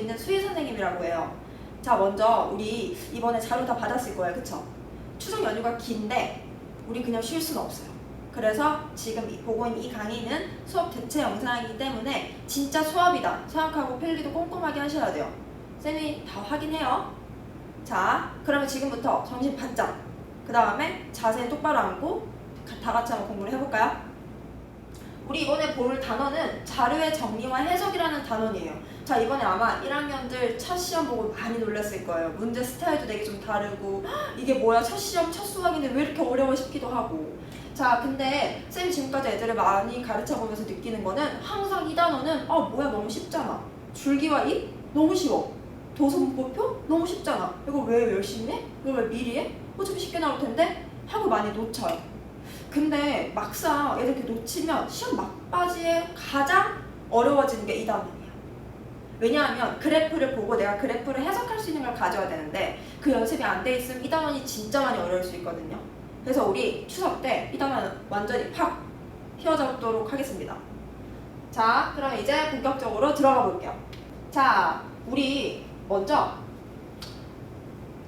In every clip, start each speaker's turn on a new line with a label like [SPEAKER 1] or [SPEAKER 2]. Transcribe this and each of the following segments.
[SPEAKER 1] 우리는 수희 선생님이라고 해요. 자, 먼저 우리 이번에 자료 다 받았을 거예요. 그쵸? 추석 연휴가 긴데 우리 그냥 쉴 수는 없어요. 그래서 지금 보고 있는 이 강의는 수업 대체 영상이기 때문에 진짜 수업이다 생각하고 필기도 꼼꼼하게 하셔야 돼요. 쌤이 다 확인해요. 자, 그러면 지금부터 정신 바짝, 그 다음에 자세 똑바로 앉고 다 같이 한번 공부를 해볼까요? 우리 이번에 볼 단어는 자료의 정리와 해석이라는 단원이에요. 자, 이번에 아마 1학년들 첫 시험 보고 많이 놀랐을 거예요. 문제 스타일도 되게 좀 다르고 이게 뭐야, 첫 시험 첫 수학인데 왜 이렇게 어려워 싶기도 하고. 자, 근데 쌤 지금까지 애들을 많이 가르쳐보면서 느끼는 거는 항상 이 단어는 뭐야 너무 쉽잖아. 줄기와 잎? 너무 쉬워. 도선문법표? 너무 쉽잖아. 이거 왜 열심히 해? 이거 왜 미리 해? 어차피 쉽게 나올 텐데? 하고 많이 놓쳐요. 근데 막상 애들 이렇게 놓치면 시험 막바지에 가장 어려워지는 게 이 단원이에요. 왜냐하면 그래프를 보고 내가 그래프를 해석할 수 있는 걸 가져야 되는데 그 연습이 안 돼 있으면 이 단원이 진짜 많이 어려울 수 있거든요. 그래서 우리 추석 때 이 단원 완전히 팍 휘어잡도록 하겠습니다. 자, 그럼 이제 본격적으로 들어가 볼게요. 자, 우리 먼저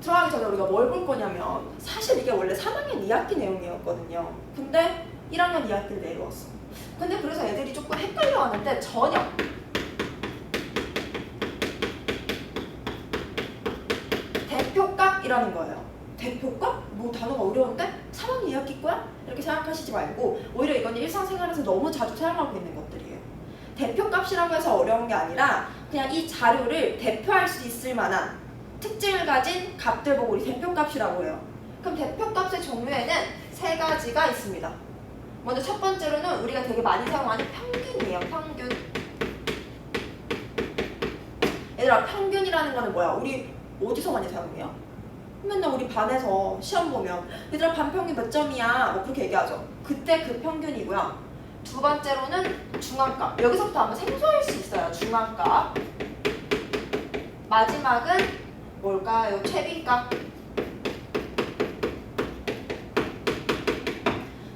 [SPEAKER 1] 들어가기 전에 우리가 뭘 볼 거냐면 사실 이게 원래 3학년 2학기 내용이었거든요. 근데 1학년 2학기를 내려왔어. 근데 그래서 애들이 조금 헷갈려하는데 전혀 대표값이라는 거예요. 대표값? 뭐 단어가 어려운데? 3학년 2학기 거야? 이렇게 생각하시지 말고 오히려 이건 일상생활에서 너무 자주 사용하고 있는 것들이에요. 대표값이라고 해서 어려운 게 아니라 그냥 이 자료를 대표할 수 있을 만한 특징을 가진 값들 보고 우리 대표값이라고 해요. 그럼 대표값의 종류에는 세 가지가 있습니다. 먼저 첫 번째로는 우리가 되게 많이 사용하는 평균이에요. 평균. 얘들아, 평균이라는 거는 뭐야? 우리 어디서 많이 사용해요? 맨날 우리 반에서 시험 보면 얘들아 반평균 몇 점이야? 뭐 그렇게 얘기하죠. 그때 그 평균이고요. 두 번째로는 중앙값. 여기서부터 아마 생소할 수 있어요. 중앙값. 마지막은 뭘까요? 최빈값.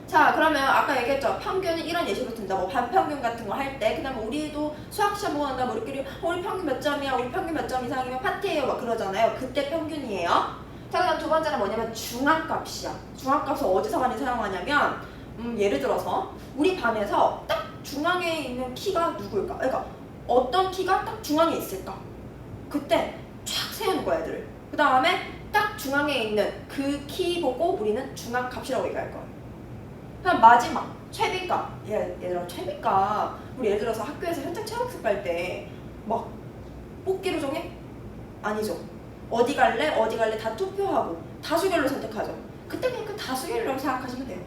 [SPEAKER 1] 자, 그러면 아까 얘기했죠. 평균은 이런 예시로 든다. 뭐 반평균 같은 거 할 때. 그 다음에 우리도 수학시험 보고 난다. 우리끼리 우리 평균 몇 점이야? 우리 평균 몇 점 이상이면 파티예요. 막 그러잖아요. 그때 평균이에요. 자, 그다음 두 번째는 뭐냐면 중앙값이야. 중앙값을 어디서 많이 사용하냐면 예를 들어서 우리 반에서 딱 중앙에 있는 키가 누구일까? 그러니까 어떤 키가 딱 중앙에 있을까? 그때 쫙 세우는 거야, 애들. 그 다음에 딱 중앙에 있는 그 키 보고 우리는 중앙값이라고 얘기할 거야. 그다음 마지막 최빈값. 얘들아, 최빈값 우리 예를 들어서 학교에서 현장 체육습 갈 때 막 뽑기로 정해? 아니죠. 어디 갈래? 어디 갈래? 다 투표하고 다수결로 선택하죠. 그때 그냥 그 다수결이라고 생각하시면 돼요.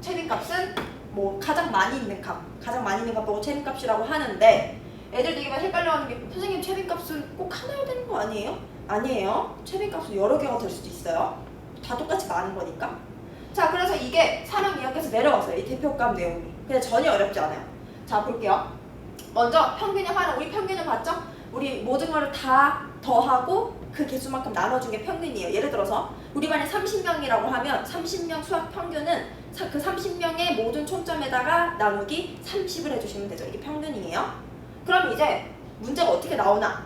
[SPEAKER 1] 최빈값은 뭐 가장 많이 있는 값, 가장 많이 있는 값 보고 최빈값이라고 하는데 애들 되게 많이 헷갈려하는 게 선생님 최빈값은 꼭 하나여야 되는 거 아니에요? 아니에요. 최빈값은 여러 개가 될 수도 있어요. 다 똑같이 많은 거니까. 자, 그래서 이게 3학년 2학기에서 내려왔어요. 이 대표값 내용이. 근데 전혀 어렵지 않아요. 자, 볼게요. 먼저 평균의 활용. 우리 평균을 봤죠? 우리 모든 거를 다 더하고 그 개수만큼 나눠준 게 평균이에요. 예를 들어서 우리 반에 30명이라고 하면 30명 수학 평균은 그 30명의 모든 총점에다가 나누기 30을 해주시면 되죠. 이게 평균이에요. 그럼 이제 문제가 어떻게 나오나?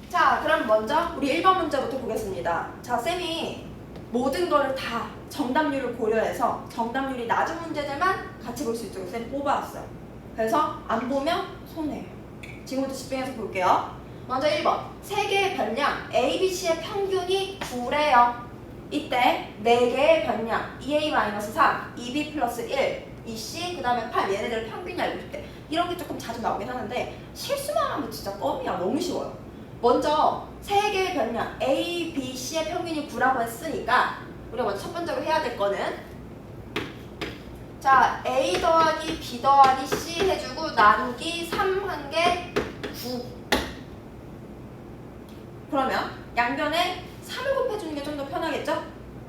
[SPEAKER 1] 자, 그럼 먼저 우리 1번 문제부터 보겠습니다. 자, 쌤이 모든 거를 다 정답률을 고려해서 정답률이 낮은 문제들만 같이 볼 수 있도록 쌤 뽑아왔어요. 그래서 안 보면 손해예요. 지금부터 집중해서 볼게요. 먼저 1번. 세 개의 변량 A, B, C의 평균이 9래요. 이때 4개의 변량 2A-3, 2B 플러스 1, 2C, 그 다음에 8 얘네들 평균이 알고 있을 때 이런 게 조금 자주 나오긴 하는데 실수만 하면 진짜 껌이야. 너무 쉬워요. 먼저 세 개의 변량 A, B, C의 평균이 9라고 했으니까 우리가 먼저 첫 번째로 해야 될 거는 자, A 더하기 B 더하기 C 해주고 나누기 3 한 개 9. 그러면 양변에 3을 곱해주는 게 좀 더 편하겠죠?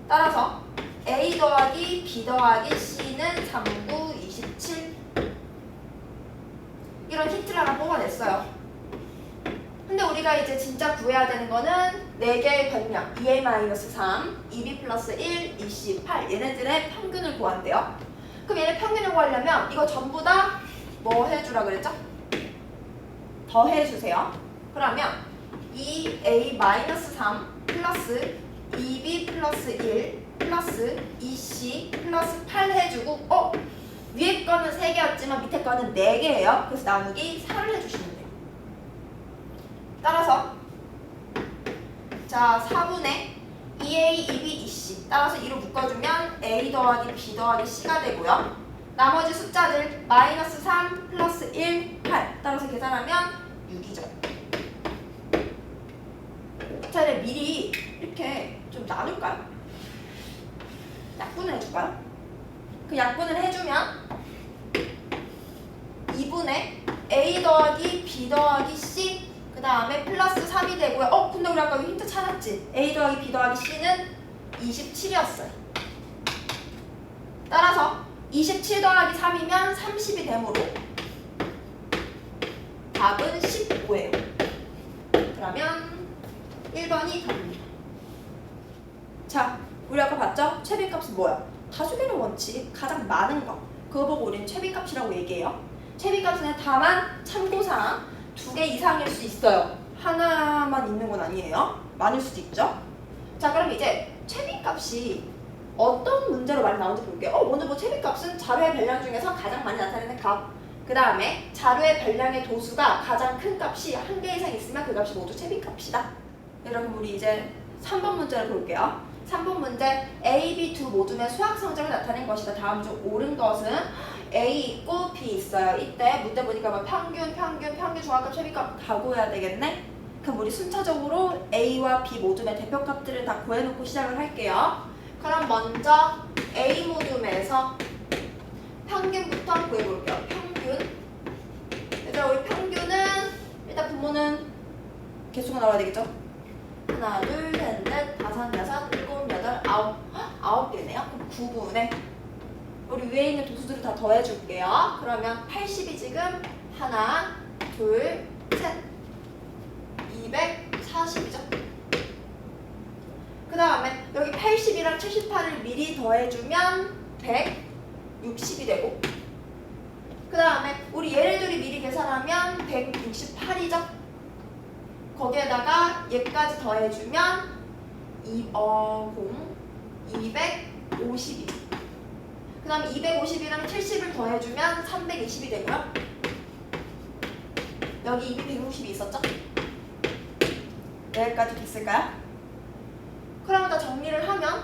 [SPEAKER 1] 따라서 A 더하기 B 더하기 C는 3, 9, 27 이런 힌트를 하나 뽑아냈어요. 근데 우리가 이제 진짜 구해야 되는 거는 4개의 변량 2A-3, 2B 플러스 1, 2C, 8 얘네들의 평균을 구한대요. 그럼 얘네 평균을 구하려면 이거 전부 다 뭐 해주라 그랬죠? 더해주세요. 그러면 2a-3 플러스 2b 플러스 1 플러스 2c 플러스 8 해주고 위에 거는 3개였지만 밑에 거는 4개예요. 그래서 나누기 4를 해주시면 돼요. 따라서 자 4분의 2a, 2b, 2c 따라서 2로 묶어주면 a 더하기 b 더하기 c가 되고요. 나머지 숫자들 마이너스 3 플러스 1, 8 따라서 계산하면 6이죠. 자, 이제 미리 이렇게 좀 나눌까요? 약분을 해줄까요? 그 약분을 해주면 2분의 a 더하기 b 더하기 c 그 다음에 플러스 3이 되고요. 근데 우리 아까 힌트 찾았지? a 더하기 b 더하기 c는 27이었어요. 따라서 27 더하기 3이면 30이 되므로 답은 15예요. 그러면 1번이 답입니다. 자, 우리 아까 봤죠? 최빈값은 뭐야? 다수결의 원칙, 가장 많은 거. 그거 보고 우리는 최빈값이라고 얘기해요. 최빈값은 다만 참고사항 2개 이상일 수 있어요. 하나만 있는 건 아니에요. 많을 수도 있죠. 자, 그럼 이제 최빈값이 어떤 문제로 많이 나오는지 볼게요. 먼저 뭐 최빈값은 자료의 별량 중에서 가장 많이 나타내는 값. 그 다음에 자료의 별량의 도수가 가장 큰 값이 1개 이상 있으면 그 값이 모두 최빈값이다. 여러분 우리 이제 3번 문제를 볼게요. 3번 문제 A, B 두 모둠의 수학 성적을 나타낸 것이다. 다음 중 옳은 것은 A 있고 B 있어요. 이때 문제 보니까 뭐 평균, 중앙값, 최빈값 다 구해야 되겠네? 그럼 우리 순차적으로 A와 B 모둠의 대표값들을 다 구해놓고 시작을 할게요. 그럼 먼저 A 모둠에서 평균부터 구해볼게요. 평균. 일단 우리 평균은 일단 분모는 개수가 나와야 되겠죠? 하나, 둘, 셋, 넷, 다섯, 여섯, 일곱, 여덟, 아홉. 9개네요. 그럼 9분의 우리 위에 있는 도수들을 다 더해줄게요. 그러면 80이 지금 하나, 둘, 셋. 240이죠. 그 다음에 여기 80이랑 78을 미리 더해주면 160이 되고 그 다음에 우리 얘네들이 미리 계산하면 168이죠. 거기에다가 얘까지 더해주면 252. 그 다음에 250이랑 70을 더해주면 320이 되고요. 여기 이미 160이 있었죠? 여기까지 됐을까요? 그럼 더 정리를 하면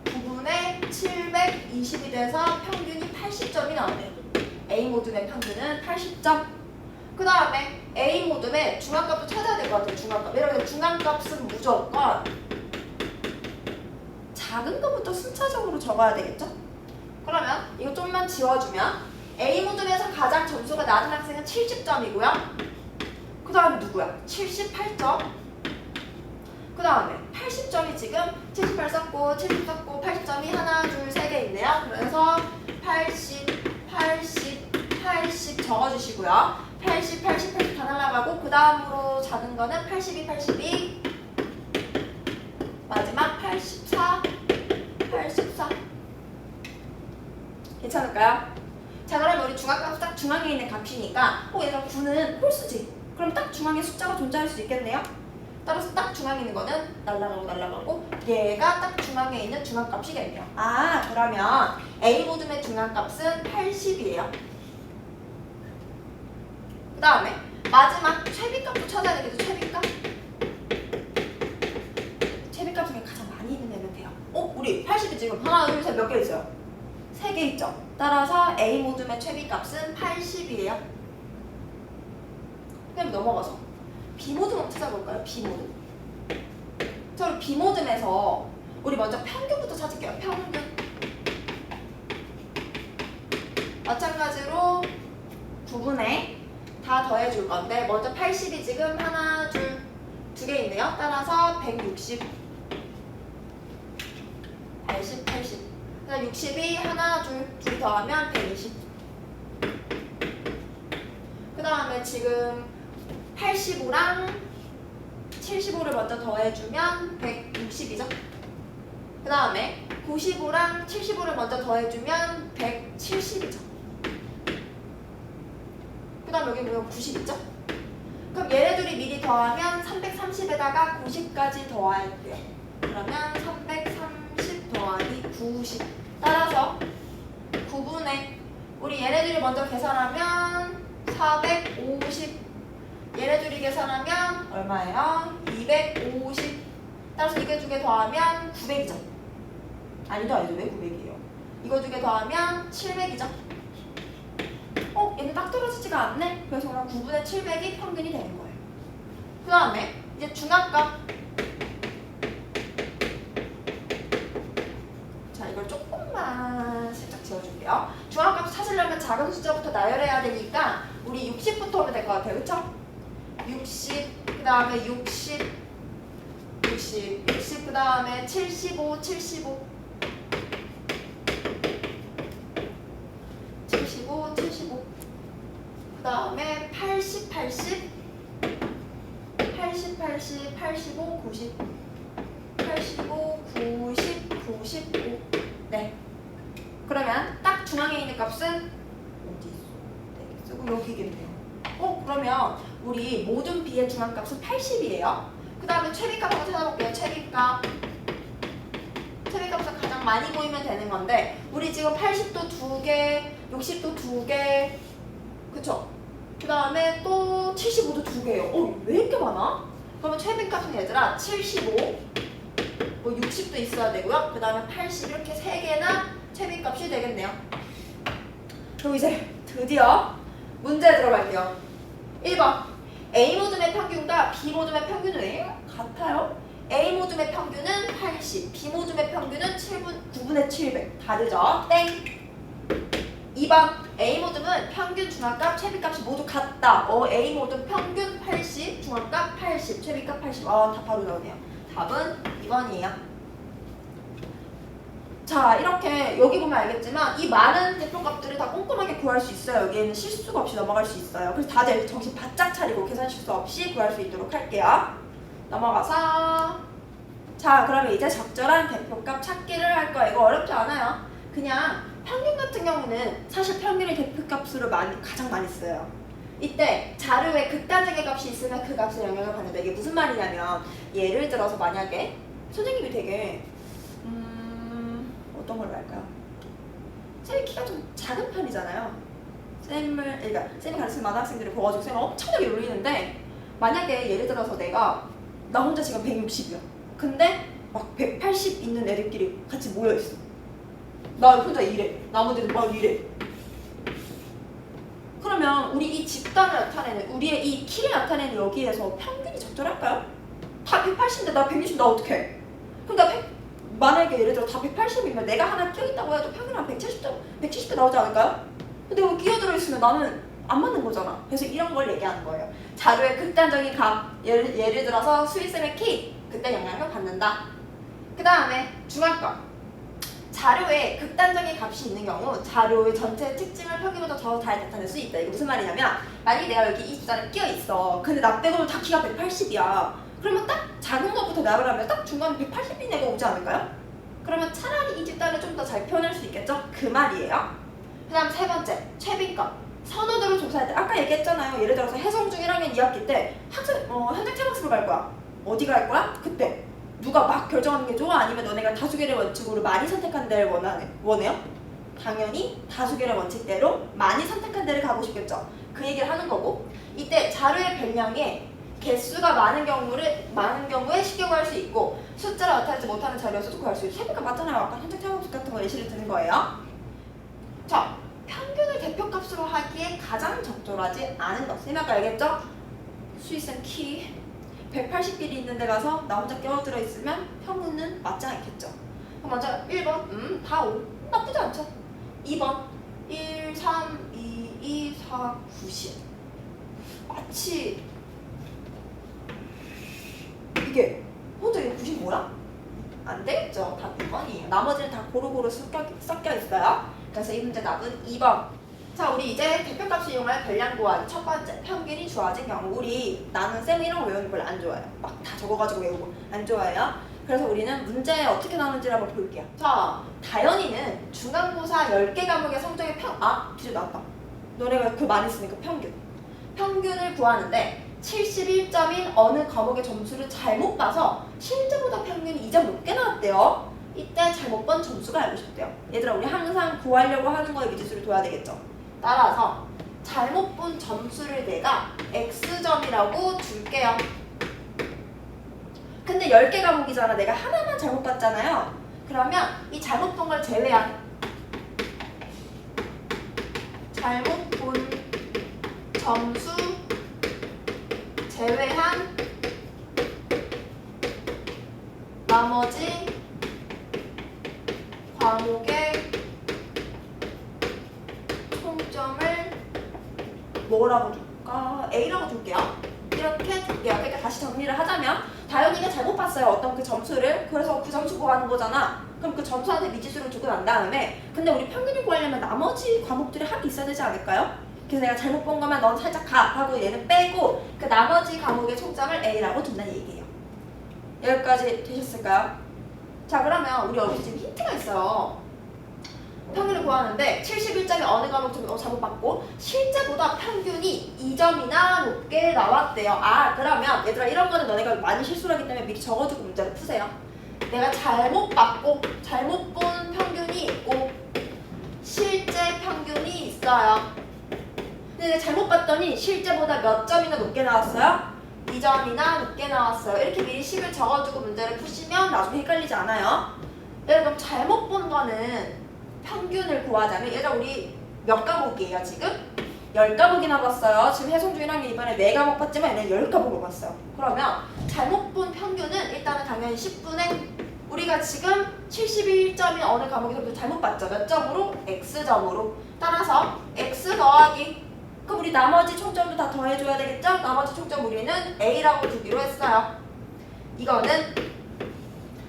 [SPEAKER 1] 9분의 720이 돼서 평균이 80점이 나오네요. A 모둠의 평균은 80점. 그 다음에 A 모둠의 중앙값도 찾아야 될 것 같아요. 중앙값. 여러분 중앙값은 무조건 작은 것부터 순차적으로 적어야 되겠죠? 그러면 이거 좀만 지워주면 A 모둠에서 가장 점수가 낮은 학생은 70점이고요. 그 다음에 누구야? 78점. 그 다음에 80점이 지금 78 썼고 70 썼고 80점이 하나, 둘, 세 개 있네요. 그래서 80 적어주시고요. 80 다 날라가고 그 다음으로 작은 거는 82 마지막 84 괜찮을까요? 자, 그럼 우리 중앙값 딱 중앙에 있는 값이니까 얘가 9는 홀수지. 그럼 딱 중앙에 숫자가 존재할 수 있겠네요. 따라서 딱 중앙에 있는 거는 날라가고 얘가 딱 중앙에 있는 중앙값이겠네요. 그러면 A 모둠의 중앙값은 80이에요. 그 다음에 마지막 최빈값도 찾아야 되겠죠. 최빈값 중에 가장 많이 있는 애면 돼요. 우리 80이 지금 하나, 둘, 셋 몇 개 있어요? 3개 있죠. 따라서 A 모둠의 최빈값은 80이에요. 그럼 넘어가서 B 모둠 한번 찾아볼까요? B 모둠. 자, 우리 B 모둠에서 우리 먼저 평균부터 찾을게요. 평균. 마찬가지로 9분의 다 더해줄 건데 먼저 80이 지금 하나, 둘, 2개 있네요. 따라서 160, 80. 그다음 60이 하나, 둘 더하면 120. 그 다음에 지금 85랑 75를 먼저 더해주면 160이죠. 그 다음에 95랑 75를 먼저 더해주면 170이죠. 그 다음 여기 보면 90 있죠? 그럼 그럼 얘네들이 미리 더하면 330에다가 90까지 더할게요. 그러면 330 더하기 90. 따라서 9분의 우리 얘네들이 먼저 계산하면 450. 얘네들이 계산하면 얼마예요? 250. 따라서 이게 두 개 더하면 900이죠. 아니죠, 왜 900이에요? 이거 두 개 더하면 700이죠. 얘는 딱 떨어지지가 않네? 그래서 그냥 9분의 700이 평균이 되는 거예요. 그 다음에 이제 중압값. 자, 이걸 조금만 살짝 지워줄게요. 중압값 찾으려면 작은 숫자부터 나열해야 되니까 우리 60부터 하면 될 것 같아요. 그쵸? 60, 그 다음에 60, 그 다음에 75, 75, 그 다음에 80, 85, 90, 85, 90, 95. 네. 그러면 딱 중앙에 있는 값은 어디 있어? 네, 쓰고 여기겠네요. 그러면 우리 모든 B의 중앙값은 80이에요. 그 다음에 최빈값 한번 찾아볼게요. 최빈값은 가장 많이 보이면 되는 건데 우리 지금 80도 2개, 60도 2개, 그쵸? 그 다음에 또 75도 2개예요. 왜 이렇게 많아? 그러면 최빈값은 얘들아 75, 60도 있어야 되고요. 그 다음에 80 이렇게 3개나 최빈값이 되겠네요. 그럼 이제 드디어 문제 들어갈게요. 1번 A 모둠의 평균과 B 모둠의 평균은 같아요. A 모둠의 평균은 80, B 모둠의 평균은 9분의 700. 다르죠? 땡! 2번 A 모둠은 평균 중앙값, 최빈값이 모두 같다. A 모둠 평균 80, 중앙값 80, 최빈값 80. 다 바로 나오네요. 답은 2번이에요. 자, 이렇게 여기 보면 알겠지만 이 많은 대표값들을 다 꼼꼼하게 구할 수 있어요. 여기에는 실수가 없이 넘어갈 수 있어요. 그래서 다들 정신 바짝 차리고 계산 실수 없이 구할 수 있도록 할게요. 넘어가서 자, 그러면 이제 적절한 대표값 찾기를 할 거예요. 이거 어렵지 않아요. 그냥 평균 같은 경우는 사실 평균을 대표값으로 가장 많이 써요. 이때 자료에 극단적인 값이 있으면 그 값에 영향을 받는다. 이게 무슨 말이냐면 예를 들어서 만약에 선생님이 되게 어떤 걸로 할까요? 쌤이 키가 좀 작은 편이잖아요. 그러니까 쌤이 가르치는 많은 학생들을 보아주고 쌤을 엄청나게 놀리는데 만약에 예를 들어서 나 혼자 지금 160이야. 근데 막 180 있는 애들끼리 같이 모여있어. 나 혼자 이래. 나머지는 막 이래. 그러면 우리 이 집단을 나타내는 우리의 이 키를 나타내는 여기에서 평균이 적절할까요? 다 180인데 나 160, 나 어떡해? 그럼 만약에 예를 들어 다 180이면 내가 하나 껴있다고 해도 평균 한 170대 나오지 않을까요? 근데 여기 끼어들어 있으면 나는 안 맞는 거잖아. 그래서 이런 걸 얘기하는 거예요. 자료의 극단적인 값, 예를 들어서 수일쌤의 키, 그때 영향을 받는다. 그 다음에 중앙값. 자료에 극단적인 값이 있는 경우 자료의 전체 특징을 평균보다 더 잘 나타낼 수 있다. 이게 무슨 말이냐면 만약에 내가 여기 이 숫자를 끼어있어. 근데 나 빼고는 다 키가 180이야. 그러면 딱 작은 것부터 나열하면 딱 중간에 180인 애가 오지 않을까요? 그러면 차라리 이 집단을 좀 더 잘 표현할 수 있겠죠? 그 말이에요. 그 다음 세 번째, 최빈값. 선호도를 조사할 때 아까 얘기했잖아요. 예를 들어서 해성중 1학년 2학기 때 현장 체험학습을 갈 거야. 어디 갈 거야? 그때 누가 막 결정하는 게 좋아? 아니면 너네가 다수결의 원칙으로 많이 선택한 데를 원해요? 당연히 다수결의 원칙대로 많이 선택한 데를 가고 싶겠죠. 그 얘기를 하는 거고 이때 자료의 변량에 개수가 많은 경우에 쉽게 구할 수 있고 숫자를 나타내지 못하는 자료에서도 구할 수 있고 최빈값 맞잖아요. 아까 현장 체험학습 같은 거 예시를 드는 거예요. 자, 평균을 대표값으로 하기에 가장 적절하지 않은 것. 쌤 아까 알겠죠? 수의쌤 키 180길이 있는 데 가서 나 혼자 껴들어 있으면 평균은 맞지 않겠죠. 그럼 먼저 1번 다 5. 나쁘지 않죠. 2번 1, 3, 2, 2, 4, 90. 마치 이게 혼자 이거 90 뭐야? 안 되겠죠. 답 2번이에요. 나머지는 다 고루고루 섞여 있어요. 그래서 이 문제 답은 2번. 자, 우리 이제 대표값을 이용할 변량 구하기. 첫 번째, 평균이 주어진 경우. 나는 쌤 이런 거 외우는 걸 안 좋아해요. 막 다 적어가지고 외우고 안 좋아해요. 그래서 우리는 문제 어떻게 나오는지를 한번 볼게요. 자, 다현이는 중간고사 10개 과목의 성적의 뒤에 나왔다. 너네가 그 많이 쓰니까 평균을 구하는데 71점인 어느 과목의 점수를 잘못 봐서 실제보다 평균이 2점 높게 나왔대요. 이때 잘못 본 점수가 알고 싶대요. 얘들아 우리 항상 구하려고 하는 거에 미지수를 둬야 되겠죠. 따라서 잘못 본 점수를 내가 X점이라고 줄게요. 근데 10개 과목이잖아. 내가 하나만 잘못 봤잖아요. 그러면 이 잘못 본 걸 제외한 잘못 본 점수 제외한 나머지 과목의 총점을 뭐라고 줄까? A라고 줄게요. 이렇게 줄게요. 그러니까 다시 정리를 하자면 다현이가 잘못 봤어요. 어떤 그 점수를. 그래서 그 점수 구하는 거잖아. 그럼 그 점수한테 미지수를 주고 난 다음에 근데 우리 평균을 구하려면 나머지 과목들이 합이 있어야 되지 않을까요? 그래서 내가 잘못 본 거면 넌 살짝 가 하고 얘는 빼고 그 나머지 과목의 총점을 A라고 둔다는 얘기예요. 여기까지 되셨을까요? 자 그러면 우리 여기 지금 힌트가 있어요. 평균을 구하는데 71점이 어느 과목 좀 잘못 봤고 실제보다 평균이 2점이나 높게 나왔대요. 아 그러면 얘들아 이런 거는 너네가 많이 실수를 하기 때문에 미리 적어주고 문제를 푸세요. 내가 잘못 봤고 잘못 본 평균이 있고 실제 평균이 있어요. 근데 내가 잘못 봤더니 실제보다 몇 점이나 높게 나왔어요? 2점이나 높게 나왔어요. 이렇게 미리 식을 적어주고 문제를 푸시면 나중에 헷갈리지 않아요. 그럼 잘못 본 거는 평균을 구하자면 얘들아 우리 몇 과목이에요 지금? 10과목이나 봤어요. 지금 해송중 1학년 이번에 4과목 봤지만 얘는 10과목을 봤어요. 그러면 잘못 본 평균은 일단은 당연히 10분의 우리가 지금 71점이 어느 과목에서 잘못 봤죠. 몇 점으로? X점으로. 따라서 X 더하기 그럼 우리 나머지 총점도 다 더해줘야 되겠죠? 나머지 총점 우리는 A라고 주기로 했어요. 이거는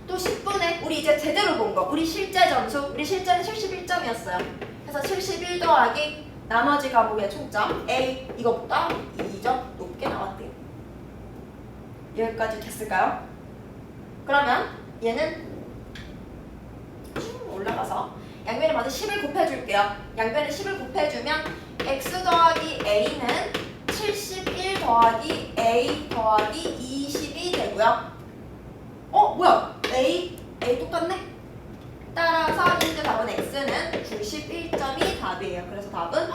[SPEAKER 1] 또 10분의 우리 이제 제대로 본 거. 우리 실제 점수. 우리 실제는 71점이었어요. 그래서 71 더하기 나머지 과목의 총점 A 이거보다 2점 높게 나왔대요. 여기까지 됐을까요? 그러면 얘는 올라가서 양변에 먼저 10을 곱해줄게요. 양변에 10을 곱해주면 X 더하기 A는 71 더하기 A 더하기 20이 되고요. 뭐야? A 똑같네? 따라서 현재 답은 X는 91점이 답이에요. 그래서 답은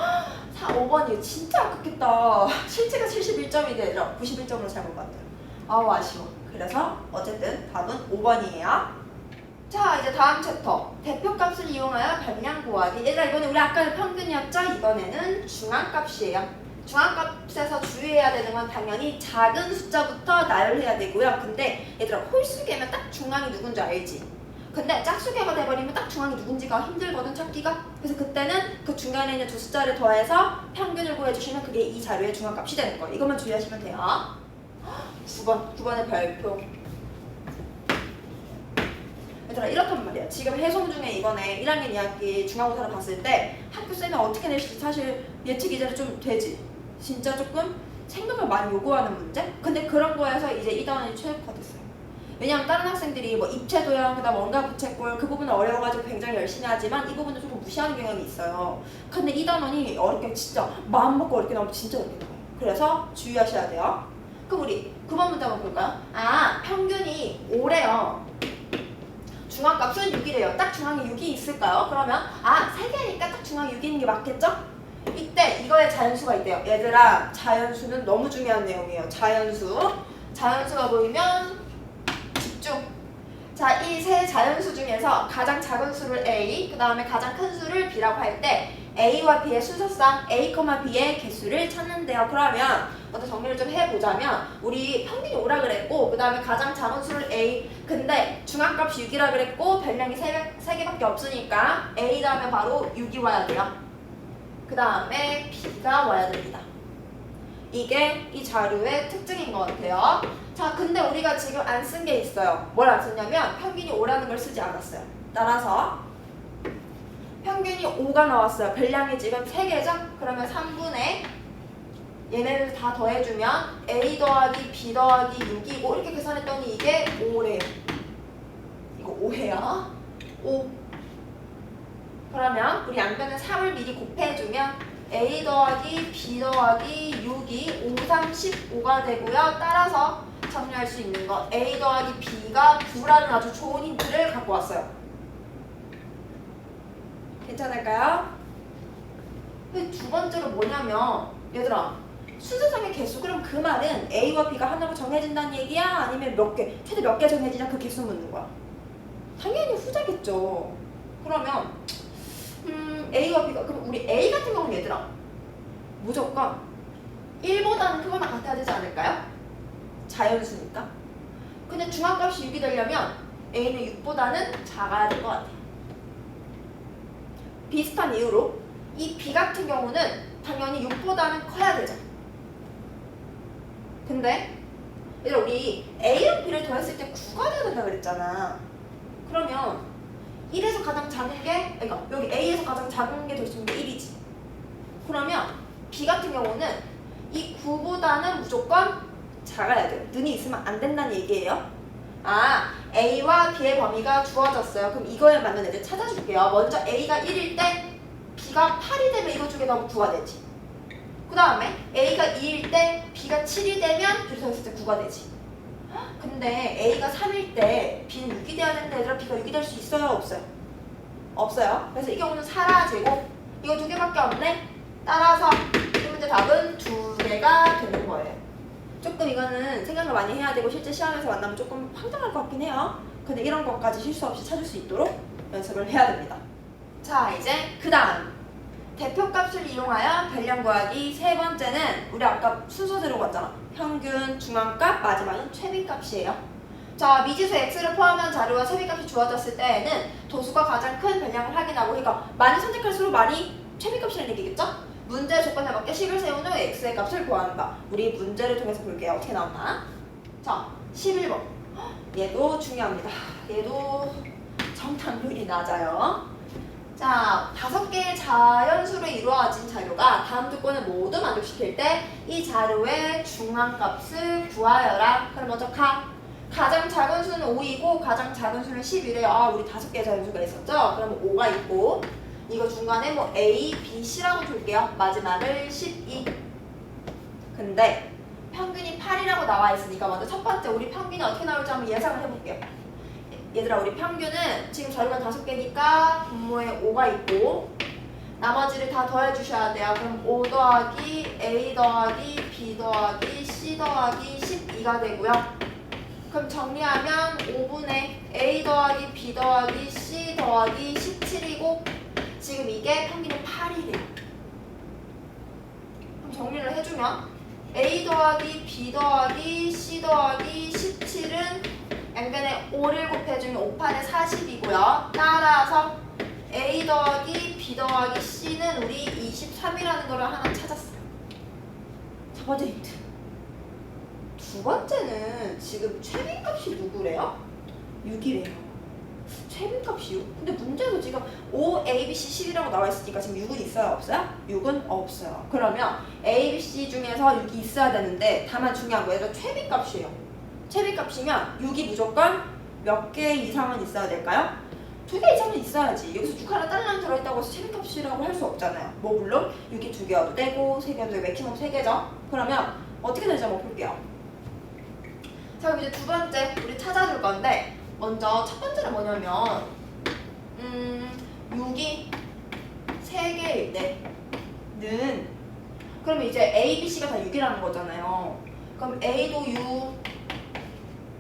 [SPEAKER 1] 5번이에요. 진짜 아깝겠다. 실제가 71점이 되죠. 91점으로 잘못 봤대요. 아우 아쉬워. 그래서 어쨌든 답은 5번이에요. 자 이제 다음 챕터 대표값을 이용하여 변량 구하기. 얘들아 이번에 우리 아까는 평균이었죠? 이번에는 중앙값이에요. 중앙값에서 주의해야 되는 건 당연히 작은 숫자부터 나열해야 되고요. 근데 얘들아 홀수계면 딱 중앙이 누군지 알지? 근데 짝수계가 돼버리면 딱 중앙이 누군지가 힘들거든 찾기가. 그래서 그때는 그 중간에 있는 두 숫자를 더해서 평균을 구해주시면 그게 이 자료의 중앙값이 되는 거예요. 이것만 주의하시면 돼요. 9번의 별표. 얘들아 이렇단 말이야. 지금 해송 중에 이번에 1학년 2학기 중간고사를 봤을 때 학교쌤이 어떻게 낼지 사실 예측 이제는 좀 되지. 진짜 조금 생각을 많이 요구하는 문제? 근데 그런 거에서 이제 이 단원이 최적화됐어요. 왜냐면 다른 학생들이 뭐 입체 도형, 그다음 원가 부채꼴 그 부분은 어려워가지고 굉장히 열심히 하지만 이 부분은 조금 무시하는 경향이 있어요. 근데 이 단원이 어렵게 진짜 마음 먹고 어렵게 나오면 진짜 어렵게 나와요. 그래서 주의하셔야 돼요. 그럼 우리 9번 문제 한번 볼까요? 평균이 5래요. 중앙값은 6이래요. 딱 중앙에 6이 있을까요? 그러면 3개니까 딱 중앙에 6이 있는 게 맞겠죠? 이때 이거에 자연수가 있대요. 얘들아 자연수는 너무 중요한 내용이에요. 자연수가 보이면 집중. 자, 이 세 자연수 중에서 가장 작은 수를 A, 그 다음에 가장 큰 수를 B라고 할 때 A와 B의 순서상 A, B의 개수를 찾는데요. 그러면 먼저 정리를 좀 해보자면 우리 평균이 5라 그랬고 그 다음에 가장 작은 수를 A, 근데 중앙값이 6이라 그랬고 별량이 3개밖에 없으니까 A 다음에 바로 6이 와야 돼요. 그 다음에 B가 와야 됩니다. 이게 이 자료의 특징인 것 같아요. 자, 근데 우리가 지금 안 쓴 게 있어요. 뭘 안 썼냐면 평균이 5라는 걸 쓰지 않았어요. 따라서 평균이 5가 나왔어요. 별량이 지금 3개죠? 그러면 3분의 얘네를 다 더해주면 A 더하기 B 더하기 6이고 이렇게 계산했더니 이게 5래요. 이거 5예요. 5. 그러면 우리 양변은 3을 미리 곱해주면 A 더하기 B 더하기 6이 5, 3, 15가 되고요. 따라서 정리할 수 있는 거 A 더하기 B가 9라는 아주 좋은 힌트를 갖고 왔어요. 괜찮을까요? 두 번째로 뭐냐면 얘들아 순서상의 개수 그럼 그 말은 A와 B가 하나로 정해진다는 얘기야? 아니면 몇 개? 최대 몇 개 정해지냐 그 개수 묻는 거야? 당연히 후자겠죠. 그러면 A와 B가 그럼 우리 A 같은 경우는 얘들아 무조건 1보다는 크거나 같아야 되지 않을까요? 자연수니까. 근데 중앙값이 6이 되려면 A는 6보다는 작아야 될 것 같아요. 비슷한 이유로 이 B 같은 경우는 당연히 6보다는 커야 되죠. 근데 얘들아 우리 A랑 B를 더했을 때 9가 돼야 된다 그랬잖아. 그러면 1에서 가장 작은 게 그러니까 여기 A에서 가장 작은 게 될 수 있는 게 1이지. 그러면 B 같은 경우는 이 9보다는 무조건 작아야 돼요. 는이 있으면 안 된다는 얘기예요. 아, A와 B의 범위가 주어졌어요. 그럼 이거에 맞는 애들 찾아줄게요. 먼저 A가 1일 때 B가 8이 되면 이거 중에 너무 9가 되지. 그 다음에 A가 2일 때 B가 7이 되면 둘이 더했을 때 9가 되지. 근데 A가 3일 때 B는 6이 돼야 되는데 얘들아 B가 6이 될 수 있어요? 없어요? 없어요. 그래서 이 경우는 사라지고 이거 두 개밖에 없네? 따라서 이 문제 답은 두 개가 되는 거예요. 조금 이거는 생각을 많이 해야 되고 실제 시험에서 만나면 조금 황당할 것 같긴 해요. 근데 이런 것까지 실수 없이 찾을 수 있도록 연습을 해야 됩니다. 자 이제 그 다음 대표값을 이용하여 변량 구하기 세 번째는 우리 아까 순서대로 봤잖아. 평균, 중앙값, 마지막은 최빈값이에요. 자 미지수 x를 포함한 자료와 최빈값이 주어졌을 때에는 도수가 가장 큰 변량을 확인하고 그러니까 많이 선택할수록 많이 최빈값이라는 얘기겠죠? 문제 조건에 맞게 식을 세운 후 x의 값을 구한다. 우리 문제를 통해서 볼게요. 어떻게 나오나? 자 11번 얘도 중요합니다. 얘도 정답률이 낮아요. 자, 5개의 자연수로 이루어진 자료가 다음 조건을 모두 만족시킬 때 이 자료의 중앙값을 구하여라. 그럼 먼저 가장 작은 수는 5이고 가장 작은 수는 11이에요. 아, 우리 5개의 자연수가 있었죠? 그럼 5가 있고 이거 중간에 뭐 A, B, C라고 줄게요. 마지막을 12. 근데 평균이 8이라고 나와 있으니까 먼저 첫 번째 우리 평균이 어떻게 나올지 한번 예상을 해볼게요. 얘들아 우리 평균은 지금 자료가 5개니까 분모에 5가 있고 나머지를 다 더해 주셔야 돼요. 그럼 5 더하기 A 더하기 B 더하기 C 더하기 12가 되고요. 그럼 정리하면 5분의 A 더하기 B 더하기 C 더하기 17이고 지금 이게 평균이 8이래요. 그럼 정리를 해주면 A 더하기 B 더하기 C 더하기 17은 양변에 5를 곱해주면 5, 8에 40이고요. 따라서 A 더하기 B 더하기 C는 우리 23이라는 거를 하나 찾았어요. 첫 번째 힌트. 두 번째는 지금 최빈값이 누구래요? 6이래요. 최빈값이 6? 근데 문제도 지금 5, A, B, C, 10이라고 나와 있으니까 지금 6은 있어요? 없어요? 6은 없어요. 그러면 A, B, C 중에서 6이 있어야 되는데 다만 중요한 거 얘가 최빈값이에요. 최빈값이면 6이 무조건 몇 개 이상은 있어야 될까요? 2개 이상은 있어야지. 여기서 6 하나 딸랑 들어있다고 해서 최빈값이라고 할 수 없잖아요. 뭐 물론 6이 2개여도 되고 3개여도 되고 맥시멈 3개죠. 그러면 어떻게 되는지 한번 볼게요. 자 그럼 이제 두 번째 우리 찾아줄 건데 먼저 첫 번째는 뭐냐면 6이 3개일 때는 그러면 이제 A, B, C가 다 6이라는 거잖아요. 그럼 A도 6,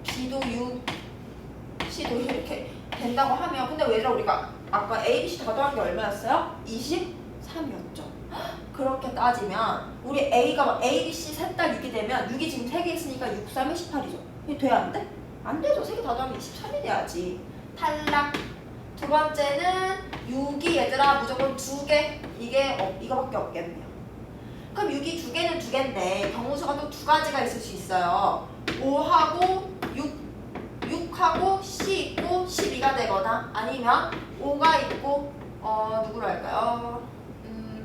[SPEAKER 1] B도 6, C도 이렇게 된다고 하면 근데 왜 우리가 아까 A, B, C 다 더한 게 얼마였어요? 23이었죠. 그렇게 따지면 우리 A가 A, B, C 셋 다 6이 되면 6이 지금 3개 있으니까 6, 3이 18이죠. 이게 돼야 안 돼? 안 되죠. 3개 다 더하면 23이 돼야지. 탈락. 두 번째는 6이 얘들아 무조건 2개. 이거밖에 없겠네요. 그럼 6이 2개는 2개인데 경우수가 또 2가지가 있을 수 있어요. 5하고 6하고 C 있고 12가 되거나 아니면 5가 있고 누구로 할까요?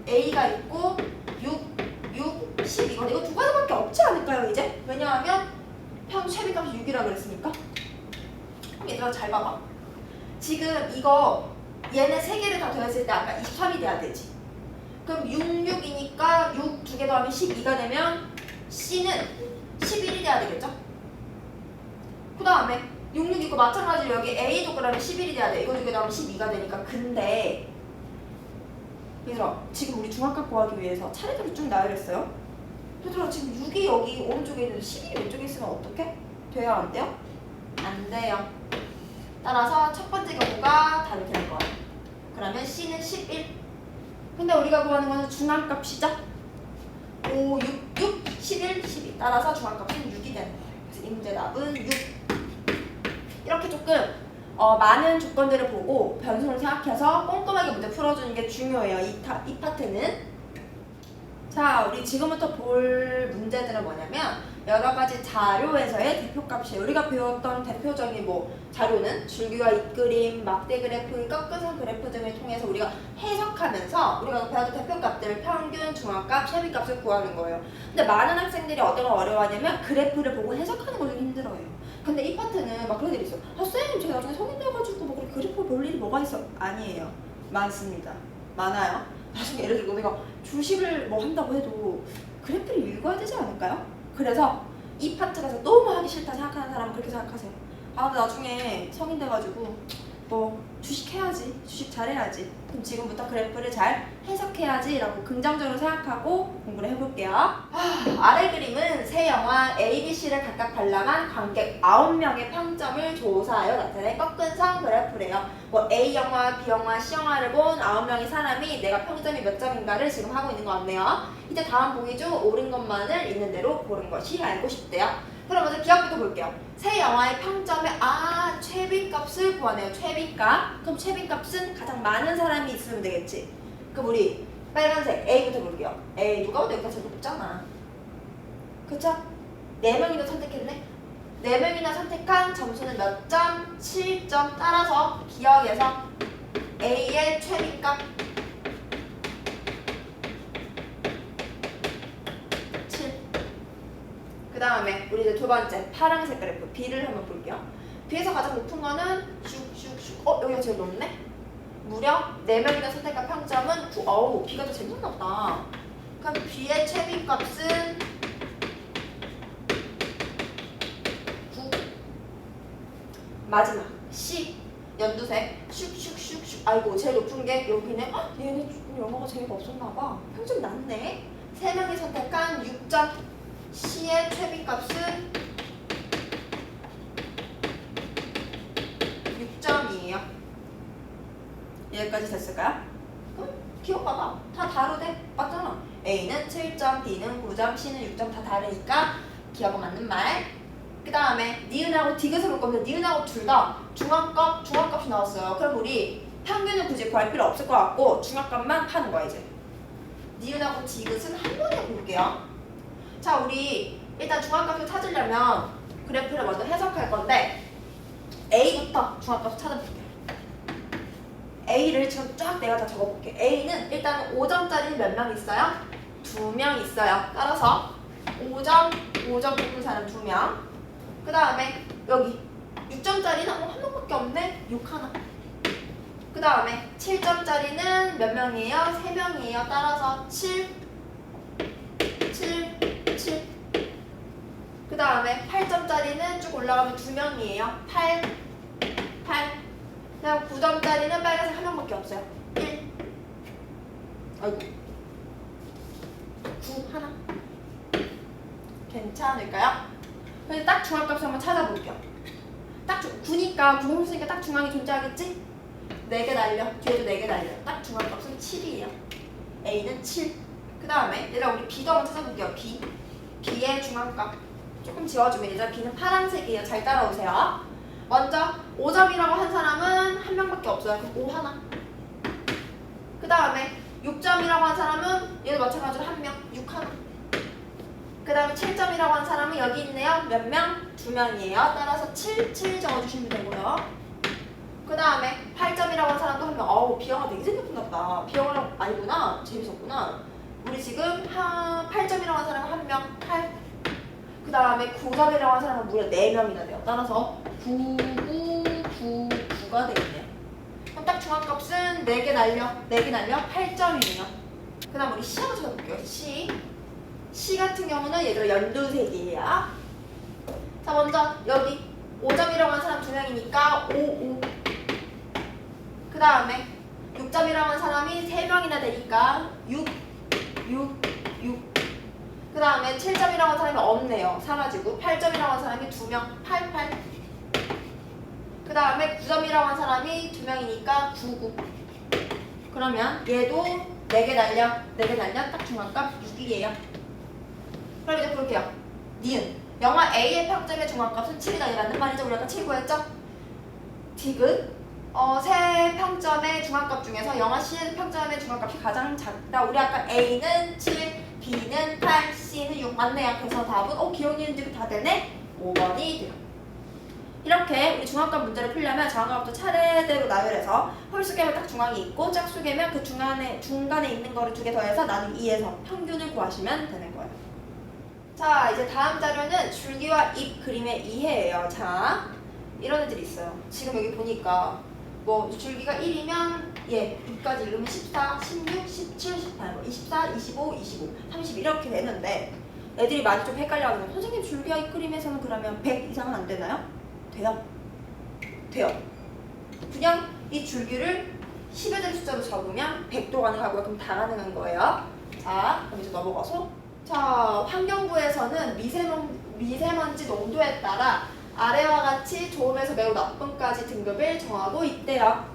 [SPEAKER 1] A가 있고 6, 10 이거 2가지밖에 없지 않을까요 이제? 왜냐하면 최빈값이 6이라 그랬으니까. 그럼 얘들아 잘 봐봐. 지금 이거 얘네 3개를 다 더했을 때 아까 23이 돼야 되지. 그럼 66이니까 6 두 개 더하면 12가 되면 C는 11이 돼야 되겠죠? 그 다음에 66 있고 마찬가지로 여기 A도 그러면 11이 돼야 돼. 이거 두 개 더하면 12가 되니까. 근데 얘들아 지금 우리 중학값 구하기 위해서 차례대로 쭉 나열했어요. 얘들아 지금 6이 여기 오른쪽에 있는데 11이 왼쪽에 있으면 어떡해? 돼요 안 돼요? 안 돼요. 따라서 첫 번째 경우가 다르게 될 거예요. 그러면 C는 11. 근데 우리가 구하는 거는 중앙값이죠? 5, 6, 6, 11, 12. 따라서 중앙값은 6이 되는 거예요. 그래서 이 문제 답은 6. 이렇게 조금 많은 조건들을 보고 변수를 생각해서 꼼꼼하게 문제 풀어주는 게 중요해요. 이 파트는. 자, 우리 지금부터 볼 문제들은 뭐냐면 여러 가지 자료에서의 대표값이에요. 우리가 배웠던 대표적인 자료는 줄기와 잇그림, 막대 그래프, 꺾은선 그래프 등을 통해서 우리가 해석하면서 우리가 배웠던 대표값들, 평균, 중앙값, 쉐비값을 구하는 거예요. 근데 많은 학생들이 어떤 걸 어려워하냐면 그래프를 보고 해석하는 걸 좀 힘들어해요. 근데 이 파트는 막 그런 애들이 있어요. 아, 쌤, 제가 나중에 성인 돼가지고 그래프 볼 일이 뭐가 있어? 아니에요. 많습니다. 많아요. 나중에 예를 들고 내가 주식을 한다고 해도 그래프를 읽어야 되지 않을까요? 그래서 이 파트가 너무 하기 싫다 생각하는 사람은 그렇게 생각하세요. 아, 근데 나중에 성인 돼가지고 주식 해야지, 주식 잘해야지, 그럼 지금부터 그래프를 잘 해석해야지 라고 긍정적으로 생각하고 공부를 해볼게요. 아래 그림은 세 영화 A, B, C를 각각 관람한 관객 9명의 평점을 조사하여 나타낸 꺾은선 그래프래요. A 영화, B 영화, C 영화를 본 9명의 사람이 내가 평점이 몇 점인가를 지금 하고 있는 것 같네요. 이제 다음 보기 중 옳은 것만을 있는 대로 고른 것이 알고 싶대요. 그럼 먼저 기억부터 볼게요. 세 영화의 평점의 최빈값을 구하네요. 최빈값. 그럼 최빈값은 가장 많은 사람이 있으면 되겠지. 그럼 우리 빨간색 A부터 볼게요. A 누가 봐도 여기가 제일 높잖아. 그쵸? 4명이나 선택했네? 4명이나 선택한 점수는 몇 점? 7점. 따라서 기억에서 A의 최빈값 그 다음에 우리 이제 두 번째 파란색 그래프 B를 한번 볼게요. B에서 가장 높은 거는 슉슉슉. 여기가 제일 높네? 무려 4명이나 선택한 평점은 9. 어우, B가 더 제일 높나 보다. 그럼 B의 최빈값은 9. 마지막 C 연두색 슉슉슉슉. 아이고 제일 높은 게 여기네. 얘네 영어가 재미가 없었나 봐. 평점이 낮네. 3명이 선택한 6점. C의 최빈값은 6점이에요. 여기까지 됐을까요? 그럼 기억봐봐. 다 다르대. 맞잖아. A는 7점, B는 9점, C는 6점 다 다르니까 기억은 맞는 말. 그 다음에 니은하고 디귿을 볼 겁니다. 니은하고 둘 다 중앙값이 나왔어요. 그럼 우리 평균은 굳이 구할 필요 없을 것 같고 중앙값만 파는 거야 이제. 니은하고 디귿은 한 번에 볼게요. 자, 우리 일단 중앙값을 찾으려면 그래프를 먼저 해석할 건데 A부터 중앙값을 찾아볼게요. A를 지금 쫙 내가 다 적어볼게. A는 일단 5점짜리는 몇 명 있어요? 2명 있어요. 따라서 5점 뽑은 사람 2명. 그 다음에 여기 6점짜리는 한 명밖에 없네? 6 하나. 그 다음에 7점짜리는 몇 명이에요? 3명이에요. 따라서 7. 그 다음에 8점짜리는 쭉 올라가면 2명이에요. 8. 그다음 9점짜리는 빨간색 한 명밖에 없어요. 1. 아이고. 9 하나. 괜찮을까요? 그래서 딱 중앙값을 한번 찾아볼게요. 딱 9니까 9공 쓰니까 딱 중앙이 존재하겠지? 4개 날려. 뒤에도 4개 날려. 딱 중앙값은 7이에요. A는 7. 그 다음에 얘들아 우리 B도 한번 찾아볼게요. B의 중앙값 조금 지워주면 이제 B는 파란색이에요. 잘 따라오세요. 먼저 5점이라고 한 사람은 한 명밖에 없어요. 그럼 5 하나. 그 다음에 6점이라고 한 사람은 얘도 마찬가지로 한 명. 6 하나. 그 다음에 7점이라고 한 사람은 여기 있네요. 몇 명? 2명이에요. 따라서 7 적어주시면 되고요. 그 다음에 8점이라고 한 사람도 한 명. 어우, B영어 되게 재밌었나 보다. B영어랑 아니구나. 재밌었구나. 우리 지금 8점이라고 한 사람은 한 명. 8. 그 다음에 9점이라고 한 사람은 무려 4명이나 돼요. 따라서 9, 9, 9, 9가 되겠네요. 그럼 딱 중앙값은 4개 날려 8점이네요. 그 다음 우리 C 한번 찾아볼게요. C 같은 경우는 얘들아 연두색이에요. 자, 먼저 여기 5점이라고 하는 사람 2명이니까 5, 5. 그 다음에 6점이라고 하는 사람이 3명이나 되니까 6, 6, 6. 그 다음에 7점이라고 하는 사람이 없네요. 사라지고 8점이라고 하는 사람이 2명, 8, 8. 그 다음에 9점이라고 하는 사람이 2명이니까 9, 9. 그러면 얘도 4개 날려 딱 중앙값 6이에요. 그럼 이제 볼게요. 니은 영화 A의 평점의 중앙값은 7이다라는 말이죠. 우리 아까 7 구했죠? 디귿 세 평점의 중앙값 중에서 영화 C의 평점의 중앙값이 가장 작다. 우리 아까 A는 7, B는 8, C는 6 맞네요. 그래서 답은 기억, 니은, 디귿 다 되네? 5번이 돼요. 이렇게 우리 중앙값 문제를 풀려면 중앙값부터 차례대로 나열해서 홀수계면 딱 중앙이 있고 짝수계면 그 중간에 있는 거를 2개 더해서 나누기 2에서 평균을 구하시면 되는 거예요. 자, 이제 다음 자료는 줄기와 잎 그림의 이해예요. 자, 이런 애들이 있어요. 지금 여기 보니까 뭐 줄기가 1이면 잎까지 읽으면 14, 16, 17, 18, 24, 25, 25, 30 이렇게 되는데 애들이 많이 좀 헷갈려하는 선생님 줄기와 잎 그림에서는 그러면 100 이상은 안 되나요? 돼요. 그냥 이 줄기를 10의 대 숫자로 잡으면 100도 가능하고요. 그럼 다 가능한 거예요. 자, 그럼 이제 넘어가서 자, 환경부에서는 미세먼지 농도에 따라 아래와 같이 좋음에서 매우 나쁨까지 등급을 정하고 있대요.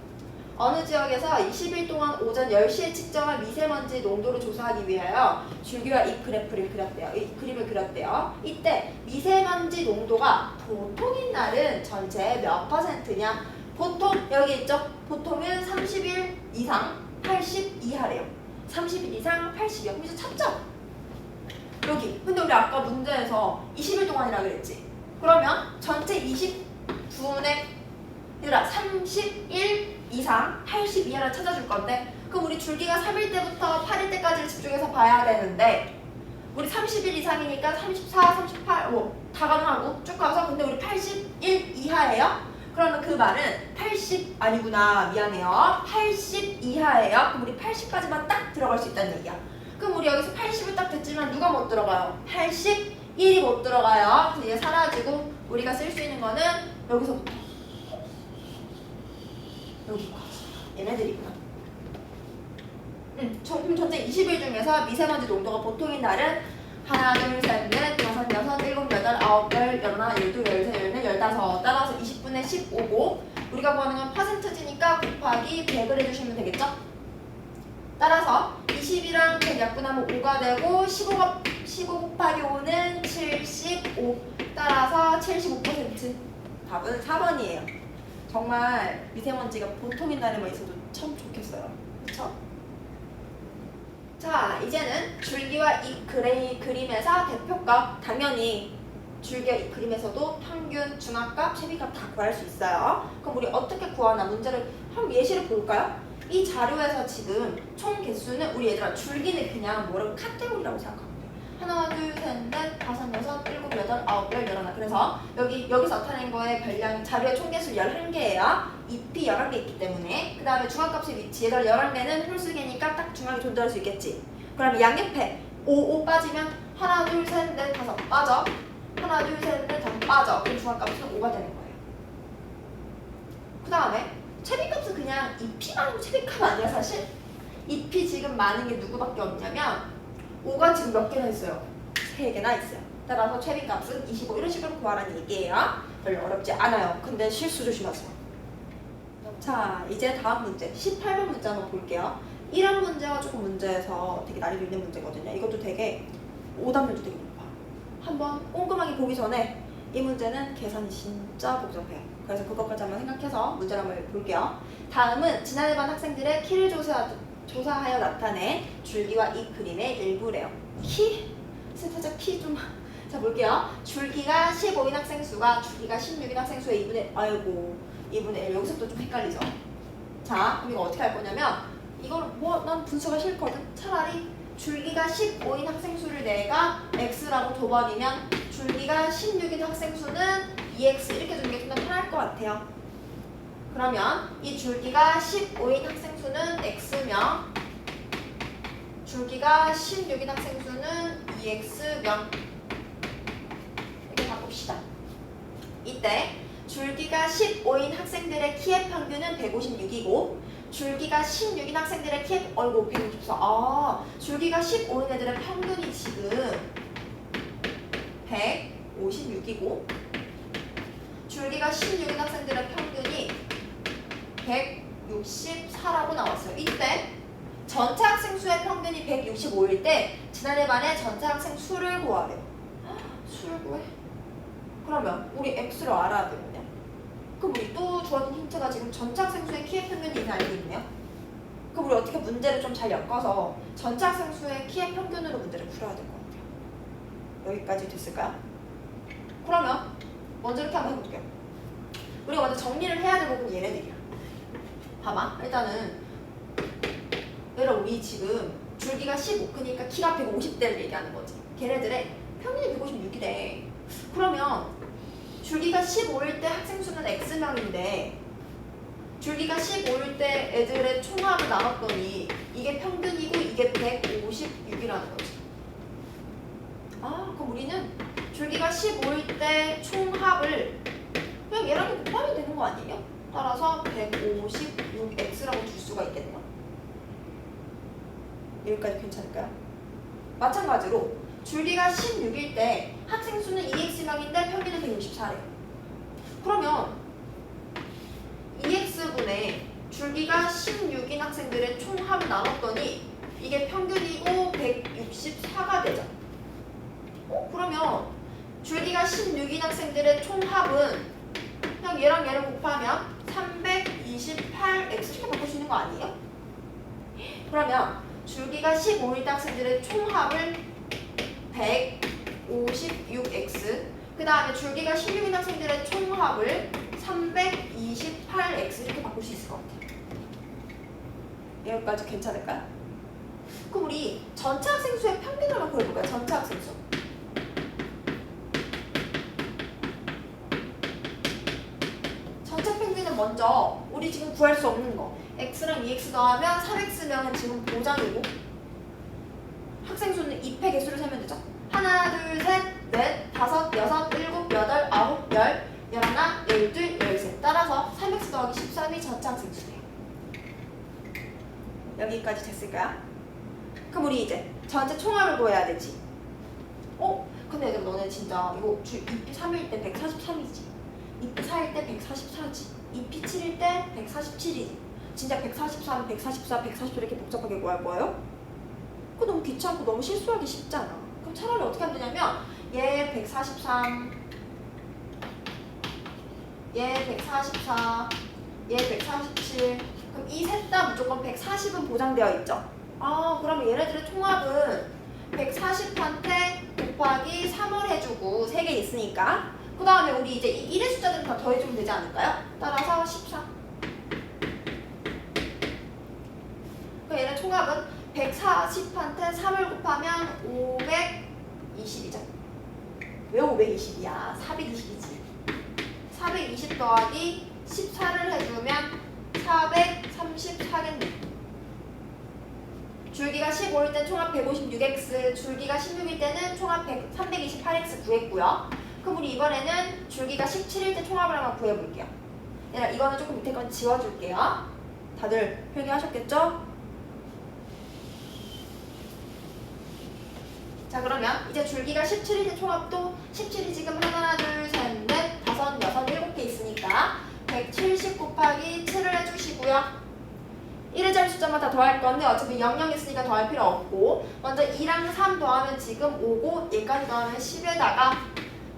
[SPEAKER 1] 어느 지역에서 20일 동안 오전 10시에 측정한 미세먼지 농도를 조사하기 위하여 줄기와 잎 그래프를 그렸대요. 이 그림을 그렸대요. 이때 미세먼지 농도가 보통인 날은 전체 몇 %냐? 보통 여기 있죠? 보통은 30일 이상 80 이하래요. 30일 이상 80이요. 그럼 이제 찾죠? 여기. 근데 우리 아까 문제에서 20일 동안이라 그랬지? 그러면 전체 29분의 얘들아 31 이상 80 이하를 찾아줄 건데 그럼 우리 줄기가 3일 때부터 8일 때까지를 집중해서 봐야 되는데 우리 30일 이상이니까 34, 38 다 가능하고 쭉 가서 근데 우리 81 이하예요? 그러면 그 말은 80 아니구나 미안해요 80 이하예요? 그럼 우리 80까지만 딱 들어갈 수 있다는 얘기야. 그럼 우리 여기서 80을 딱 됐지만 누가 못 들어가요? 81이 못 들어가요. 그래서 얘 사라지고 우리가 쓸 수 있는 거는 여기서부터 여기까지 얘네들이구나. 그럼 전체 20일 중에서 미세먼지 농도가 보통인 날은 하나, 둘, 셋, 넷, 다섯, 여섯, 일곱, 여덟, 아홉, 열, 열하나, 열둘, 열셋, 열넷, 열다섯 따라서 20분의 15고 우리가 구하는 건 퍼센트지니까 곱하기 100을 해주시면 되겠죠? 따라서 20이랑 100 약분하면 5가 되고 15 곱하기 5는 75 따라서 75%. 답은 4번이에요. 정말 미세먼지가 보통인 날에만 있어도 참 좋겠어요. 그쵸? 자, 이제는 줄기와 잎 그림에서 대표값 당연히 줄기와 잎 그림에서도 평균, 중앙값, 최비값 다 구할 수 있어요. 그럼 우리 어떻게 구하나 문제를 한번 예시를 볼까요? 이 자료에서 지금 총 개수는 우리 얘들아 줄기는 그냥 뭐라고 카테고리라고 생각하면 돼요. 하나, 둘, 셋, 넷, 다섯, 여섯, 일곱, 여덟, 아홉, 열, 열하나. 그래서 여기서 나타낸 거의 별량 자료의 총 개수 11개예요. 잎이 11개 있기 때문에. 그 다음에 중앙값의 위치. 얘들 11개는 홀수개니까 딱 중앙에 존재할 수 있겠지. 그러면 양옆에 5 빠지면 하나, 둘, 셋, 넷, 다섯 빠져. 하나, 둘, 셋, 넷, 다섯 빠져. 그럼 중앙값은 5가 되는 거예요. 그 다음에 최비값은 그냥 잎이 많은 최비값 아니야 사실? 잎이 지금 많은 게 누구밖에 없냐면 5가 지금 몇 개나 있어요? 3개나 있어요. 따라서 최비값은 25 이런 식으로 구하라는 얘기예요. 별로 어렵지 않아요. 근데 실수 조심하세요. 자, 이제 다음 문제 18번 문제 한번 볼게요. 이런 문제가 조금 문제에서 되게 난이도 있는 문제거든요. 이것도 되게 오답률도 되게 높아. 한번 꼼꼼하게 보기 전에 이 문제는 계산이 진짜 복잡해요. 그래서 그것까지 한번 생각해서 문제를 한번 볼게요. 다음은 지난해 반 학생들의 키를 조사하여 나타낸 줄기와 잎 그림의 일부래요. 살짝 키 좀. 자, 볼게요. 줄기가 15인 학생 수가 줄기가 16인 학생 수의 2분의 1. 여기서부터 좀 헷갈리죠? 자, 그럼 이거 어떻게 할 거냐면 이거는 난 분수가 싫거든. 차라리 줄기가 15인 학생 수를 내가 x라고 둬버리면 줄기가 16인 학생 수는 2x 이렇게 주는 게 좀 더 편할 것 같아요. 그러면 이 줄기가 15인 학생 수는 x며 줄기가 16인 학생 수는 2x명. 이렇게 바꿉시다. 이때 줄기가 15인 학생들의 키의 평균은 156이고 줄기가 16인 학생들의 키의 164. 줄기가 15인 애들의 평균이 지금 156이고 줄기가 16인 학생들의 평균이 164라고 나왔어요. 이때 전체 학생 수의 평균이 165일 때 지난해 반의 전체 학생 수를 구하래요. 수를 구해? 그러면 우리 x를 알아야 되거든요. 그럼 우리 또 주어진 힌트가 지금 전체 학생 수의 키의 평균이 이미 알고 있네요. 그럼 우리 어떻게 문제를 좀 잘 엮어서 전체 학생 수의 키의 평균으로 문제를 풀어야 될 것 같아요. 여기까지 됐을까요? 그러면 먼저 이렇게 한번 해볼게요. 우리가 먼저 정리를 해야 될 부분이 얘네들이야. 봐봐. 일단은 얘들아 우리 지금 줄기가 15 크니까 키가 150대를 얘기하는 거지. 걔네들의 평균이 156이래. 그러면 줄기가 15일 때 학생 수는 x명인데 줄기가 15일 때 애들의 총합을 나눴더니 이게 평균이고 이게 156이라는 거지. 그럼 우리는 줄기가 15일 때 총합을 그냥 얘랑 곱하면 되는 거 아니에요? 따라서 156x라고 줄 수가 있겠네요. 여기까지 괜찮을까요? 마찬가지로 줄기가 16일 때 학생 수는 2x명인데 평균은 164래요. 그러면 2x분의 줄기가 16인 학생들의 총합을 나눴더니 이게 평균이고 164가 되죠. 그러면 줄기가 16인 학생들의 총합은 그냥 얘랑 얘를 곱하면 328x 이렇게 바꿀 수 있는 거 아니에요? 그러면 줄기가 15일 때 학생들의 총합을 156x 그 다음에 줄기가 16인 학생들의 총합을 328x 이렇게 바꿀 수 있을 것 같아요. 여기까지 괜찮을까요? 그럼 우리 전체 학생 수의 평균을 한번 구해볼까요? 전체 학생 수. 전체 평균은 먼저 우리 지금 구할 수 없는 거 x랑 2x 더하면 3x명은 지금 보장이고 학생 수는 2패 개수를 세면 되죠. 하나, 둘, 셋, 넷, 다섯, 여섯, 일곱, 여덟, 아홉, 열, 열하나, 열둘, 열셋. 따라서 3x 더하기 13이 전체 학생 수예요. 여기까지 됐을까요? 그럼 우리 이제 전체 총합을 구해야 되지. 근데 얘들아 너네 진짜 이거 2p 3일 때 143이지 2p 4일 때 144지 2p 7일 때 147이지 진짜 143, 144, 140 이렇게 복잡하게 구할 거예요? 그거 너무 귀찮고 너무 실수하기 쉽잖아. 그럼 차라리 어떻게 하면 되냐면 얘 143, 얘 144, 얘 147 그럼 이 셋 다 무조건 140은 보장되어 있죠. 그러면 얘네들의 총합은 140한테 곱하기 3을 해주고 3개 있으니까 그 다음에 우리 이제 이 1의 숫자들은 다 더해주면 되지 않을까요? 따라서 14. 그럼 얘네 총합은 140한테 3을 곱하면 520이죠. 왜 520이야? 420이지. 420 더하기 14를 해주면 434겠네. 줄기가 15일 땐 총합 156x, 줄기가 16일 때는 총합 328x 구했고요. 그럼 우리 이번에는 줄기가 17일 때 총합을 한번 구해볼게요. 얘들아 이거는 조금 밑에 건 지워줄게요. 다들 표기하셨겠죠? 자 그러면 이제 줄기가 17일 때 총합도 17이 지금 하나, 둘, 셋, 넷, 다섯, 여섯, 7개 있으니까 170 곱하기 7을 해주시고요. 1의 자리 숫자만 다 더할 건데 어차피 00 있으니까 더할 필요 없고 먼저 2랑 3 더하면 지금 5고 얘까지 더하면 10에다가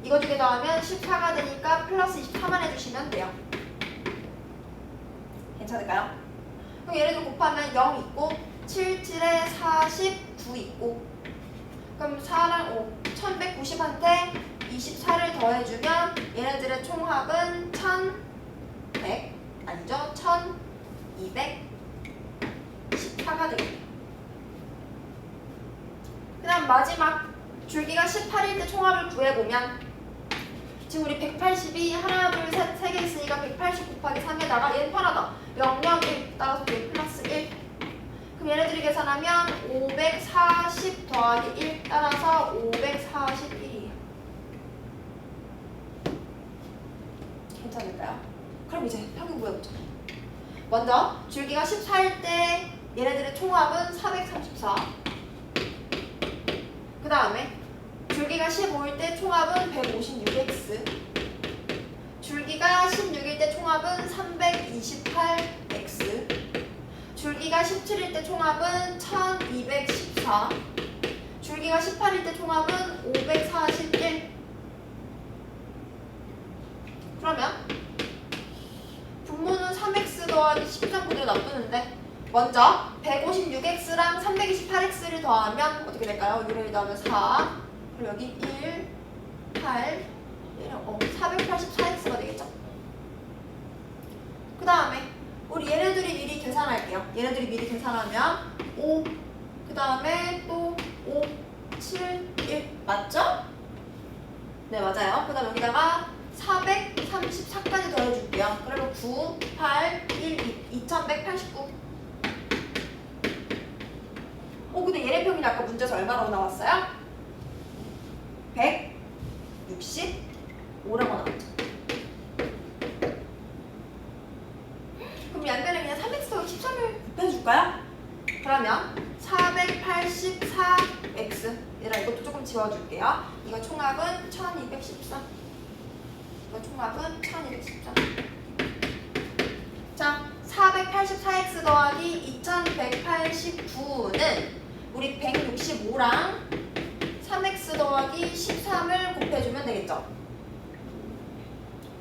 [SPEAKER 1] 이거 두 개 더하면 14가 되니까 플러스 24만 해주시면 돼요. 괜찮을까요? 그럼 얘네들 곱하면 0 있고 7, 7에 49 있고 그럼 4랑 5, 1190한테 24를 더해주면 얘네들의 총합은 1100 아니죠? 1214가 되겠네요. 그 다음 마지막 줄기가 18일 때 총합을 구해보면 지금 우리 180이 하나, 둘, 셋, 3개 있으니까 180 곱하기 3에다가 얘는 편하다. 0, 0, 1 따라서 얘 플러스 1 그럼 얘네들이 계산하면 500 540 더하기 1 따라서 541이에요. 괜찮을까요? 그럼 이제 평균 구해보자. 먼저 줄기가 14일 때 얘네들의 총합은 434. 그 다음에 줄기가 15일 때 총합은 156x. 줄기가 16일 때 총합은 328x. 줄기가 17일 때 총합은 1214. 줄기가 18일 때 총합은 541. 그러면 분모는 3x 더하기 13 그대로 놔두는데 먼저 156x랑 328x를 더하면 어떻게 될까요? 1을 더하면 4 그리고 여기 1, 8, 484x가 되겠죠? 그 다음에 우리 얘네들이 미리 계산할게요. 얘네들이 미리 계산하면 5, 그 다음에 또 5, 7, 1 맞죠? 네 맞아요. 그 다음에 여기다가 434까지 더해줄게요. 그러면 9, 8, 1, 2, 2189. 근데 얘네 평균이 아까 문제에서 얼마라고 나왔어요? 165라고 나왔죠. 그럼 양변에 그냥 3x 더하기 13을 곱해줄까요? 그러면 484x 얘들아 이것도 조금 지워줄게요. 이거 총합은 1213. 이거 총합은 1213. 자, 484x 더하기 2189는 우리 165랑 3x 더하기 13을 곱해주면 되겠죠?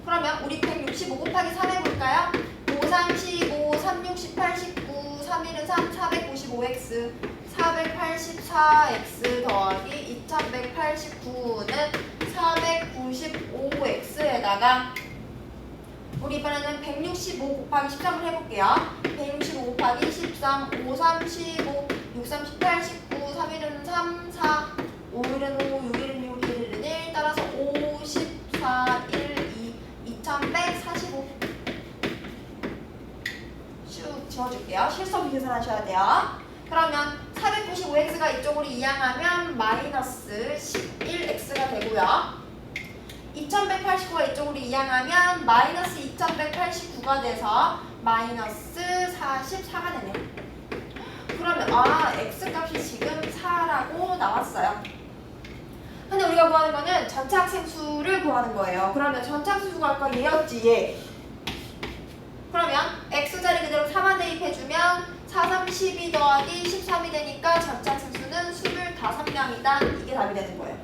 [SPEAKER 1] 그러면 우리 165 곱하기 3 해볼까요? 5, 3, 15, 3, 6, 18, 19, 3, 1은 3, 495x 484x 더하기 2189는 495x에다가 우리 이번에는 165 곱하기 13을 해볼게요. 165 곱하기 13, 5, 3, 15, 6, 3, 18, 19, 3, 1은 3, 4, 5, 1은 5, 6, 1은 6, 1, 1은 1, 따라서 5, 14, 1, 2, 2145. 쭉 지워줄게요. 실수없이 계산하셔야 돼요. 그러면 495x가 이쪽으로 이항하면 마이너스 11x가 되고요. 2189가 이쪽으로 이항하면 마이너스 2189가 돼서 마이너스 44가 되네요. 그러면 x값이 지금 4라고 나왔어요. 근데 우리가 구하는 거는 전체 학생 수를 구하는 거예요. 그러면 전체 학생 수가 아까 얘였지 얘. 그러면 x자리 그대로 4만 대입해주면 4, 3, 12 더하기 13이 되니까 전체 학생 수는 25명이다. 이게 답이 되는 거예요.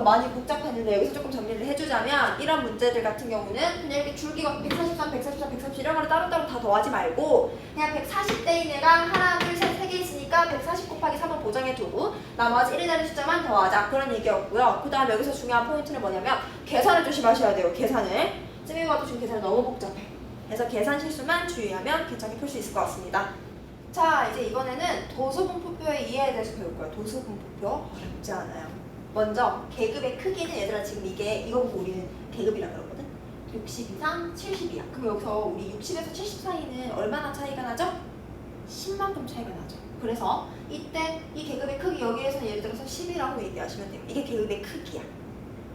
[SPEAKER 1] 많이 복잡했는데 여기서 조금 정리를 해주자면 이런 문제들 같은 경우는 그냥 이렇게 줄기가 143, 144, 137 이런 거를 따로따로 다 더하지 말고 그냥 140대인 애가 하나, 둘, 셋, 세 개 있으니까 140 곱하기 3을 보정해두고 나머지 1에 대한 숫자만 더하자 그런 얘기였고요. 그 다음에 여기서 중요한 포인트는 뭐냐면 계산을 조심하셔야 돼요. 계산을. 쯤에 와도 지금 계산이 너무 복잡해. 그래서 계산 실수만 주의하면 괜찮게 풀 수 있을 것 같습니다. 자, 이제 이번에는 도수분포표의 이해에 대해서 배울 거예요. 도수분포표 어렵지 않아요. 먼저 계급의 크기는 얘들아 지금 이거 보고 우리는 계급이라 그러거든. 60 이상 70이야. 그럼 여기서 우리 60에서 70 사이는 얼마나 차이가 나죠? 10만큼 차이가 나죠. 그래서 이때 이 계급의 크기 여기에서 예를 들어서 10이라고 얘기하시면 돼요. 이게 계급의 크기야.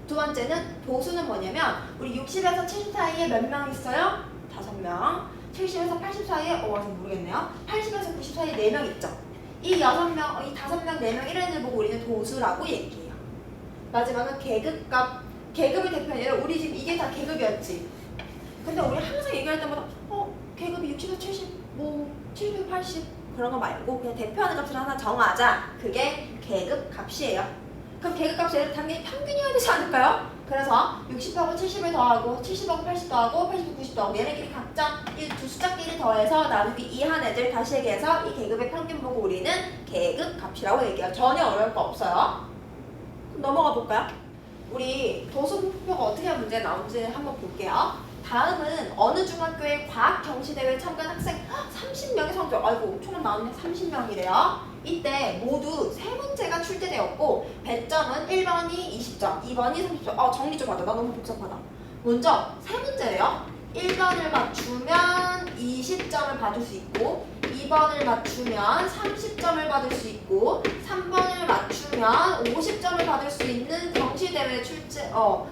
[SPEAKER 1] 두 번째는 도수는 뭐냐면 우리 60에서 70 사이에 몇 명 있어요? 5명. 70에서 80 사이에 잘 모르겠네요. 80에서 90 사이에 4명 있죠. 이 6명, 이 5명, 4명 이런 애들 보고 우리는 도수라고 얘기해요. 마지막은 계급값. 계급의 대표예요. 우리 지금 이게 다 계급이었지. 근데 우리 항상 얘기할 때마다 계급이 60에서 70, 70에서 80 그런 거 말고 그냥 대표하는 값을 하나 정하자. 그게 계급값이에요. 그럼 계급값이 당연히 평균이어야 되지 않을까요? 그래서 60하고 70을 더하고 70하고 80 더하고 80하고 90 더하고 얘네끼리 각자 이 두 숫자끼리 더해서 나누기 2한 애들 다시 얘기해서 이 계급의 평균 보고 우리는 계급값이라고 얘기해요. 전혀 어려울 거 없어요. 그럼 넘어가 볼까요? 우리 도수분포표가 어떻게 하면 문제 나오는지 한번 볼게요. 다음은 어느 중학교의 과학 경시대회에 참가한 학생 30명의 성적. 아이고 총은 나오네. 30명이래요. 이때 모두 3문제가 출제되었고 배점은 1번이 20점, 2번이 30점. 정리 좀 하자. 나 너무 복잡하다. 먼저 3문제래요. 1번을 맞추면 20점을 받을 수 있고 2번을 맞추면 30점을 받을 수 있고 3번을 맞추면 50점을 받을 수 있는 경시대회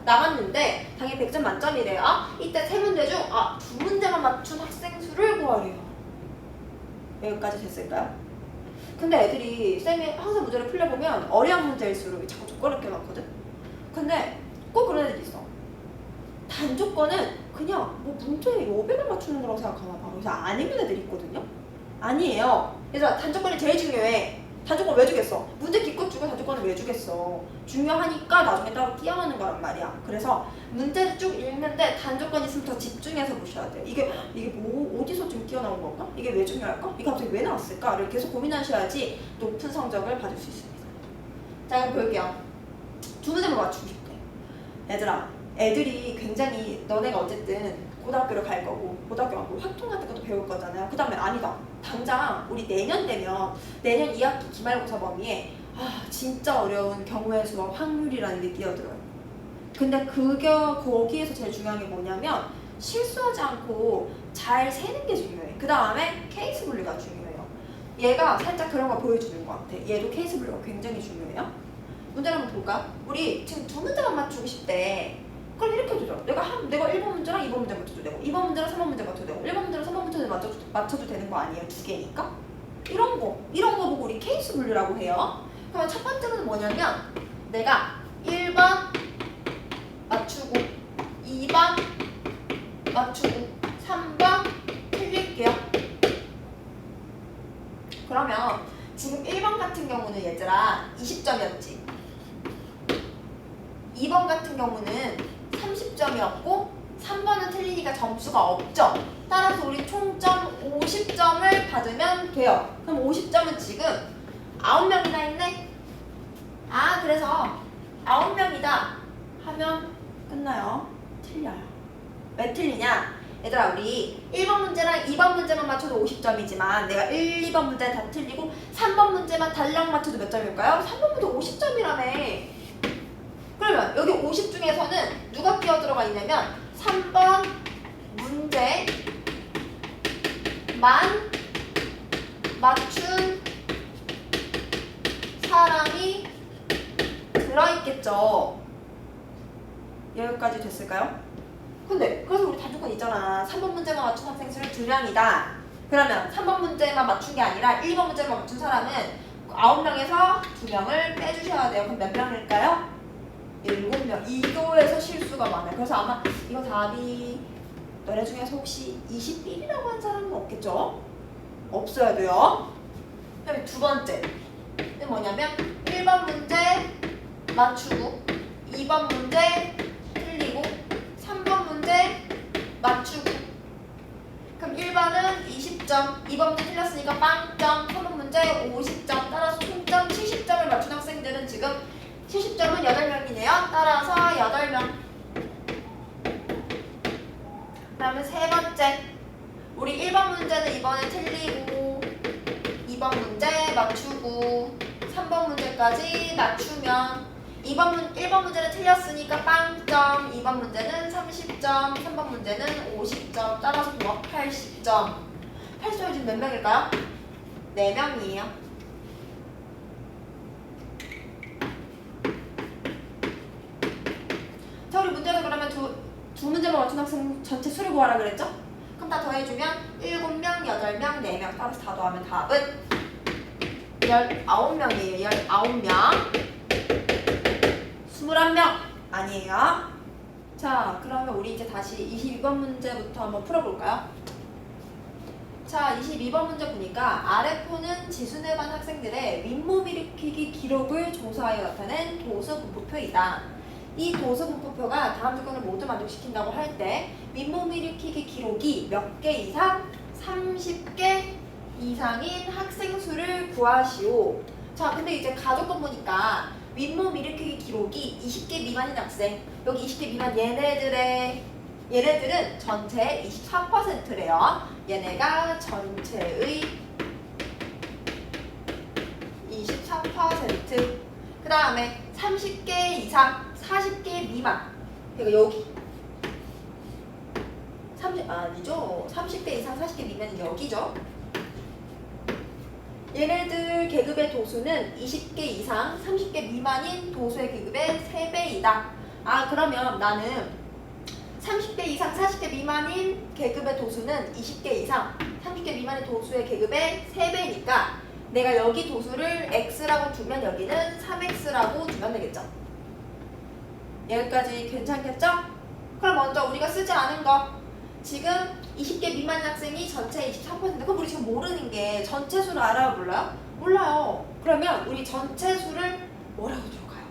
[SPEAKER 1] 나갔는데 당연히 100점 만점이래요. 이때 세 문제 중 두 문제만 맞춘 학생 수를 구하래요. 여기까지 됐을까요? 근데 애들이 쌤이 항상 문제를 풀려보면 어려운 문제일수록 자꾸 조건을 껴놨거든? 근데 꼭 그런 애들이 있어. 단조건은 그냥 뭐 문제의 여백을 맞추는 거라고 생각하나 봐. 그래서 안 읽는 애들이 있거든요? 아니에요. 그래서 단조건이 제일 중요해. 단조건 왜 주겠어? 문제 기껏 주고 단조건을 왜 주겠어? 중요하니까 나중에 따로 끼워넣는 거란 말이야. 그래서 문제를 쭉 읽는데 단조건 있으면 더 집중해서 보셔야 돼. 이게 뭐 어디서 좀 끼워나온 건가? 이게 왜 중요할까? 이게 갑자기 왜 나왔을까?를 계속 고민하셔야지 높은 성적을 받을 수 있습니다. 자, 그럼 볼게요. 두 문제만 맞추고 싶대. 얘들아, 애들이 굉장히 너네가 어쨌든 고등학교를 갈 거고 고등학교 가고 활동 같은 것도 배울 거잖아요. 그 다음에 아니다. 당장 우리 내년 되면 내년 2학기 기말고사 범위에 진짜 어려운 경우의 수와 확률이라는 게 뛰어들어요. 근데 거기에서 제일 중요한 게 뭐냐면 실수하지 않고 잘 세는 게 중요해. 그 다음에 케이스 분류가 중요해요. 얘가 살짝 그런 거 보여주는 것 같아. 얘도 케이스 분류가 굉장히 중요해요. 문제를 한번 볼까? 우리 지금 두 문제만 맞추고 싶대. 그럼 이렇게 해주죠. 내가 1번 문제랑 2번 문제 맞춰도 되고 2번 문제랑 3번 문제 맞춰도 되고 1번 문제랑 3번 문제를 맞춰도 되는 거 아니에요? 두 개니까? 이런 거 보고 우리 케이스 분류라고 해요. 그러면 첫 번째는 뭐냐면 내가 1번 맞추고 2번 맞추고 3번 틀릴게요. 그러면 지금 1번 같은 경우는 얘들아 20점이었지. 2번 같은 경우는 30점이었고 3번은 틀리니까 점수가 없죠. 따라서 우리 총점 50점을 받으면 돼요. 그럼 50점은 지금 9명이나 있네? 그래서 9명이다 하면 끝나요. 틀려요. 왜 틀리냐? 얘들아, 우리 1번 문제랑 2번 문제만 맞춰도 50점이지만 내가 1, 2번 문제 다 틀리고 3번 문제만 달랑 맞춰도 몇 점일까요? 3번 문제 50점이라며. 그러면 여기 50 중에서는 누가 끼어들어가 있냐면 3번 문제만 맞춘 사람이 들어있겠죠. 여기까지 됐을까요? 근데 그래서 우리 단조건 있잖아. 3번 문제만 맞춘 학생 수는 2명이다. 그러면 3번 문제만 맞춘 게 아니라 1번 문제만 맞춘 사람은 9명에서 2명을 빼주셔야 돼요. 그럼 몇 명일까요? 7명. 이거에서 실수가 많아요. 그래서 아마 이거 답이 너네 중에서 혹시 21이라고 한 사람은 없겠죠? 없어야 돼요. 그다음에 두 번째는 뭐냐면 1번 문제 맞추고 2번 문제 틀리고 3번 문제 맞추고. 그럼 1번은 20점, 2번 문제 틀렸으니까 빵점, 3번 문제 50점. 따라서 총점 70점을 맞춘 학생들은 지금 70점은 8명이네요. 따라서 8명. 그 다음에 세 번째. 우리 1번 문제는 이번에 틀리고 2번 문제 맞추고 3번 문제까지 맞추면 1번 문제는 틀렸으니까 빵점, 2번 문제는 30점, 3번 문제는 50점. 따라서 도합 80점. 80점이 지금 몇 명일까요? 4명이에요. 자, 우리 문제는 그러면 두 문제만 맞춘 학생 전체 수를 구하라 그랬죠? 그럼 다 더해주면 7명, 8명, 4명. 따라서 다 더하면 답은 19명이에요. 19명. 21명 아니에요. 자, 그러면 우리 이제 다시 22번 문제부터 한번 풀어볼까요? 자, 22번 문제 보니까 아래표는 지수내반 학생들의 윗몸 일으키기 기록을 조사하여 나타낸 도수분포표이다. 이 도수분포표가 다음 조건을 모두 만족시킨다고 할 때 윗몸 일으키기 기록이 몇 개 이상? 30개 이상인 학생 수를 구하시오. 자, 근데 이제 가조건 보니까 윗몸 일으키기 기록이 20개 미만인 학생, 여기 20개 미만 얘네들은 전체의 24%래요. 얘네가 전체의 24%. 그 다음에 30개 이상, 40개 미만. 그러니까 여기 30개 이상, 40개 미만은 여기죠. 얘네들 계급의 도수는 20개 이상 30개 미만인 도수의 계급의 3배이다. 아 그러면 나는 30개 이상 40개 미만인 계급의 도수는 20개 이상 30개 미만의 도수의 계급의 3배니까 내가 여기 도수를 x라고 두면 여기는 3x라고 두면 되겠죠. 여기까지 괜찮겠죠? 그럼 먼저 우리가 쓰지 않은 거 지금 20개 미만인 학생이 전체 23%. 그럼 우리 지금 모르는 게 전체 수를 알아요? 몰라요? 몰라요. 그러면 우리 전체 수를 뭐라고 줄까요?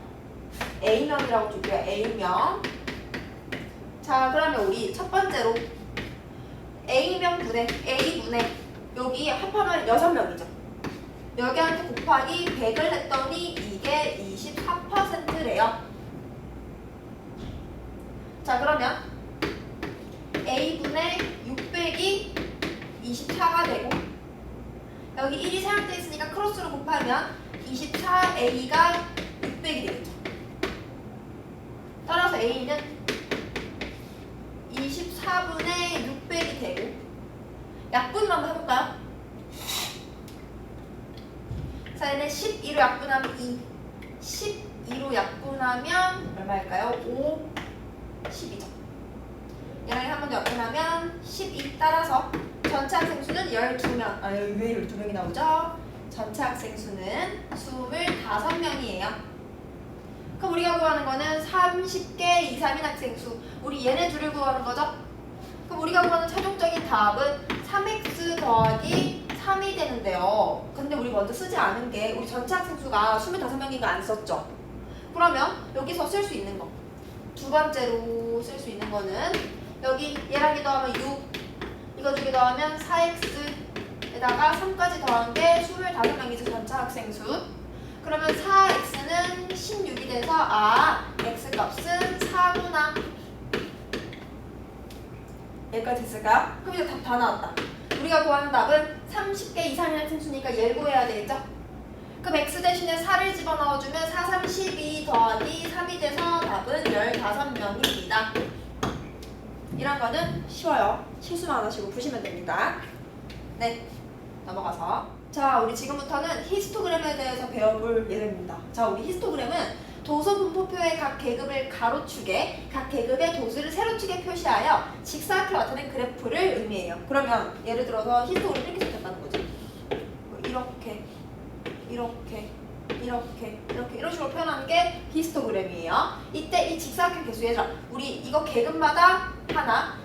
[SPEAKER 1] A명이라고 줄게요. A명. 자 그러면 우리 첫 번째로 A명분의 A분의 여기 합하면 6명이죠. 여기한테 곱하기 100을 했더니 이게 24%래요. 자 그러면 A분의 600이 24가 되고 여기 1이 사용되어 있으니까 크로스로 곱하면 24A가 600이 되겠죠. 따라서 A는 24분의 600이 되고 약분을 한번 해볼까요? 자 얘는 12로 약분하면 2 12로 약분하면 얼마일까요? 5 12죠. 얘랑 한 번 더 약분하면 12 따라서 전체 학생 수는 12명. 왜 12명이 나오죠? 전체 학생 수는 25명이에요. 그럼 우리가 구하는 거는 30개 이상인 학생 수. 우리 얘네 둘을 구하는 거죠? 그럼 우리가 구하는 최종적인 답은 3x 더하기 3이 되는데요. 근데 우리 먼저 쓰지 않은 게 우리 전체 학생 수가 25명인가 안 썼죠? 그러면 여기서 쓸 수 있는 거. 두 번째로 쓸 수 있는 거는 여기 얘랑 이 더하면 6 이거 두 개 더하면 4x에다가 3까지 더한 게 25명이죠. 전체 학생 수. 그러면 4x는 16이 돼서 x 값은 4구나. 여기까지 됐을까요? 그럼 이제 답 다 나왔다. 우리가 구하는 답은 30개 이상의 학생 수니까 얘를 구해야 되겠죠? 그럼 x 대신에 4를 집어넣어주면 4, 3, 12 더하기 3이 돼서 답은 15명입니다. 이런 거는 쉬워요. 실수만 안 하시고 푸시면 됩니다. 네, 넘어가서 자 우리 지금부터는 히스토그램에 대해서 배워볼 예정입니다. 자 우리 히스토그램은 도서 분포표의 각 계급을 가로축에 각 계급의 도수를 세로축에 표시하여 직사각형을 나타낸 그래프를 의미해요. 그러면 예를 들어서 히스토그램 이렇게 생겼다는 거지. 이렇게 이런 식으로 표현하는 게 히스토그램이에요. 이때 이 직사각형 개수 얘들아 우리 이거 계급마다 하나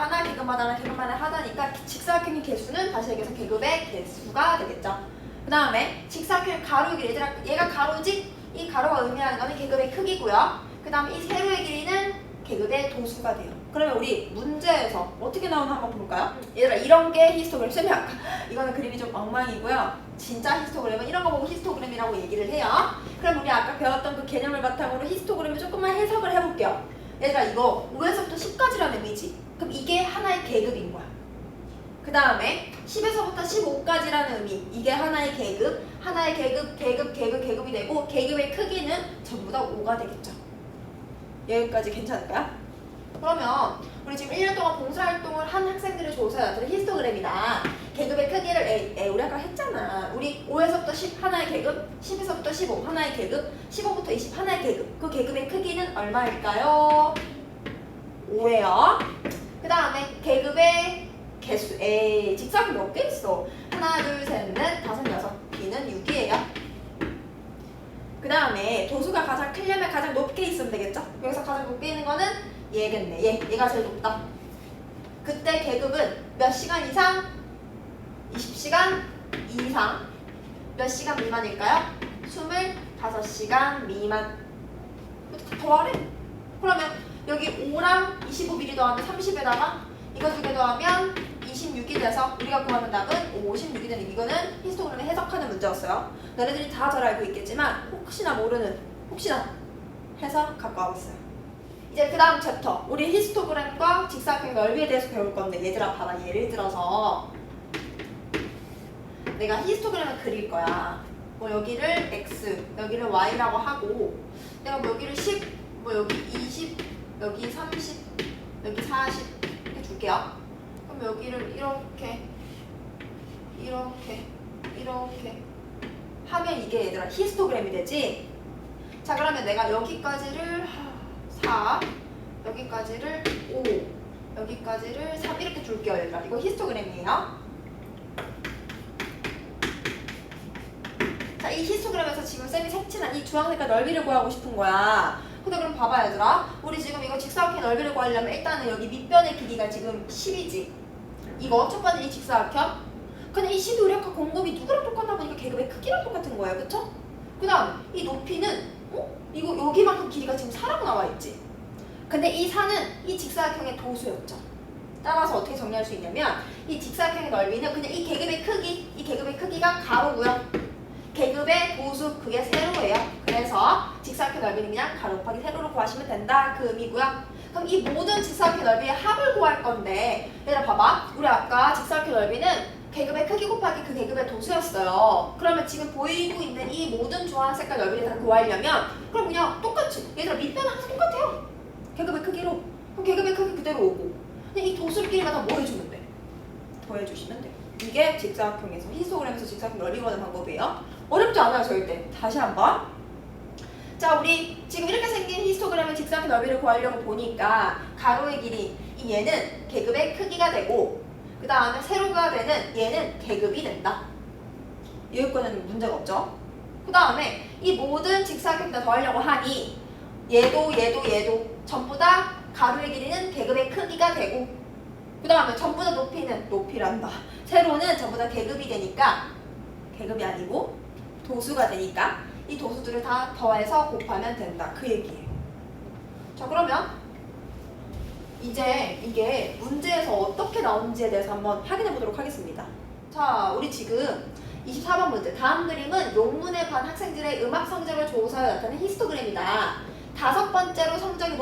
[SPEAKER 1] 하나니까 직사각형의 개수는 다시 얘기해서 계급의 개수가 되겠죠. 그 다음에 직사각형 가로의 길이 얘들아 얘가 가로지? 이 가로가 의미하는 거는 계급의 크기고요. 그 다음에 이 세로의 길이는 계급의 도수가 돼요. 그러면 우리 문제에서 어떻게 나오나 한번 볼까요? 얘들아 이런 게 히스토그램 쌤이 아까 이거는 그림이 좀 엉망이고요. 진짜 히스토그램은 이런 거 보고 히스토그램이라고 얘기를 해요. 그럼 우리 아까 배웠던 그 개념을 바탕으로 히스토그램을 조금만 해석을 해볼게요. 얘들아 이거 5에서부터 10까지라는 의미지? 그럼 이게 하나의 계급인 거야. 그 다음에 10에서부터 15까지라는 의미 이게 하나의 계급 계급이 되고 계급의 크기는 전부 다 5가 되겠죠. 여기까지 괜찮을까요? 그러면 우리 지금 1년 동안 봉사활동을 한 학생들을 조사해 놨더니 히스토그램이다. 계급의 크기를 우리 아까 했잖아. 우리 5에서부터 10 하나의 계급, 10에서부터 15 하나의 계급, 15부터 20 하나의 계급. 그 계급의 크기는 얼마일까요? 5예요. 그 다음에 계급의 개수. 직사각이 몇 개 있어? 하나, 둘, 셋, 넷, 다섯, 여섯. B는 6이에요. 그 다음에 도수가 가장 크려면 가장 높게 있으면 되겠죠? 여기서 가장 높게 있는 거는 얘겠네. 얘가 제일 높다. 그때 계급은 몇 시간 이상? 20시간 이상. 몇 시간 미만일까요? 25시간 미만. 더하래? 그러면 여기 5랑 25mm 더하면 30에다가 이거 두 개 더하면 26이 돼서 우리가 구하는 답은 56이 되는 이거는 히스토그램을 해석하는 문제였어요. 너네들이 다 잘 알고 있겠지만 혹시나 모르는 해서 갖고 와봤어요. 이제 그 다음 챕터 우리 히스토그램과 직사각형 넓이에 대해서 배울 건데 얘들아 봐봐. 예를 들어서 내가 히스토그램을 그릴 거야. 뭐 여기를 x, 여기를 y라고 하고 내가 뭐 여기를 10, 뭐 여기 20, 여기 30, 여기 40 이렇게 줄게요. 그럼 여기를 이렇게 이렇게 하면 이게 얘들아 히스토그램이 되지. 자 그러면 내가 여기까지를 4, 여기까지를 5, 여기까지를 3 이렇게 줄게요 얘들아. 이거 히스토그램이에요. 자, 이 히스토그램에서 지금 쌤이 색칠한 이 주황색깔 넓이를 구하고 싶은 거야. 근데 그럼 봐봐 얘들아. 우리 지금 이거 직사각형 넓이를 구하려면 일단은 여기 밑변의 길이가 지금 10이지. 이거 첫 번째 이 직사각형. 근데 이 10이 우리 아까 공급이 누구랑 똑같나 보니까 계급의 크기랑 똑같은 거예요. 그쵸? 그 다음 이 높이는 이거 여기만큼 길이가 지금 4라고 나와 있지. 근데 이 4는 이 직사각형의 도수였죠. 따라서 어떻게 정리할 수 있냐면 이 직사각형의 넓이는 그냥 이 계급의 크기, 이 계급의 크기가 가로고요. 계급의 도수 그게 세로예요. 그래서 직사각형 넓이는 그냥 가로 곱하기 세로로 구하시면 된다 그 의미고요. 그럼 이 모든 직사각형 넓이의 합을 구할 건데 얘들아 봐봐. 우리 아까 직사각형 넓이는 계급의 크기 곱하기 그 계급의 도수였어요. 그러면 지금 보이고 있는 이 모든 주황 색깔 넓이를 다 구하려면 그럼 그냥 똑같이 얘들아 밑변은 항상 똑같아요. 계급의 크기로. 그럼 계급의 크기 그대로 오고 그냥 이 도수끼리만 다 뭐 해주면 돼? 더해주시면 돼요. 이게 직사각형에서 히스토그램에서 직사각형 넓이 구하는 방법이에요. 어렵지 않아요 절대. 다시 한번. 자 우리 지금 이렇게 생긴 히스토그램의 직사각형 넓이를 구하려고 보니까 가로의 길이 이 얘는 계급의 크기가 되고 그 다음에 세로가 되는 얘는 계급이 된다. 여기까지는 문제가 없죠. 그 다음에 이 모든 직사각형 다 더하려고 하니 얘도 전부 다 가로의 길이는 계급의 크기가 되고 그 다음에 전부 다 높이는 높이란다. 세로는 전부 다 계급이 되니까 계급이 아니고 도수가 되니까 이 도수들을 다 더해서 곱하면 된다. 그 얘기예요. 자 그러면 이제 이게 문제에서 어떻게 나오는지에 대해서 한번 확인해 보도록 하겠습니다. 자 우리 지금 24번 문제. 다음 그림은 용문에 반 학생들의 음악 성적을 조사하여 나타낸 히스토그램이다. 다섯 번째로 성적이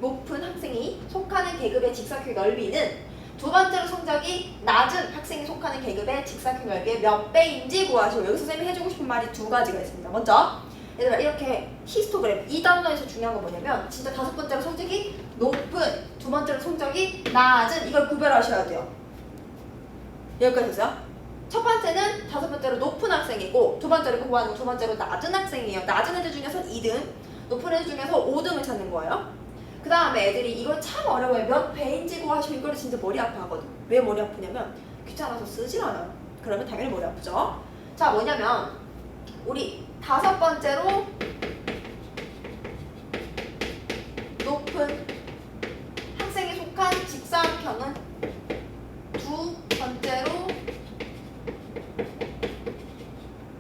[SPEAKER 1] 높은 학생이 속하는 계급의 직사각형 넓이는 두 번째로 성적이 낮은 학생이 속하는 계급의 직사각형 넓이의 몇 배인지 구하시오. 여기서 쌤이 해주고 싶은 말이 두 가지가 있습니다. 먼저 얘들아 이렇게 히스토그램 이 단어에서 중요한 건 뭐냐면 진짜 다섯 번째로 성적이 높은 두 번째로 성적이 낮은 이걸 구별하셔야 돼요. 여기까지 됐어요? 첫 번째는 다섯 번째로 높은 학생이고 두 번째로 구하는 두 번째로 낮은 학생이에요. 낮은 애들 중에서 2등 높은 애들 중에서 5등을 찾는 거예요. 그 다음에 애들이 이거 참 어려워요. 몇 배인지 구하시면 이거를 진짜 머리 아파하거든. 왜 머리 아프냐면 귀찮아서 쓰질 않아요. 그러면 당연히 머리 아프죠. 자 뭐냐면 우리 다섯 번째로 높은 학생이 속한 직사각형은 두 번째로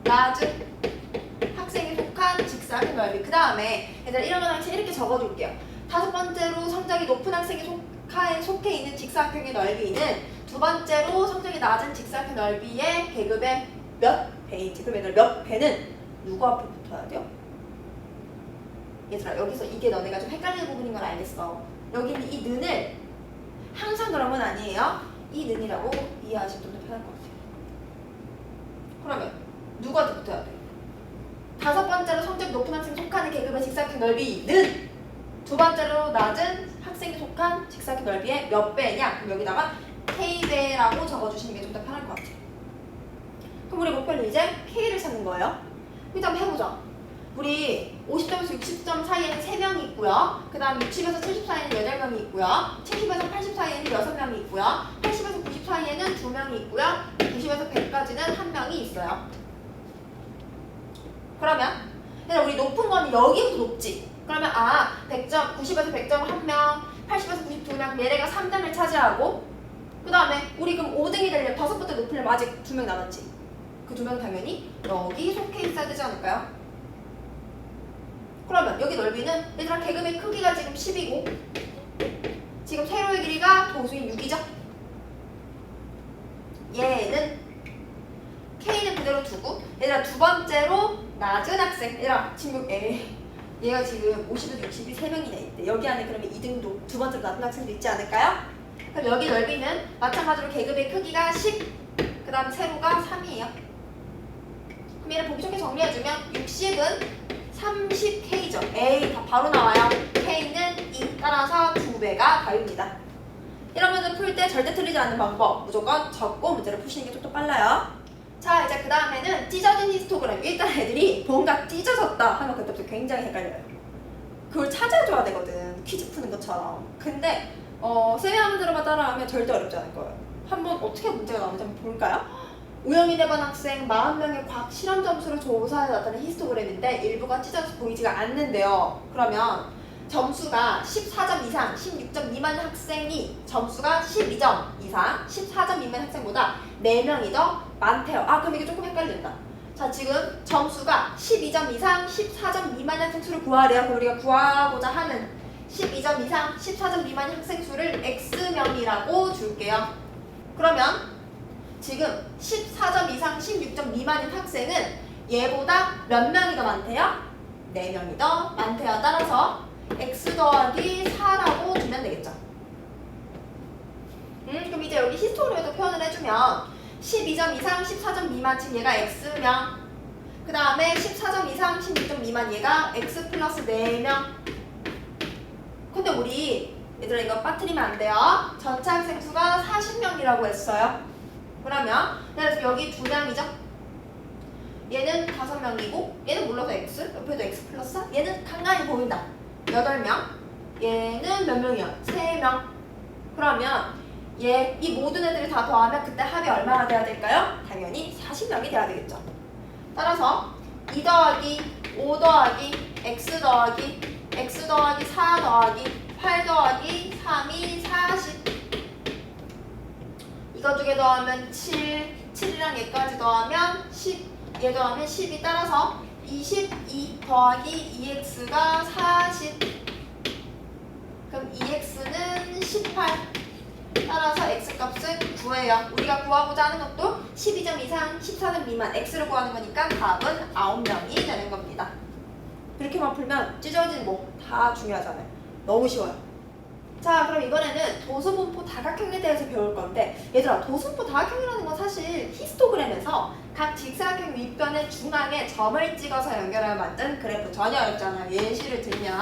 [SPEAKER 1] 낮은 학생이 속한 직사각형 넓이. 그 다음에 얘들아 이런 거 이렇게 적어둘게요. 다섯 번째로 성적이 높은 학생이 속해 있는 직사각형의 넓이는 두 번째로 성적이 낮은 직사각형 넓이의 계급의 몇 배인지. 그럼 얘들아 몇 배는 누구 앞에 붙어야 돼요? 얘들아 여기서 이게 너네가 좀 헷갈리는 부분인 건 알겠어. 여기 있는 이 는을 항상 그런 건 아니에요. 이 는이라고 이해하시면 좀 더 편할 것 같아요. 그러면 누구한테 붙어야 돼? 다섯 번째로 성적이 높은 학생이 속하는 계급의 직사각형 넓이는 두 번째로 낮은 학생이 속한 직사각형 넓이의 몇 배냐? 그럼 여기다가 K배라고 적어주시는 게 좀 더 편할 것 같아요. 그럼 우리 목표는 이제 K를 찾는 거예요. 일단 한번 해보자. 우리 50점에서 60점 사이에는 3명이 있고요. 그 다음 60에서 70 사이에는 8명이 있고요. 70에서 80 사이에는 6명이 있고요. 80에서 90 사이에는 2명이 있고요. 90에서 100까지는 1명이 있어요. 그러면 우리 높은 거는 여기부터 높지. 그러면 100점, 90에서 100점 1명, 80에서 90 2명, 얘네가 3등을 차지하고 그 다음에 우리 그럼 5등이 되려면 다섯 번째 높이려면 아직 2명 남았지. 그 2명 당연히 여기 속해 있어야 되지 않을까요? 그러면 여기 넓이는 얘들아 계급의 크기가 지금 10이고 지금 세로의 길이가 도수인 6이죠? 얘는 K는 그대로 두고 얘들아 두 번째로 낮은 학생 얘들아 지금 얘가 지금 50에서 60이 3명이나 있대. 여기 안에 그러면 2등도 두 번째로 낮은 학생도 있지 않을까요? 그럼 여기 넓이는 마찬가지로 계급의 크기가 10, 그 다음 세로가 3이에요. 그럼 얘를 보기 좋게 정리해주면 60은 30K죠. 에이 다 바로 나와요. K는 2 따라서 2배가 답입니다. 이런 문제 풀 때 절대 틀리지 않는 방법 무조건 적고 문제를 푸시는 게 좀 더 빨라요. 자, 이제 그 다음에는 찢어진 히스토그램. 일단 애들이 뭔가 찢어졌다 하면 그때부터 굉장히 헷갈려요. 그걸 찾아줘야 되거든. 퀴즈 푸는 것처럼. 근데 쌤이 하는 대로만 따라하면 절대 어렵지 않을 거예요. 한번 어떻게 문제가 나오는지 한번 볼까요? 우영이 해본 학생 40명의 과학 실험 점수를 조사해 나타낸 히스토그램인데 일부가 찢어져서 보이지가 않는데요. 그러면 점수가 14점 이상, 16점 미만 학생이 점수가 12점 이상, 14점 미만 학생보다 4명이 더 많대요. 아, 그럼 이게 조금 헷갈린다. 자, 지금 점수가 12점 이상, 14점 미만 학생 수를 구하래요. 그럼 우리가 구하고자 하는 12점 이상, 14점 미만 학생 수를 X명이라고 줄게요. 그러면 지금 14점 이상, 16점 미만인 학생은 얘보다 몇 명이 더 많대요? 4명이 더 많대요. 따라서 X 더하기 4라고 주면 되겠죠. 그럼 이제 여기 히스토그램에도 표현을 해주면 12점 이상, 14점 미만 즉 얘가 X명, 그 다음에 14점 이상, 16점 미만 얘가 X 플러스 4명. 근데 우리 얘들아 이거 빠뜨리면 안 돼요. 전체 학생 수가 40명이라고 했어요. 그러면 여기 2명이죠. 얘는 5명이고 얘는 몰라서 X, 옆에도 X 플러스 4, 얘는 간간히 보인다. 8명. 얘는 몇 명이야? 3명. 그러면 이 모든 애들을 다 더하면 그때 합이 얼마나 돼야 될까요? 당연히 40명이 돼야 되겠죠. 따라서 2 더하기 5 더하기 X 더하기 X 더하기 4 더하기 8 더하기 3이 40. 이거 2개 더하면 7, 7이랑 얘까지 더하면 10, 얘 더하면 10이 따라서 22 더하기 2x가 40. 그럼 2x는 18. 따라서 x값은 9예요. 우리가 구하고자 하는 것도 12점 이상, 14점 미만 x를 구하는 거니까 답은 9명이 되는 겁니다. 이렇게만 풀면 찢어진 다 중요하잖아요. 너무 쉬워요. 자, 그럼 이번에는 도수분포 다각형에 대해서 배울 건데 얘들아, 도수분포 다각형이라는 건 사실 히스토그램에서 각 직사각형 윗변의 중앙에 점을 찍어서 연결하여 만든 그래프. 전혀 어렵지 않아요. 예시를 들면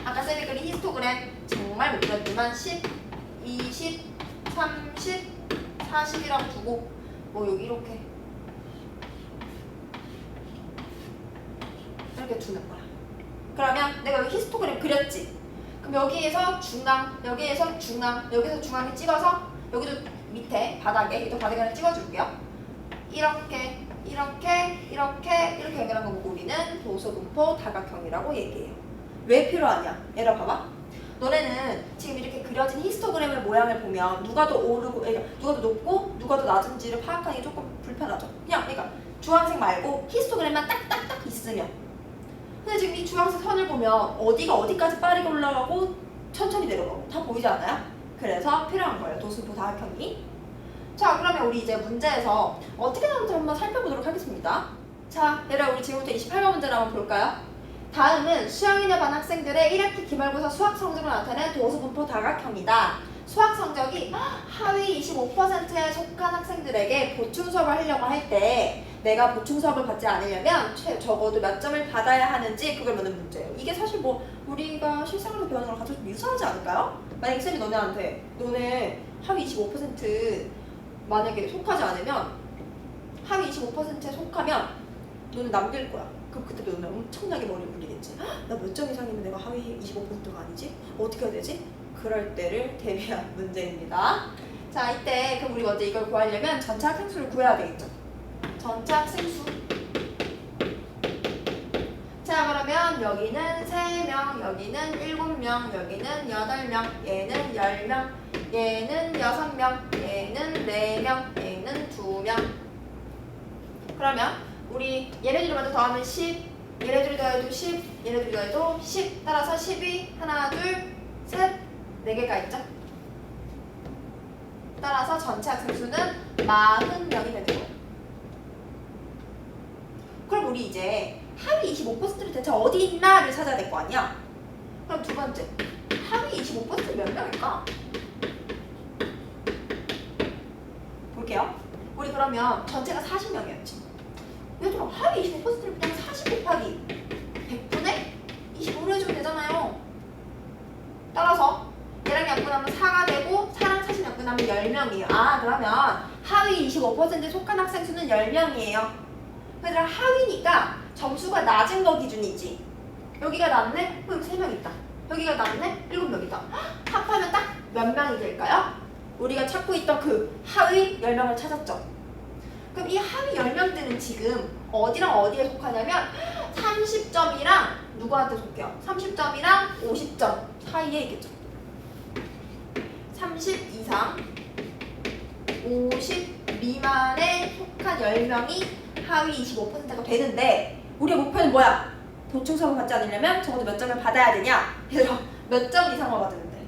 [SPEAKER 1] 아까 쌤이 그린 히스토그램 정말 못 그렸지만 10, 20, 30, 40이라고 두고 여기 이렇게 두는 거야. 그러면 내가 여기 히스토그램 그렸지? 그럼 여기에서 중앙, 여기에서 중앙, 여기서 중앙에 찍어서 여기도 밑에 바닥에, 여기도 바닥에 하나 찍어줄게요. 이렇게 연결한 거 보고 우리는 도수분포 다각형이라고 얘기해요. 왜 필요하냐? 얘들아 봐봐. 너네는 지금 이렇게 그려진 히스토그램의 모양을 보면 누가 더 오르고, 누가 더 높고 누가 더 낮은지를 파악하기 조금 불편하죠. 그러니까 주황색 말고 히스토그램만 딱딱딱 있으면. 근데 지금 이 주황색 선을 보면 어디가 어디까지 빠르게 올라가고 천천히 내려가고 다 보이지 않아요? 그래서 필요한 거예요. 도수분포 다각형이. 자, 그러면 우리 이제 문제에서 어떻게 나오는지 한번 살펴보도록 하겠습니다. 자, 얘들아 우리 지금부터 28번 문제를 한번 볼까요? 다음은 수영인에 반 학생들의 1학기 기말고사 수학 성적을 나타낸 도수분포 다각형이다. 수학 성적이 하위 25%에 속한 학생들에게 보충 수업을 하려고 할 때 내가 보충 수업을 받지 않으려면 적어도 몇 점을 받아야 하는지 그걸 묻는 문제예요. 이게 사실 우리가 실생활에서 배우는 거랑 같이 좀 유사하지 않을까요? 만약에 쌤이 너네한테 너네 하위 25% 만약에 속하지 않으면 하위 25%에 속하면 너는 남길 거야. 그럼 그때 너는 엄청나게 머리를 굴리겠지. 나 몇 점 이상이면 내가 하위 25%가 아니지? 어떻게 해야 되지? 그럴 때를 대비한 문제입니다. 자, 이때 그럼 우리 먼저 이걸 구하려면 전체 학생수를 구해야 되겠죠. 전체 학생수. 자, 그러면 여기는 3명, 여기는 7명, 여기는 8명, 얘는 10명, 얘는 6명, 얘는 4명, 얘는 2명. 그러면 우리 얘네들을 먼저 더하면 10, 얘네들이 더해도 10, 얘네들이 더해도 10. 따라서 10이 하나, 둘, 셋, 4개가 있죠. 따라서 전체 학생 수는 40명이 되는 거예요. 그럼 우리 이제 하위 25%를 대체 어디 있나를 찾아야 될 거 아니야? 그럼 두 번째, 하위 25%는 몇 명일까? 볼게요. 우리 그러면 전체가 40명이었지. 얘들아, 하위 25%를 그냥 40 곱하기 100분의 25로 해주면 되잖아요. 따라서 얘랑 약분하면 4가 되고 4랑 40 약분하면 10명이에요. 아, 그러면 하위 25%에 속한 학생 수는 10명이에요. 그러니까 하위니까 점수가 낮은 거 기준이지. 여기가 낮네? 그럼 3명 있다. 여기가 낮네? 7명이다. 합하면 딱 몇 명이 될까요? 우리가 찾고 있던 그 하위 10명을 찾았죠. 그럼 이 하위 10명들은 지금 어디랑 어디에 속하냐면 30점이랑 누구한테 속해요? 30점이랑 50점 사이에 있겠죠. 30 이상 50 미만에 속한 10명이 하위 25%가 되는데 우리의 목표는 뭐야? 보충수업을 받지 않으려면 적어도 몇 점을 받아야 되냐? 그래서 몇 점 이상을 받으면 돼?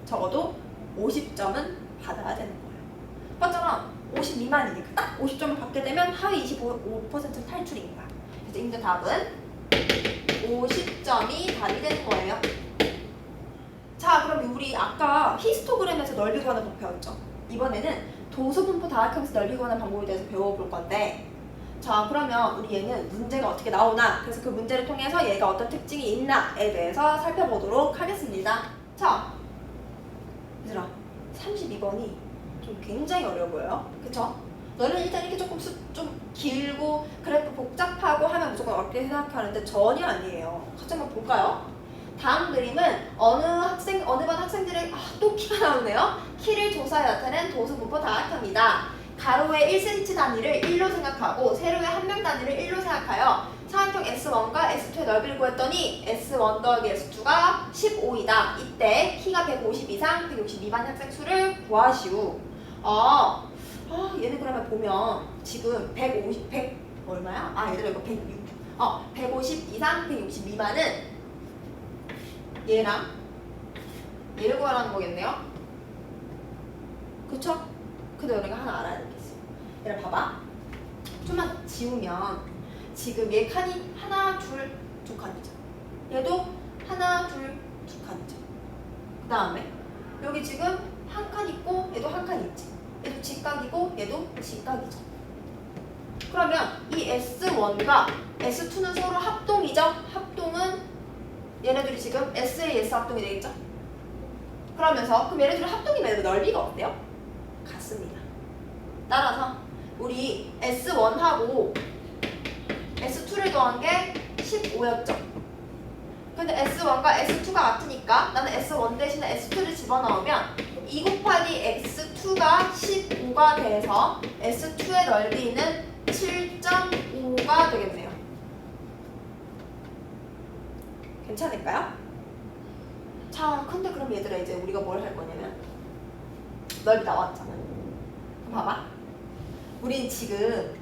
[SPEAKER 1] 적어도 50점은 받아야 되는 거예요. 맞잖아. 50 미만이니까 딱 50점을 받게 되면 하위 25% 탈출인 거야. 그래서 임대 답은 50점이 답이 되는 거예요. 자, 그럼 우리 아까 히스토그램에서 넓이 구하는 법 배웠죠? 이번에는 도수분포 다각형에서 넓이 구하는 방법에 대해서 배워볼 건데, 자, 그러면 우리 얘는 문제가 어떻게 나오나, 그래서 그 문제를 통해서 얘가 어떤 특징이 있나에 대해서 살펴보도록 하겠습니다. 자, 얘들아, 32번이 좀 굉장히 어려워 보여요. 그쵸? 너는 일단 이렇게 조금 좀 길고 그래프 복잡하고 하면 무조건 어렵게 생각하는데 전혀 아니에요. 같이 한번 볼까요? 다음 그림은 어느 반 학생들의 또 키가 나오네요. 키를 조사해 나타낸 도수분포 다각형이다. 가로의 1cm 단위를 1로 생각하고 세로의 한 명 단위를 1로 생각하여 사각형 S1과 S2의 넓이를 구했더니 S1 더하기 S2가 15이다. 이때 키가 150 이상, 160 미만 학생 수를 구하시오. 얘는 그러면 보면 지금 100 얼마야? 얘들아 이거 150 이상, 160 미만은 얘랑 얘를 구하라는 거겠네요. 그쵸? 근데 우리가 하나 알아야 될 게 있어요. 얘를 봐봐. 좀만 지우면 지금 얘 칸이 하나, 둘, 두 칸이죠. 얘도 하나, 둘, 두 칸이죠. 그 다음에 여기 지금 한 칸 있고 얘도 한 칸 있지. 얘도 직각이고 얘도 직각이죠. 그러면 이 S1과 S2는 서로 합동이죠. 합동은 얘네들이 지금 S의 S 합동이 되겠죠. 그러면서 그럼 얘네들이 합동이면 넓이가 어때요? 같습니다. 따라서 우리 S1하고 S2를 더한 게 15였죠. 근데 S1과 S2가 같으니까 나는 S1 대신에 S2를 집어넣으면 2 곱하기 X2가 15가 돼서 S2의 넓이는 7.5가 되겠네요. 괜찮을까요? 자, 근데 그럼 얘들아 이제 우리가 뭘 할 거냐면 넓이 나왔잖아. 그럼 봐봐. 우린 지금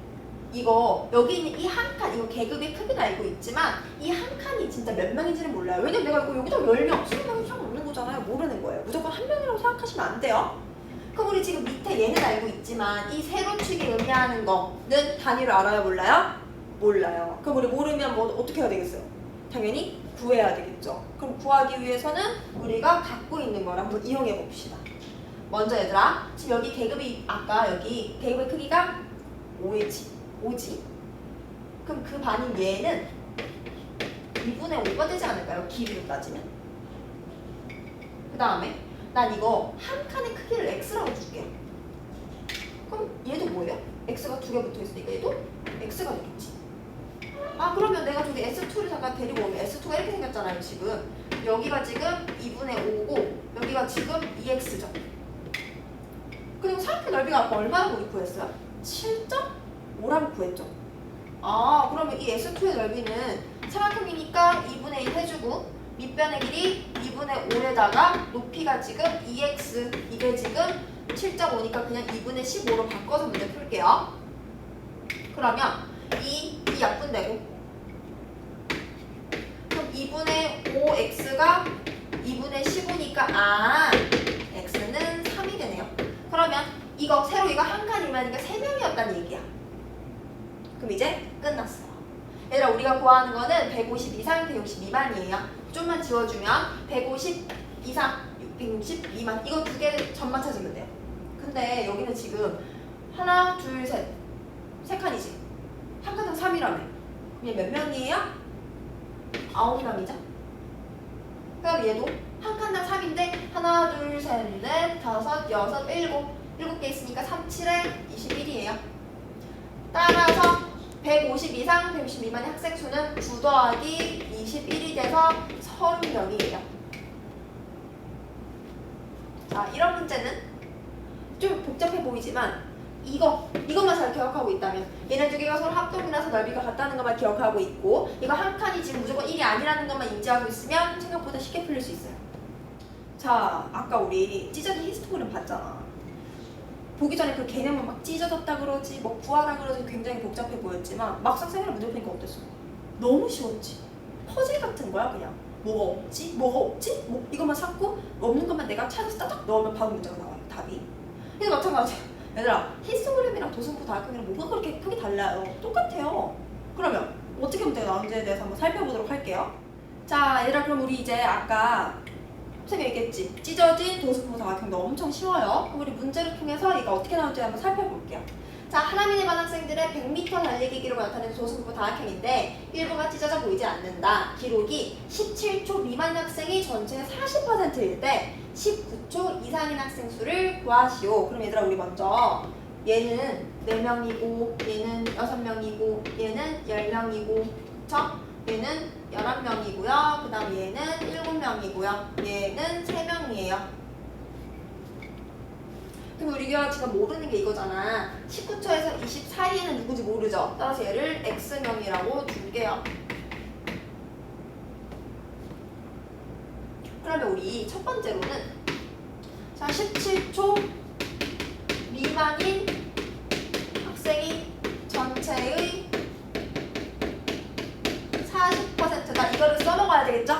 [SPEAKER 1] 이거 여기 있는 이 한 칸, 이거 계급의 크기는 알고 있지만 이 한 칸이 진짜 몇 명인지는 몰라요. 왜냐면 내가 이거 여기다 10명, 20명이 상관없는 거잖아요. 모르는 거예요. 무조건 한 명이라고 생각하시면 안 돼요. 그럼 우리 지금 밑에 얘는 알고 있지만 이 세로축이 의미하는 거는 단위로 알아요? 몰라요? 몰라요. 그럼 우리 모르면 뭐 어떻게 해야 되겠어요? 당연히 구해야 되겠죠. 그럼 구하기 위해서는 우리가 갖고 있는 걸 한번 이용해 봅시다. 먼저 얘들아, 지금 여기 계급이 아까 여기 계급의 크기가 5지. 그럼 그 반인 얘는 2분의 5가 되지 않을까요? 길이로 따지면. 그 다음에 난 이거 한 칸의 크기를 x라고 줄게. 그럼 얘도 뭐예요? x가 두 개 붙어 있으니까 얘도 x가 되겠지. 그러면 내가 저기 S2를 잠깐 데리고 오면 S2가 이렇게 생겼잖아요, 지금. 여기가 지금 2분의 5고 여기가 지금 2x죠. 그리고 사각형 넓이가 아까 얼마라고 우리 구했어요? 7.5라고 구했죠. 그러면 이 S2의 넓이는 삼각형이니까 2분의 1 해주고 밑변의 길이 2분의 5에다가 높이가 지금 2x, 이게 지금 7.5니까 그냥 2분의 15로 바꿔서 문제 풀게요. 그러면 이 약분되고 그럼 2분의 5x가 2분의 15니까 x는 3이 되네요. 그러면 이거 세로 이거 한 칸이면 3명이었다는 얘기야. 그럼 이제 끝났어요. 얘들아, 우리가 구하는 거는 150 이상, 160 미만이에요. 좀만 지워주면 150 이상, 160 미만 이거 두 개 점만 찾으면 돼요. 근데 여기는 지금 하나, 둘, 셋, 세 칸이지. 한 칸당 3이라며. 그럼 얘 몇 명이에요? 9명이죠. 그럼 얘도 한 칸당 3인데 하나, 둘, 셋, 넷, 다섯, 여섯, 일곱 개 있으니까 3, 7에 21이에요. 따라서 150 이상, 150 미만의 학생 수는 9 더하기 21이 돼서 30명이에요. 자, 이런 문제는 좀 복잡해 보이지만 이것만 잘 기억하고 있다면 얘네 두 개가 서로 합동이라서 넓이가 같다는 것만 기억하고 있고 이거 한 칸이 지금 무조건 1이 아니라는 것만 인지하고 있으면 생각보다 쉽게 풀릴 수 있어요. 자, 아까 우리 찢어진 히스토그램 봤잖아. 보기 전에 그 개념은 막 찢어졌다 그러지 뭐 구하라 그러지 굉장히 복잡해 보였지만 막상 생활에 문제 푸니까 어땠어? 너무 쉬웠지. 퍼즐 같은 거야 그냥. 뭐가 없지? 뭐가 없지? 뭐 이것만 찾고 없는 것만 내가 찾아서 따닥 넣으면 바로 문제가 나와요. 답이. 근데 마찬가지야. 얘들아, 히스토그램이랑 도슨포 다큐멘이랑 뭐가 그렇게 크게 달라요? 똑같아요. 그러면 어떻게 문제가 나오는지에 대해서 한번 살펴보도록 할게요. 자, 얘들아, 그럼 우리 이제 아까 선생님이 얘기했지? 찢어진 도슨포 다큐멘도 엄청 쉬워요. 그럼 우리 문제를 통해서 이거 어떻게 나올지 한번 살펴볼게요. 자, 하나민의 반 학생들의 100m 달리기 기록을 나타내는 도슨포 다큐멘인데 일부가 찢어져 보이지 않는다. 기록이 17초 미만 학생이 전체의 40%일 때 19초 이상인 학생 수를 구하시오. 그럼 얘들아, 우리 먼저 얘는 4명이고 얘는 6명이고 얘는 10명이고 그쵸? 얘는 11명이고요. 그 다음 얘는 7명이고요. 얘는 3명이에요. 그럼 우리가 지금 모르는 게 이거잖아. 19초에서 20 사이에는 누구지 모르죠? 따라서 얘를 X명이라고 줄게요. 그러면 우리 첫 번째로는 자, 17초 미만인 학생이 전체의 40%다. 이거를 써먹어야 되겠죠?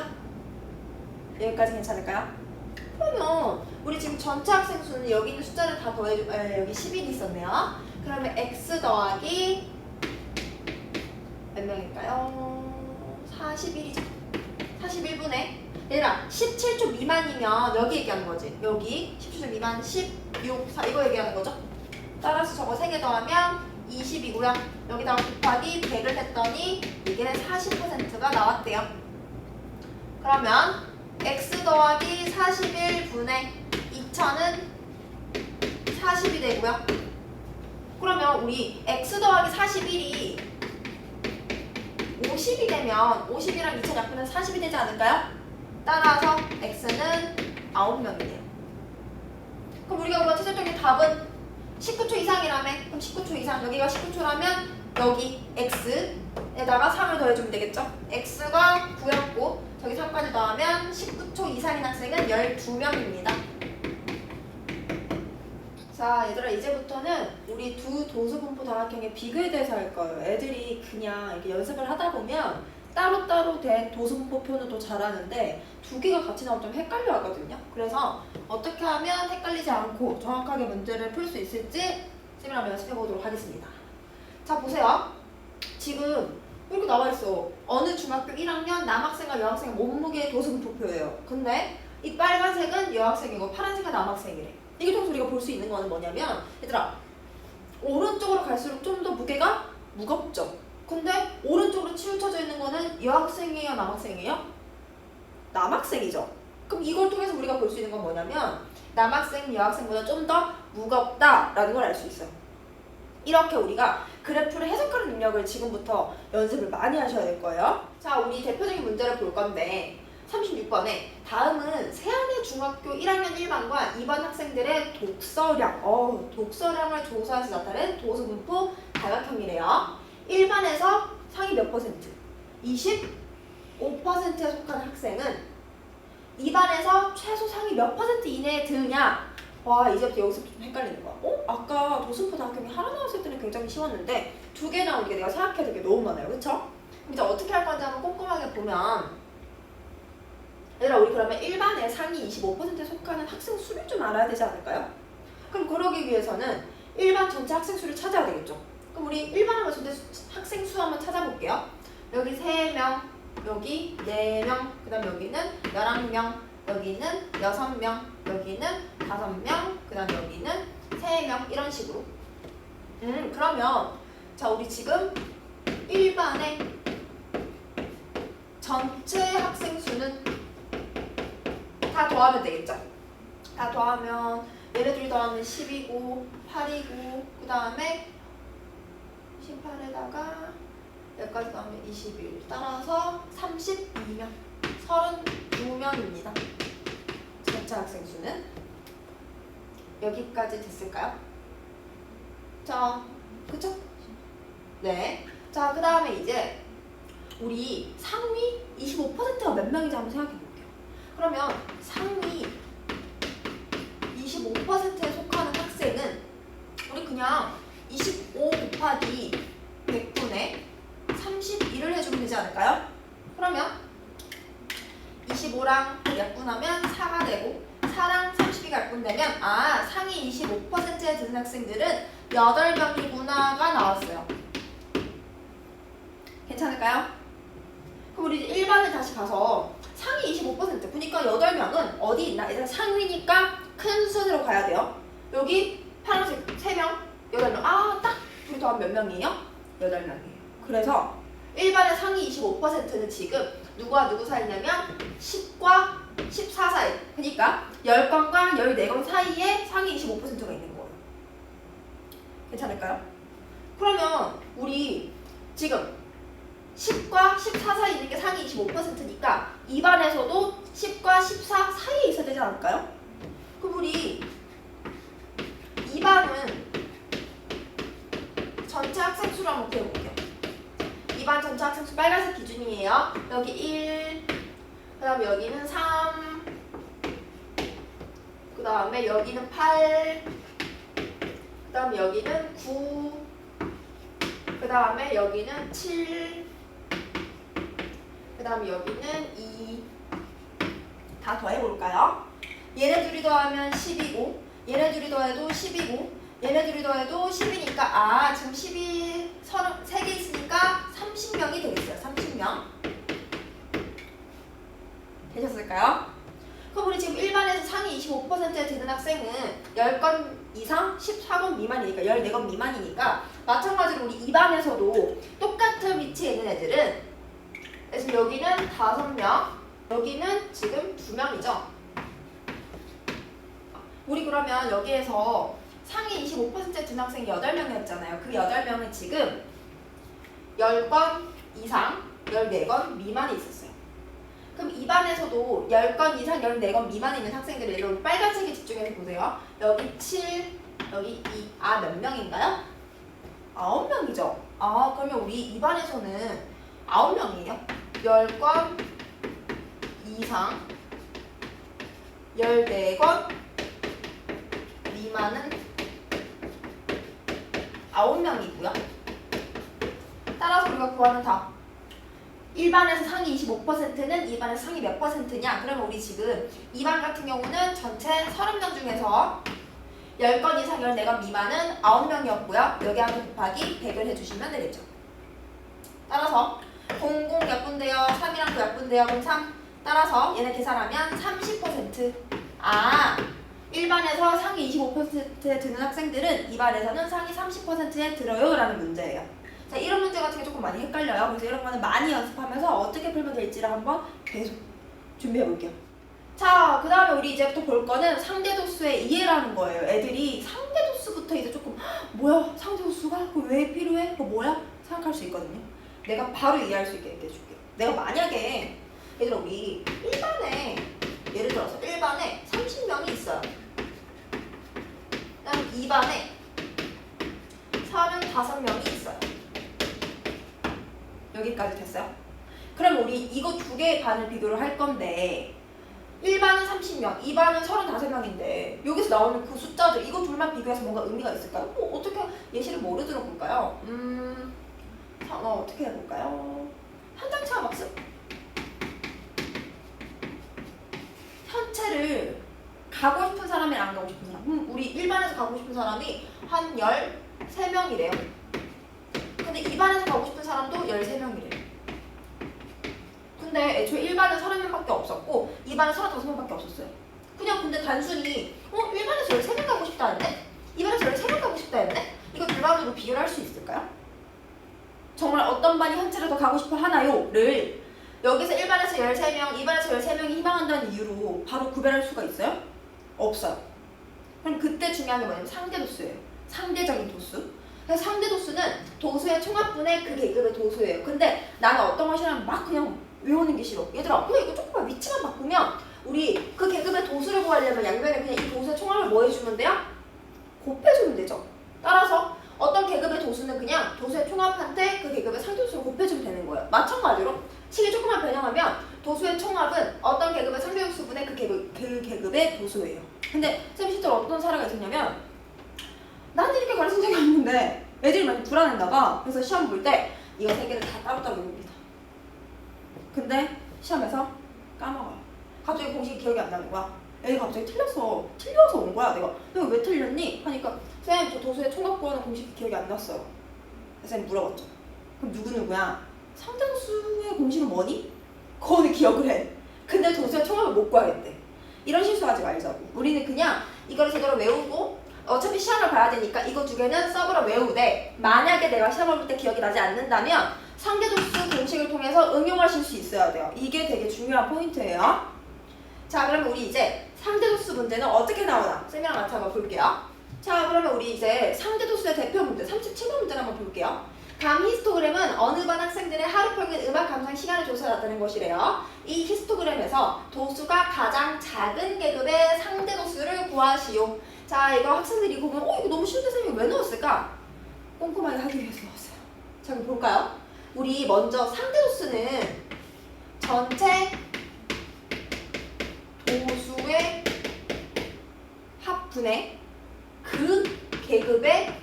[SPEAKER 1] 여기까지 괜찮을까요? 그러면 우리 지금 전체 학생 수는 여기 있는 숫자를 다 더해주 여기 10이 있었네요. 그러면 X 더하기 몇 명일까요? 41이죠. 41분의 얘들아 17초 미만이면 여기 얘기하는 거지. 여기 17초 미만 16, 4 이거 얘기하는 거죠. 따라서 저거 3개 더하면 20이고요. 여기다가 곱하기 100을 했더니 이게 40%가 나왔대요. 그러면 X 더하기 41분의 2000은 40이 되고요. 그러면 우리 X 더하기 41이 50이 되면 50이랑 2000 약분은 40이 되지 않을까요? 따라서 X는 9명이네요. 그럼 우리가 구한 최종적인 답은 19초 이상이라며? 그럼 19초 이상, 여기가 19초라면 여기 X에다가 3을 더해주면 되겠죠? X가 9였고 저기 3까지 더하면 19초 이상인 학생은 12명입니다. 자, 얘들아, 이제부터는 우리 두 도수분포 다각형의 비교에 대해서 할 거예요. 애들이 그냥 이렇게 연습을 하다 보면 따로따로 된 도수분포표는 또 잘하는데 두 개가 같이 나오면 좀 헷갈려 하거든요. 그래서 어떻게 하면 헷갈리지 않고 정확하게 문제를 풀 수 있을지 지금 한번 연습해 보도록 하겠습니다. 자, 보세요. 지금 이렇게 나와 있어. 어느 중학교 1학년 남학생과 여학생의 몸무게 도수분포표예요. 근데 이 빨간색은 여학생이고 파란색은 남학생이래. 이게 통해서 우리가 볼 수 있는 거는 뭐냐면 얘들아, 오른쪽으로 갈수록 좀 더 무게가 무겁죠. 근데 오른쪽으로 치우쳐져 있는 거는 여학생이에요, 남학생이에요? 남학생이죠. 그럼 이걸 통해서 우리가 볼 수 있는 건 뭐냐면 남학생, 여학생보다 좀 더 무겁다라는 걸 알 수 있어요. 이렇게 우리가 그래프를 해석하는 능력을 지금부터 연습을 많이 하셔야 될 거예요. 자, 우리 대표적인 문제를 볼 건데 36번에 다음은 세안의 중학교 1학년 1반과 2반 학생들의 독서량, 독서량을 조사해서 나타낸 도수분포 다각형이래요. 1반에서 상위 몇 퍼센트? 25%에 속하는 학생은 2반에서 최소 상위 몇 퍼센트 이내에 드느냐? 와, 이제부터 여기서 좀 헷갈리는 거야. 아까 도수분포 다각형이 하나 나왔을 때는 굉장히 쉬웠는데 두 개 나온 게 내가 생각해야 될 게 너무 많아요. 그쵸? 이제 어떻게 할 건지 한번 꼼꼼하게 보면 얘들아, 우리 그러면 1반에 상위 25%에 속하는 학생 수를 좀 알아야 되지 않을까요? 그럼 그러기 위해서는 1반 전체 학생 수를 찾아야 되겠죠. 그럼 우리 1반 하면 전체 학생 수 한번 찾아볼게요. 여기 3명, 여기 4명, 그 다음 여기는 11명, 여기는 6명, 여기는 5명, 그 다음 여기는 3명, 이런 식으로. 그러면 자, 우리 지금 1반의 전체 학생 수는 다 다 더하면 되겠죠? 다 더하면 얘네들 더하면 10이고 8이고 그 다음에 18에다가 여기까지 더하면 21 따라서 32명 32명입니다. 전체 학생 수는 여기까지 됐을까요? 자, 그쵸? 네. 자, 그 다음에 이제 우리 상위 25%가 몇 명인지 한번 생각해 볼게요. 그러면 상위 25%에 속하는 학생은 우리 그냥 25 곱하기 100분의 31을 해주면 되지 않을까요? 그러면 25랑 약분하면 4가 되고 4랑 32가 약분되면 상위 25%에 드는 학생들은 8명이구나가 나왔어요. 괜찮을까요? 그럼 우리 일반을 다시 가서 상위 25% 그러니까 8명은 어디 있나? 일단 상위니까 큰 순으로 가야 돼요. 여기 파란색 3명, 8명. 딱 둘이 더하면 몇 명이에요? 8명이에요. 그래서 일반의 상위 25%는 지금 누구와 누구 사이냐면 10과 14 사이. 그러니까 10건과 14건 사이에 상위 25%가 있는 거예요. 괜찮을까요? 그러면 우리 지금 10과 14 사이에 있는 게 상위 25%니까 2반에서도 10과 14 사이에 있어야 되지 않을까요? 그럼 우리 2반은 전체 학생 수를 한번 구해볼게요. 2반 전체 학생 수 빨간색 기준이에요. 여기 1, 그 다음에 여기는 3, 그 다음에 여기는 8, 그 다음에 여기는 9, 그 다음에 여기는 7, 그 다음에 여기는 2. 다 더해볼까요? 얘네 둘이 더하면 10이고 얘네 둘이 더해도 10이고 얘네 둘이 더해도 10이니까 지금 10이 3개 있으니까 30명이 되겠어요. 30명. 되셨을까요? 그럼 우리 지금 일반에서 상위 25%에 드는 학생은 10건 이상 14건 미만이니까 14건 미만이니까 마찬가지로 우리 2반에서도 똑같은 위치에 있는 애들은 지금 여기는 5명, 여기는 지금 2명이죠. 우리 그러면 여기에서 상위 25%에 든 학생이 8명이었잖아요. 그 8명은 지금 10건 이상 14건 미만에 있었어요. 그럼 2반에서도 10건 이상 14건 미만에 있는 학생들을 여기 빨간색에 집중해서 보세요. 여기 7, 여기 2. 몇 명인가요? 9명이죠. 그러면 우리 2반에서는 9명이에요. 10건 이상 14건 미만은 9명이고요. 따라서 우리가 구하는 답 1반에서 상위 25%는 2반에서 상위 몇 %냐? 그러면 우리 지금 2반 같은 경우는 전체 30명 중에서 10건 이상 14건 미만은 9명이었고요. 여기 하나 곱하기 100을 해주시면 되겠죠. 따라서 00 약분돼요. 3이랑 9 약분돼요. 그럼 3. 따라서 얘네 계산하면 30%. 1반에서 상위 25%에 드는 학생들은 2반에서는 상위 30%에 들어요 라는 문제예요. 자, 이런 문제 같은 게 조금 많이 헷갈려요. 그래서 이런 거는 많이 연습하면서 어떻게 풀면 될지를 한번 계속 준비해 볼게요. 자, 그 다음에 우리 이제부터 볼 거는 상대도수의 이해라는 거예요. 애들이 상대도수부터 이제 조금 뭐야? 상대도수가? 그거 왜 필요해? 그거 뭐야? 생각할 수 있거든요. 내가 바로 이해할 수 있게 해줄게요. 내가 만약에 얘들아 우리 1반에 예를 들어서 1반에 30명이 있어요. 그 다음에 2반에 35명이 있어요. 여기까지 됐어요? 그럼 우리 이거 두 개의 반을 비교를 할 건데 1반은 30명, 2반은 35명인데 여기서 나오는 그 숫자들 이거 둘만 비교해서 뭔가 의미가 있을까요? 어떻게 예시를 뭐로 들어볼까요? 어떻게 해볼까요? 현장 체험 학습? 현체를 가고 싶은 사람이랑 안 가고 싶은 사람. 우리 1반에서 가고 싶은 사람이 한 13명이래요. 근데 2반에서 가고 싶은 사람도 13명이래요. 근데 애초에 1반은 30명밖에 없었고 2반은 35명밖에 없었어요. 그냥 근데 단순히 1반에서 13명 가고 싶다 했네? 2반에서 13명 가고 싶다 했네? 이거 둘반으로 비교를 할 수 있을까요? 정말 어떤 반이 현체를 더 가고 싶어 하나요? 를 여기서 1반에서 13명, 2반에서 13명이 희망한다는 이유로 바로 구별할 수가 있어요? 없어요. 그럼 그때 중요한 게 뭐냐면 상대 도수예요. 상대적인 도수. 그래서 상대 도수는 도수의 총합분의 그 계급의 도수예요. 근데 나는 어떤 것이라면 막 그냥 외우는 게 싫어. 얘들아, 그냥 이거 조금만 위치만 바꾸면 우리 그 계급의 도수를 구하려면 양변에 그냥 이 도수의 총합을 뭐 해주면 돼요? 곱해주면 되죠. 따라서 어떤 계급의 도수는 그냥 도수의 총합한테 그 계급의 상대도수를 곱해주면 되는 거예요. 마찬가지로 식이 조금만 변형하면 도수의 총합은 어떤 계급의 상대도수분의 그 계급의 도수예요. 근데 쌤이 실제로 어떤 사례가 있었냐면 나는 이렇게 가르친 적이 없는데 애들이 많이 불안했나 봐. 그래서 시험 볼 때 이거 세 개를 다 따로따로 외웁니다. 근데 시험에서 까먹어요. 갑자기 공식이 기억이 안 나는 거야. 애가 갑자기 틀려서 온 거야. 내가 왜 틀렸니? 하니까 쌤, 저 도수의 총합 구하는 공식이 기억이 안 났어요. 쌤 물어봤죠. 그럼 누구야? 상대도수의 공식은 뭐니? 그거는 기억을 해. 근데 도수의 총합을 못 구하겠대. 이런 실수하지 말자고. 우리는 그냥 이거를 제대로 외우고 어차피 시험을 봐야 되니까 이거 두 개는 서브로 외우되 만약에 내가 시험을 볼 때 기억이 나지 않는다면 상대도수 공식을 통해서 응용하실 수 있어야 돼요. 이게 되게 중요한 포인트예요. 자, 그러면 우리 이제 상대도수 문제는 어떻게 나오나 쌤이랑 같이 한번 볼게요. 자, 그러면 우리 이제 상대도수의 대표 문제 37번 문제를 한번 볼게요. 다음 히스토그램은 어느 반 학생들의 하루 평균 음악 감상 시간을 조사했다는 것이래요. 이 히스토그램에서 도수가 가장 작은 계급의 상대도수를 구하시오. 자, 이거 학생들이 보면 이거 너무 쉬운데 쌤이 왜 넣었을까? 꼼꼼하게 하기 위해서 넣었어요. 자, 그럼 볼까요? 우리 먼저 상대도수는 전체 도수의 합분의 그 계급의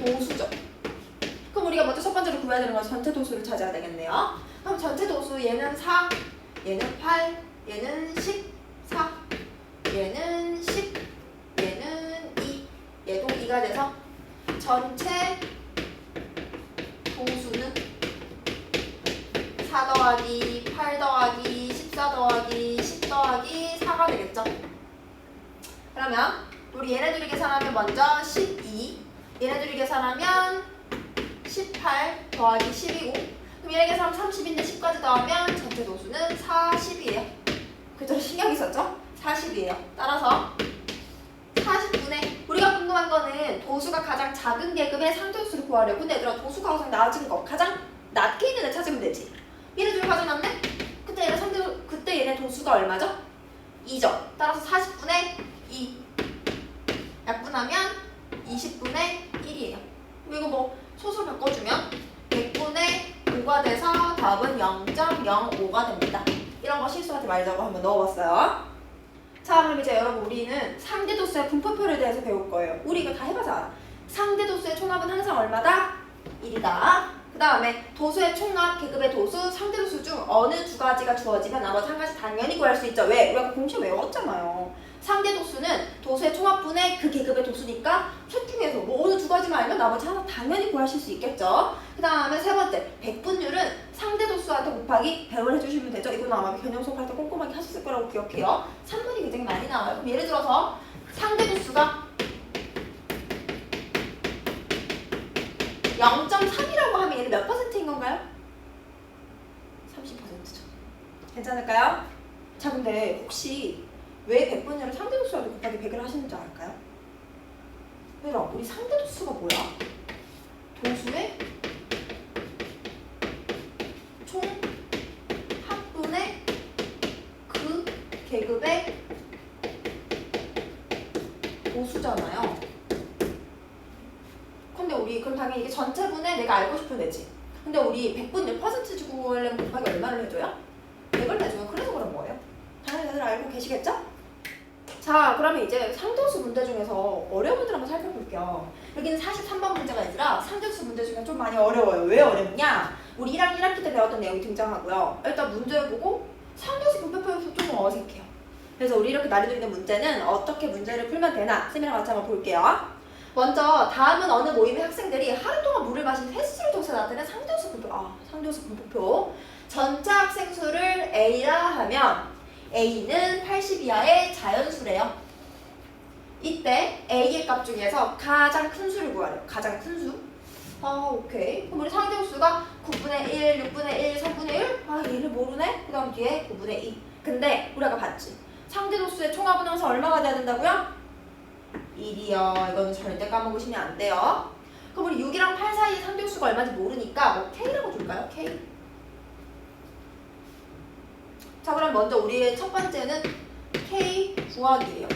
[SPEAKER 1] 도수죠. 그럼 우리가 먼저 첫 번째로 구해야 되는 건 전체 도수를 찾아야 되겠네요. 그럼 전체 도수 얘는 4, 얘는 8, 얘는 14, 얘는 10, 얘는 2, 얘도 2가 돼서 전체 도수는 4 더하기 8 더하기 14 더하기 10 더하기 4가 되겠죠. 그러면 우리 얘네들이 계산하면 먼저 12, 얘네들이 계산하면 18 더하기 10이고 그럼 얘네 계산하면 30인데 10까지 더하면 전체 도수는 40이에요. 그죠? 신경이 있었죠? 40이에요. 따라서 40분의 우리가 궁금한 거는 도수가 가장 작은 계급의 상대도수를 구하려고. 근데 얘들아 도수가 가장 낮은 거 가장 낮게 있는 애 찾으면 되지. 얘네 둘 가장 낮네? 그때 얘네 도수가 얼마죠? 2죠. 따라서 40분의 2 약분하면 20분의 1이에요. 이거 뭐 소수 바꿔주면 100분의 5가 돼서 답은 0.05가 됩니다. 이런 거 실수하지 말자고 한번 넣어봤어요. 자, 그럼 이제 여러분 우리는 상대도수의 분포표에 대해서 배울 거예요. 우리 이거 다 해봐서 알아. 상대도수의 총합은 항상 얼마다? 1이다. 그 다음에 도수의 총합, 계급의 도수, 상대도수 중 어느 두 가지가 주어지면 나머지 한 가지 당연히 구할 수 있죠. 왜? 우리가 공식 외웠잖아요. 상대도수는 도수의 총합분의 그 계급의 도수니까 셋 중에서 뭐 어느 두 가지만 알면 나머지 하나 당연히 구하실 수 있겠죠. 그 다음에 세 번째, 백분율은 상대도수한테 곱하기 100을 해주시면 되죠. 이거는 아마 개념 수업할 때 꼼꼼하게 하셨을 거라고 기억해요. 3분이 굉장히 많이 나와요. 그럼 예를 들어서 상대도수가 0.3이라고 하면 얘는 몇 %인 건가요? 30%죠. 괜찮을까요? 자, 근데 혹시 왜 백분율을 상대도수와도 곱하기 100을 하시는지 알까요? 얘들아, 우리 상대도수가 뭐야? 도수의 총 합분의 그 계급의 도수잖아요. 근데 우리 그럼 당연히 이게 전체분에 내가 알고 싶으면 되지. 근데 우리 백분율 퍼센트 주고 하려면 곱하기 얼마를 해줘요? 100을 해줘요. 그래서 그런 거예요. 당연히 다들 알고 계시겠죠? 자, 그러면 이제 상대도수 문제 중에서 어려운 문제를 한번 살펴볼게요. 여기는 43번 문제가 아니라 상대도수 문제 중에 좀 많이 어려워요. 왜 어렵냐? 우리 1학기 때 배웠던 내용이 등장하고요. 일단 문제를 보고 상대도수 분포표에서 조금 어색해요. 그래서 우리 이렇게 난이도 있는 문제는 어떻게 문제를 풀면 되나 쌤이랑 같이 한번 볼게요. 먼저 다음은 어느 모임의 학생들이 하루 동안 물을 마신 횟수를 통해서 나타낸 상대도수 분포. 상대도수 분포표. 전체 학생 수를 A라 하면 A는 80 이하의 자연수래요. 이때 A의 값 중에서 가장 큰 수를 구하래요. 가장 큰 수. 오케이. 그럼 우리 상대수가 9분의 1, 6분의 1, 3분의 1? 얘를 모르네? 그 다음 뒤에 9분의 2. 근데 우리 아까 봤지? 상대도수의 총합은 항상 얼마가 돼야 된다고요? 1이요. 이거는 절대 까먹으시면 안 돼요. 그럼 우리 6이랑 8 사이 상대수가 얼마인지 모르니까 뭐 K라고 줄까요? K. 자, 그럼 먼저 우리의 첫 번째는 K 구하기예요.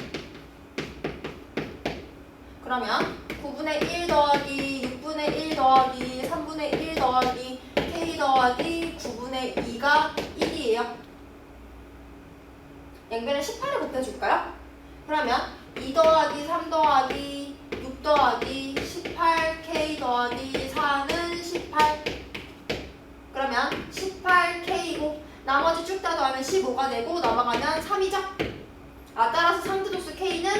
[SPEAKER 1] 그러면 9분의 1 더하기 6분의 1 더하기 3분의 1 더하기 K 더하기 9분의 2가 1이에요. 양변을 18을 곱해줄까요? 그러면 2 더하기 3 더하기 6 더하기 18 K 더하기 4는 18. 그러면 18K고 나머지 쭉 다 더하면 15가 되고 넘어가면 3이죠? 따라서 상대도수 K는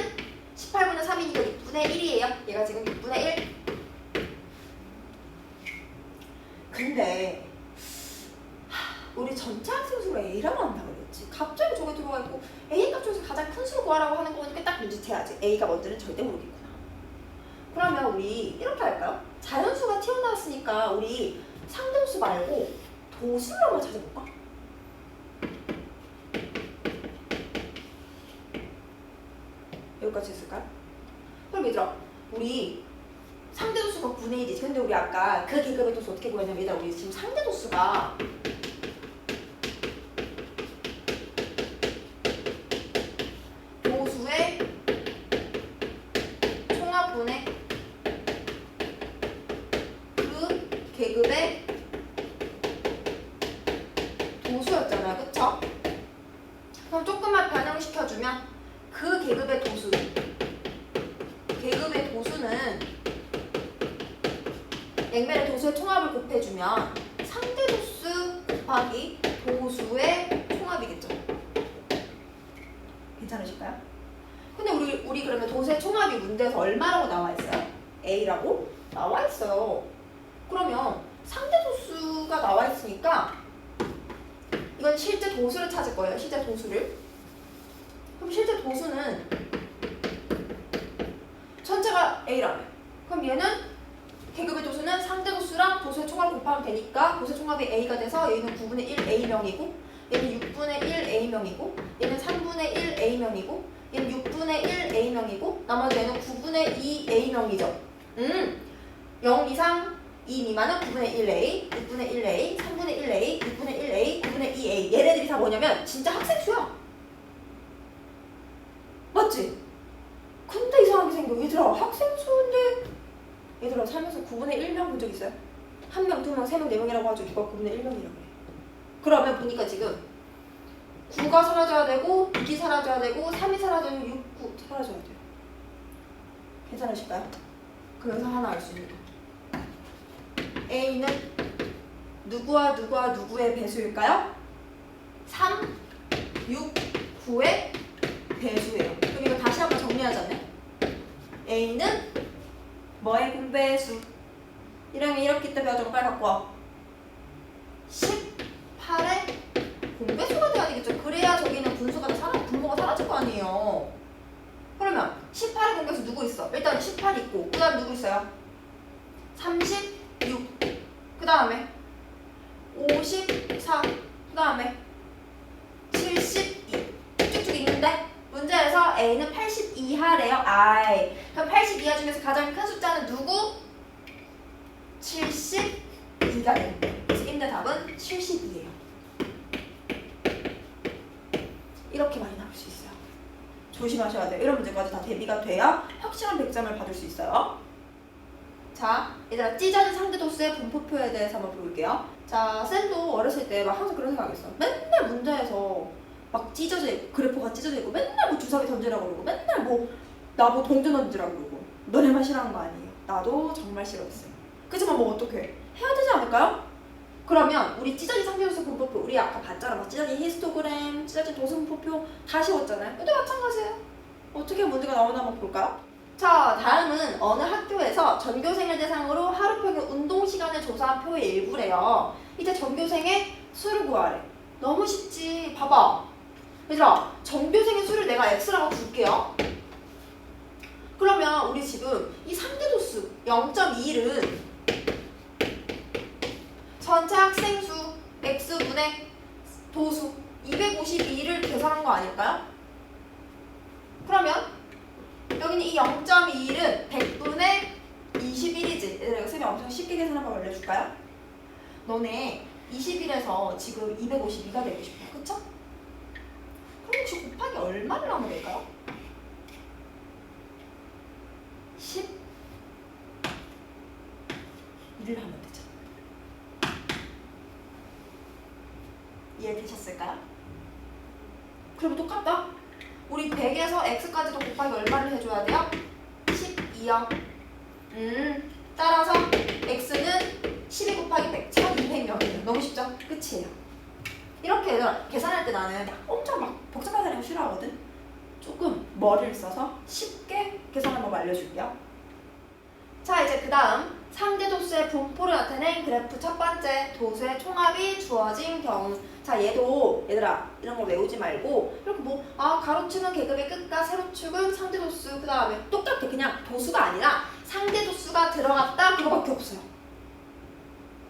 [SPEAKER 1] 18분의 3이니까 6분의 1이에요. 얘가 지금 6분의 1. 근데 우리 전체 학생 수가 A라고 한다고 그랬지. 갑자기 저게 들어가 있고 A 값 중에서 가장 큰 수를 구하라고 하는 거 보니까 딱 눈치채야지. A가 뭔지는 절대 모르겠구나. 그러면 우리 이렇게 할까요? 자연수가 튀어나왔으니까 우리 상대수 말고 도수를 한번 찾아볼까? 여기까지 했을까요? 그럼 얘들아, 우리 상대도수가 9분의 1이지. 근데 우리 아까 그 계급의 도수 어떻게 구했냐면 얘들아, 우리 지금 상대도수가 도수의 총합분의 그 계급의 도수였잖아요. 그쵸? 그럼 조금만 변형시켜주면 그 계급의 도수는 양면의 도수의 총합을 곱해주면 상대도수 곱하기 도수의 총합이겠죠. 괜찮으실까요? 근데 우리 그러면 도수의 총합이 문제에서 얼마라고 나와 있어요? A라고 나와 있어요. 그러면 상대도수가 나와 있으니까 이건 실제 도수를 찾을 거예요. 실제 도수를. 그럼 실제 도수는 전체가 A라며. 그럼 얘는 계급의 도수는 상대도수랑 도수의 총합을 곱하면 되니까 도수의 총합이 A가 돼서 얘는 9분의 1 A명이고 얘는 6분의 1 A명이고 얘는 3분의 1 A명이고 얘는 6분의 1 A명이고 나머지 얘는 9분의 2 A명이죠. 0 이상 2 미만은 9분의 1A, 6분의 1A, 3분의 1A, 6분의 1A, 9분의 2A. 얘네들이 다 뭐냐면 진짜 학생수야. 맞지? 근데 이상하게 생겨. 얘들아, 학생수인데 얘들아, 살면서 9분의 1명 본 적 있어요? 1명, 2명, 3명, 4명이라고 하죠. 이거 9분의 1명이라고 해. 그러면 보니까 지금 9가 사라져야 되고 6이 사라져야 되고 3이 사라져야 되고 6, 9 사라져야 돼요. 괜찮으실까요? 그래서 하나 알 수 있는 거. A는 누구와 누구의 배수일까요? 3, 6, 9의 배수예요. 그럼 이거 다시 한번 정리하자면 A는 뭐의 공배수? 1학년 1학기 때 배웠던 거 빨리 갖고 와. 18의 공배수가 돼야 되겠죠. 그래야 저기는 분모가 사라질 거 아니에요. 그러면 18의 공배수 누구 있어? 일단 18 있고 그 다음 누구 있어요? 36, 그 다음에 54, 그 다음에 72 쭉쭉 있는데 문제에서 A는 80 이하래요. 그럼 80 이하 중에서 가장 큰 숫자는 누구? 72가 되는 거예요. 그래서 임대 답은 72예요. 이렇게 많이 나올 수 있어요. 조심하셔야 돼요. 이런 문제까지 다 대비가 돼야 확실한 100점을 받을 수 있어요. 자, 얘들아, 찢어진 상대도수의 분포표에 대해서 한번 볼게요. 자, 쌤도 어렸을 때 막 항상 그런 생각했어. 맨날 문제에서 막 찢어져 있고 그래프가 찢어져 있고 맨날 뭐 주사위 던지라고 그러고 맨날 뭐 나보고 동전 던지라고 그러고 너네만 싫어하는 거 아니에요. 나도 정말 싫어했어요. 그치만 뭐 어떻게 해야 되지 않을까요? 그러면 우리 찢어진 상대도수 분포표 우리 아까 봤잖아. 막 찢어진 히스토그램, 찢어진 도수 분포표 다 씌웠잖아요. 근데 마찬가지예요. 어떻게 문제가 나오나 한번 볼까요? 자, 다음은 어느 학교에서 전교생을 대상으로 하루 평균 운동 시간을 조사한 표의 일부래요. 이제 전교생의 수를 구하래. 너무 쉽지. 봐봐. 얘들아, 전교생의 수를 내가 x라고 줄게요. 그러면 우리 지금 이 상대도수 0.21은 전체 학생 수 x분의 도수 252를 계산한 거 아닐까요? 그러면 여기는 이 0.21은 100분의 21이지. 얘들아 이거 쌤이 엄청 쉽게 계산 한번 알려줄까요? 너네 21에서 지금 252가 되고 싶어. 그쵸? 그럼 혹시 곱하기 얼마를 하면 될까요? 10 1을 하면 되죠. 이해되셨을까요? 그럼 똑같다. 우리 100에서 x까지도 곱하기 얼마를 해줘야 돼요? 12요. 따라서 x는 12 곱하기 100, 1200명이에요. 너무 쉽죠? 끝이에요. 이렇게 얘들아 계산할 때 나는 엄청 막 복잡하게 하는 거 싫어하거든. 조금 머리를 써서 쉽게 계산한 법 알려줄게요. 자 이제 그 다음 상대 도수의 분포를 나타낸 그래프 첫 번째 도수의 총합이 주어진 경우. 자 얘도 얘들아 이런 거 외우지 말고 이렇게 뭐 가로축은 계급의 끝과 세로축은 상대 도수 그 다음에 똑같아. 그냥 도수가 아니라 상대 도수가 들어갔다 그거밖에 없어요.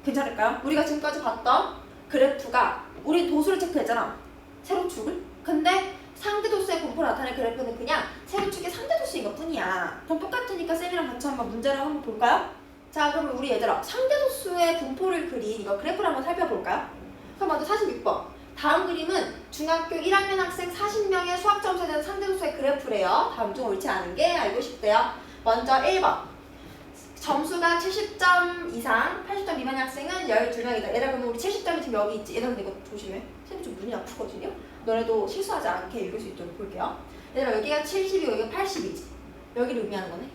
[SPEAKER 1] 괜찮을까요? 우리가 지금까지 봤던 그래프가 우리 도수를 체크했잖아. 세로축을. 근데 상대 도수의 분포를 나타낸 그래프는 그냥 세로축의 상대 도수인 것 뿐이야. 그럼 똑같으니까 쌤이랑 같이 한번 문제를 한번 볼까요? 자 그러면 우리 얘들아 상대 도수의 분포를 그린 이거 그래프를 한번 살펴볼까요? 그럼 먼저 46번. 다음 그림은 중학교 1학년 학생 40명의 수학 점수에 대한 상대 도수의 그래프래요. 다음 중 옳지 않은 게 알고 싶대요. 먼저 1번. 점수가 70점 이상, 80점 미만의 학생은 12명이다. 얘들아 그러면 우리 70점이 지금 여기 있지. 얘들아 근데 이거 조심해. 쌤이 좀 눈이 아프거든요. 너네도 실수하지 않게 읽을 수 있도록 볼게요. 얘들아 여기가 70이고 여기가 80이지. 여기를 의미하는 거네.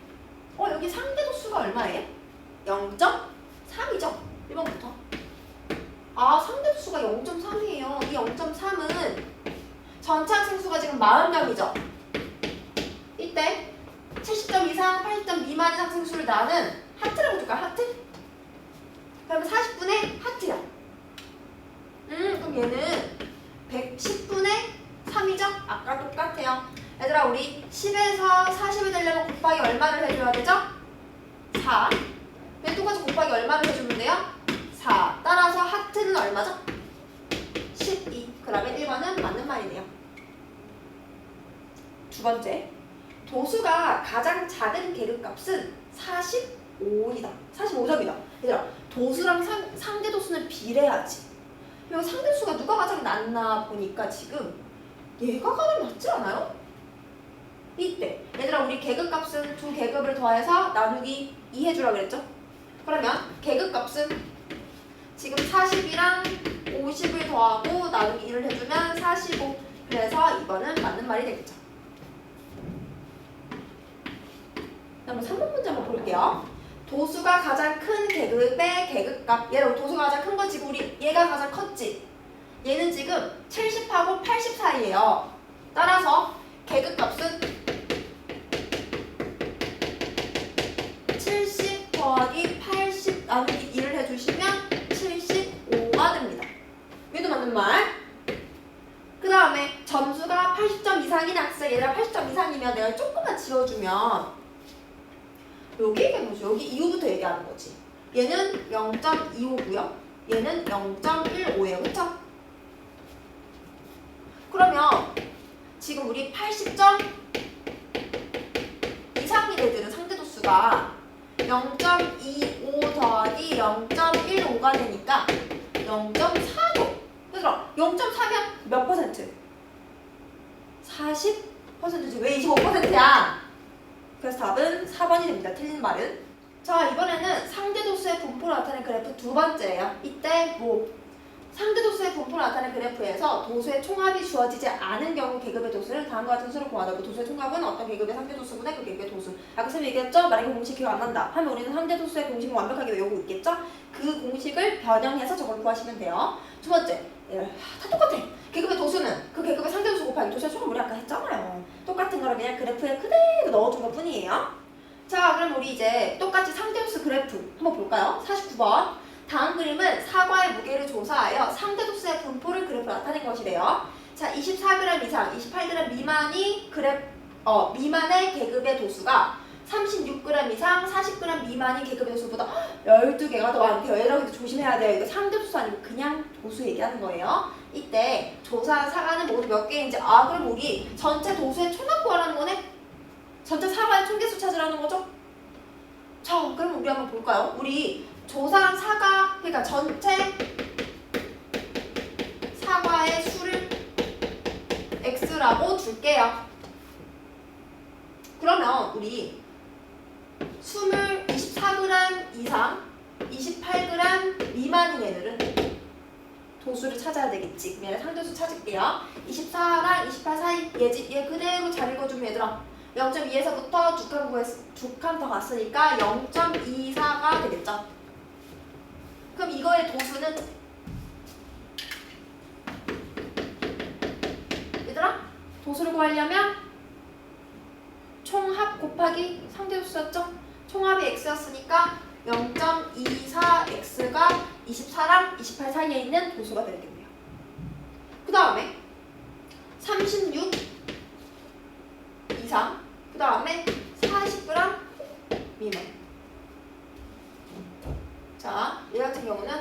[SPEAKER 1] 여기 상대 도수가 얼마예요? 0.3이죠. 1번부터. 상대 도수가 0.3이에요. 이 0.3은 전체 학생 수가 지금 40명이죠. 이때 70점 이상, 80점 미만의 학생 수를 나는 하트라고 줄까? 하트? 그러면 40분의 하트야. 그럼 얘는 110분의 3이죠? 아까 똑같아요. 얘들아 우리 10에서 40을 되려면 곱하기 얼마를 해줘야 되죠? 4. 왜 똑같이 곱하기 얼마를 해주면 돼요? 4. 따라서 하트는 얼마죠? 12. 그러면 1번은 맞는 말이네요. 두 번째. 도수가 가장 작은 계급값은 45이다. 45점이다. 얘들아 도수랑 상대 도수는 비례하지. 여기 상대 수가 누가 가장 낮나 보니까 지금 얘가 가장 낮지 않아요? 이때 얘들아 우리 계급값은 두 계급을 더해서 나누기 2 해주라 그랬죠? 그러면 계급값은 지금 40이랑 50을 더하고 나누기 1을 해주면 45. 그래서 이번은 맞는 말이 되겠죠. 그럼 3번 문제 한번 볼게요. 도수가 가장 큰 계급의 계급값. 얘는 도수가 가장 큰 건 지금 우리 얘가 가장 컸지. 얘는 지금 70하고 80 사이예요. 따라서 계급값은 70 더하기 80 나누기 1을 해주시면 75가 됩니다. 얘도 맞는 말. 그 다음에 점수가 80점 이상인 학생. 얘들아 80점 이상이면 내가 조금만 지워주면 여기 얘기하는 거지. 여기 이후부터 얘기하는 거지. 얘는 0.25고요. 얘는 0.15예요. 그쵸? 그러면 지금 우리 80점 이상인 애들은 상대도수가 0.25 더하기 0.15가 되니까 0.4죠. 그래서 0.4면 몇 퍼센트? 40%지. 왜 25%야? 그래서 답은 4번이 됩니다. 틀린 말은. 자 이번에는 상대도수의 분포를 나타낸 그래프 두 번째예요. 이때 상대도수의 분포를 나타낸 그래프에서 도수의 총합이 주어지지 않은 경우 계급의 도수를 다음과 같은 수로 구하자고. 도수의 총합은 어떤 계급의 상대도수분의 그 계급의 도수. 아까 쌤이 얘기했죠? 만약에 공식 기억 안 난다 하면 우리는 상대도수의 공식을 완벽하게 외우고 있겠죠? 그 공식을 변형해서 저걸 구하시면 돼요. 두 번째, 다 똑같아. 계급의 도수는 그 계급의 상대도수 곱하기 도수의 총합 우리 아까 했잖아요. 똑같은 거를 그냥 그래프에 그대로 넣어준 것 뿐이에요. 자 그럼 우리 이제 똑같이 상대도수 그래프 한번 볼까요? 49번. 다음 그림은 사과의 무게를 조사하여 상대도수의 분포를 그래프로 나타낸 것이래요. 자 24g 이상, 28g 미만이 미만의 계급의 도수가 36g 이상 40g 미만인 계급의 도수보다 12개가 더 많대요. 여러분들 조심해야 돼요. 이거 상대도수 아니고 그냥 도수 얘기하는 거예요. 이때 조사한 사과는 모두 몇 개인지 그럼 우리 전체 도수의 총합 구하라는 거네? 전체 사과의 총개수 찾으라는 거죠? 자, 그럼 우리 한번 볼까요? 우리 조사한 사과, 그러니까 전체 사과의 수를 x라고 줄게요. 그러면 우리 24g 이상 28g 미만인 애들은 도수를 찾아야 되겠지. 그럼 얘는 상대수 찾을게요. 24랑 28 사이 얘 그대로 잘 읽어주면 얘들아 0.2에서부터 두 칸 더 갔으니까 0.24가 되겠죠. 그럼 이거의 도수는 얘들아 도수를 구하려면 총합 곱하기 상대도수였죠? 총합이 x였으니까 0.24x가 24랑 28 사이에 있는 도수가 되겠네요. 그 다음에 36 이상, 그 다음에 40g 미만. 자, 얘 같은 경우는